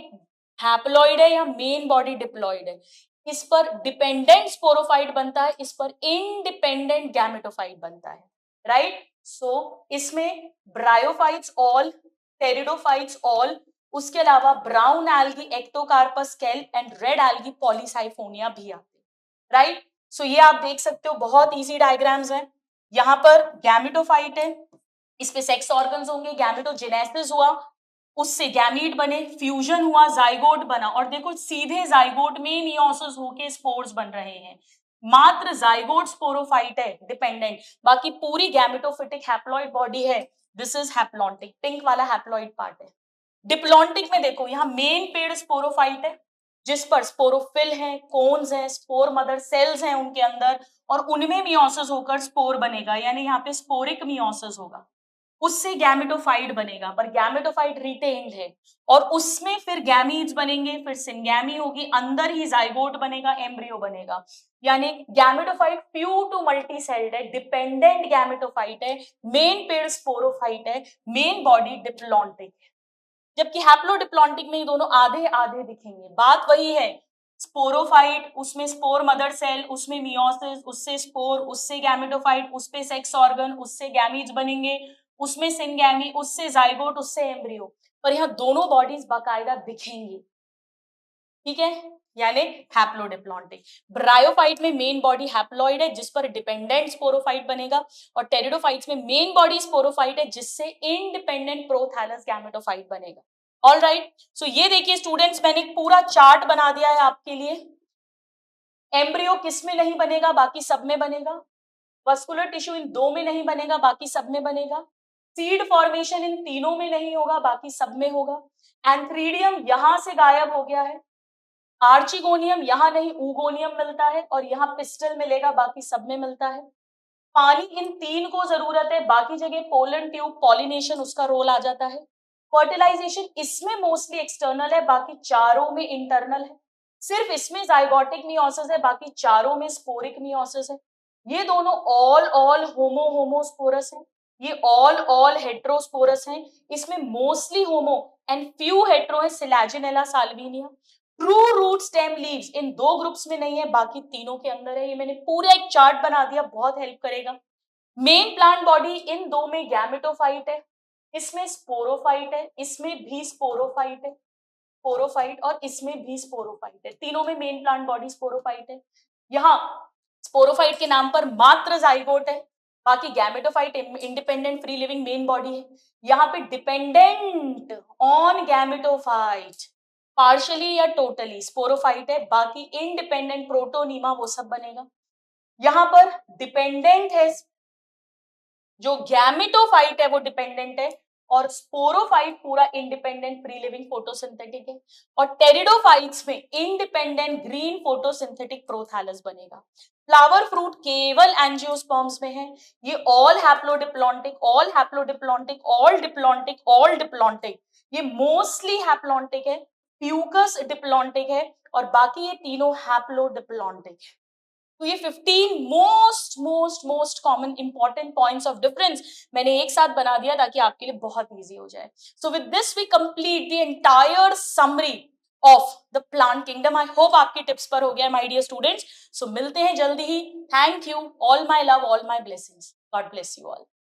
हैप्लॉइड है, यहाँ मेन बॉडी डिप्लॉइड है। इस पर डिपेंडेंट स्पोरोफाइट बनता है, इस पर इंडिपेंडेंट गैमेटोफाइट बनता है, राइट। सो इसमें ब्रायोफाइट्स ऑल, टेरिडोफाइट्स ऑल, उसके अलावा brown algae Ectocarpus scalp and red algae Polysiphonia भी आते हैं, राइट। सो ये आप देख सकते हो, बहुत इजी डायग्राम्स हैं। यहाँ पर गैमेटोफाइट है, इस पे सेक्स ऑर्गन्स होंगे, गैमेटोजेनेसिस हुआ, उससे गैमीट बने, फ्यूजन हुआ, जाइगोट बना, और देखो सीधे जाइगोट में मियोसिस होके स्पोर्स बन रहे हैं। मात्र जाइगोट स्पोरोफाइट है डिपेंडेंट, बाकी पूरी गैमेटोफिटिक हैप्लॉइड बॉडी है। दिस इज हैप्लॉन्टिक, पिंक वाला हैप्लॉइड पार्ट है। डिप्लॉन्टिक में देखो यहाँ मेन पेड़ स्पोरोफाइट है, जिस पर स्पोरोफिल है, कोन्स है, स्पोर मदर सेल्स हैं उनके अंदर, और उनमें मियोसिस होकर स्पोर बनेगा, यानी यहाँ पे स्पोरिक मियोसिस होगा, उससे गैमेटोफाइट बनेगा, पर गैमेटोफाइट रिटेन्ड है, और उसमें फिर गैमीट्स बनेंगे, फिर सिंगैमी होगी, अंदर ही जाइगोट बनेगा, एम्ब्रियो बनेगा। यानी gametophyte few to multi celled है, डिपेंडेंट गैमेटोफाइट है, मेन पेड़ स्पोरोफाइट है, मेन बॉडी डिप्लॉन्टिक है। जबकि हैप्लोडिप्लॉन्टिक में ये दोनों आधे आधे दिखेंगे। बात वही है, स्पोरोफाइट, उसमें स्पोर मदर सेल, उसमें मियोसिस, उससे स्पोर, उससे गैमेटोफाइट, उसपे सेक्स ऑर्गन, उससे गैमीज बनेंगे, उसमें सिंगैमी, उससे जाइगोट, उससे एम्ब्रियो, पर यहाँ दोनों बॉडीज बाकायदा दिखेंगी, ठीक है, यानी हैप्लोडिप्लॉन्टिक। ब्रायोफाइट में मेन बॉडी हैप्लॉइड है, जिस पर डिपेंडेंट स्पोरोफाइट बनेगा, और टेरिडोफाइट्स में मेन बॉडी स्पोरोफाइट है, जिससे इंडिपेंडेंट प्रोथैलस गैमेटोफाइट बनेगा। All right. सो ये देखिए स्टूडेंट्स, मैंने एक पूरा चार्ट बना दिया है आपके लिए। एम्ब्रियो किस में नहीं बनेगा, बाकी सब में बनेगा। वस्कुलर टिश्यू इन 2 में नहीं बनेगा, बाकी सब में बनेगा। सीड फॉर्मेशन इन तीनों में नहीं होगा, बाकी सब में होगा। एंथ्रीडियम यहां से गायब हो गया है, आर्चिगोनियम यहां नहीं, ऊगोनियम मिलता है, और यहाँ पिस्टल मिलेगा, बाकी सब में मिलता है। पानी इन 3 को जरूरत है, बाकी जगह पोलन ट्यूब, पॉलिनेशन उसका रोल आ जाता है। फर्टिलाइजेशन इसमें मोस्टली एक्सटर्नल है, बाकी चारों में इंटरनल है। सिर्फ इसमें जाइगोटिक मियोसिस है, बाकी चारों में स्पोरिक मियोसिस है। ये दोनों ऑल होमोस्पोरस है, ये ऑल हेट्रोस्पोरस हैं। इसमें mostly homo and few hetero है, selaginella salvinia. True root stem leaves in 2 groups में नहीं है, बाकी तीनों के अंदर है। ये मैंने पूरा एक चार्ट बना दिया, बहुत हेल्प करेगा। मेन प्लांट बॉडी इन 2 में गैमेटोफाइट है, इसमें स्पोरोफाइट है, इसमें भी स्पोरोफाइट है, स्पोरोफाइट, और इसमें भी स्पोरोफाइट है। तीनों में मेन प्लांट बॉडी स्पोरोफाइट है। यहाँ स्पोरोफाइट के नाम पर मात्र जाइगोट है, बाकी gametophyte independent free living main body है। यहाँ पे डिपेंडेंट ऑन गैमेटोफाइट पार्शियली या टोटली स्पोरोफाइट है, बाकी इंडिपेंडेंट प्रोटोनीमा वो सब बनेगा। यहाँ पर डिपेंडेंट है, जो गैमेटोफाइट है वो डिपेंडेंट है, और स्पोरोफाइट पूरा इंडिपेंडेंट फ्री लिविंग फोटोसिंथेटिक है। और टेरिडोफाइट्स में इंडिपेंडेंट ग्रीन फोटोसिंथेटिक प्रोथैलस बनेगा। फ्लावर फ्रूट केवल एंजियोस्पर्म्स में है। ये all haplodiplontic, all haplodiplontic, all diplontic, all diplontic, ये मोस्टली हैप्लॉन्टिक है। प्यूकस डिप्लॉन्टिक है, और बाकी ये तीनों हैप्लोडिप्लॉन्टिक है। तो ये 15 most common important points of difference मैंने एक साथ बना दिया ताकि आपके लिए बहुत इजी हो जाए। So with this we complete the entire summary of the plant kingdom. I hope आपकी टिप्स पर हो गया माय डियर स्टूडेंट्स। सो मिलते हैं जल्दी ही। Thank you, all my love, all my blessings, God bless you all.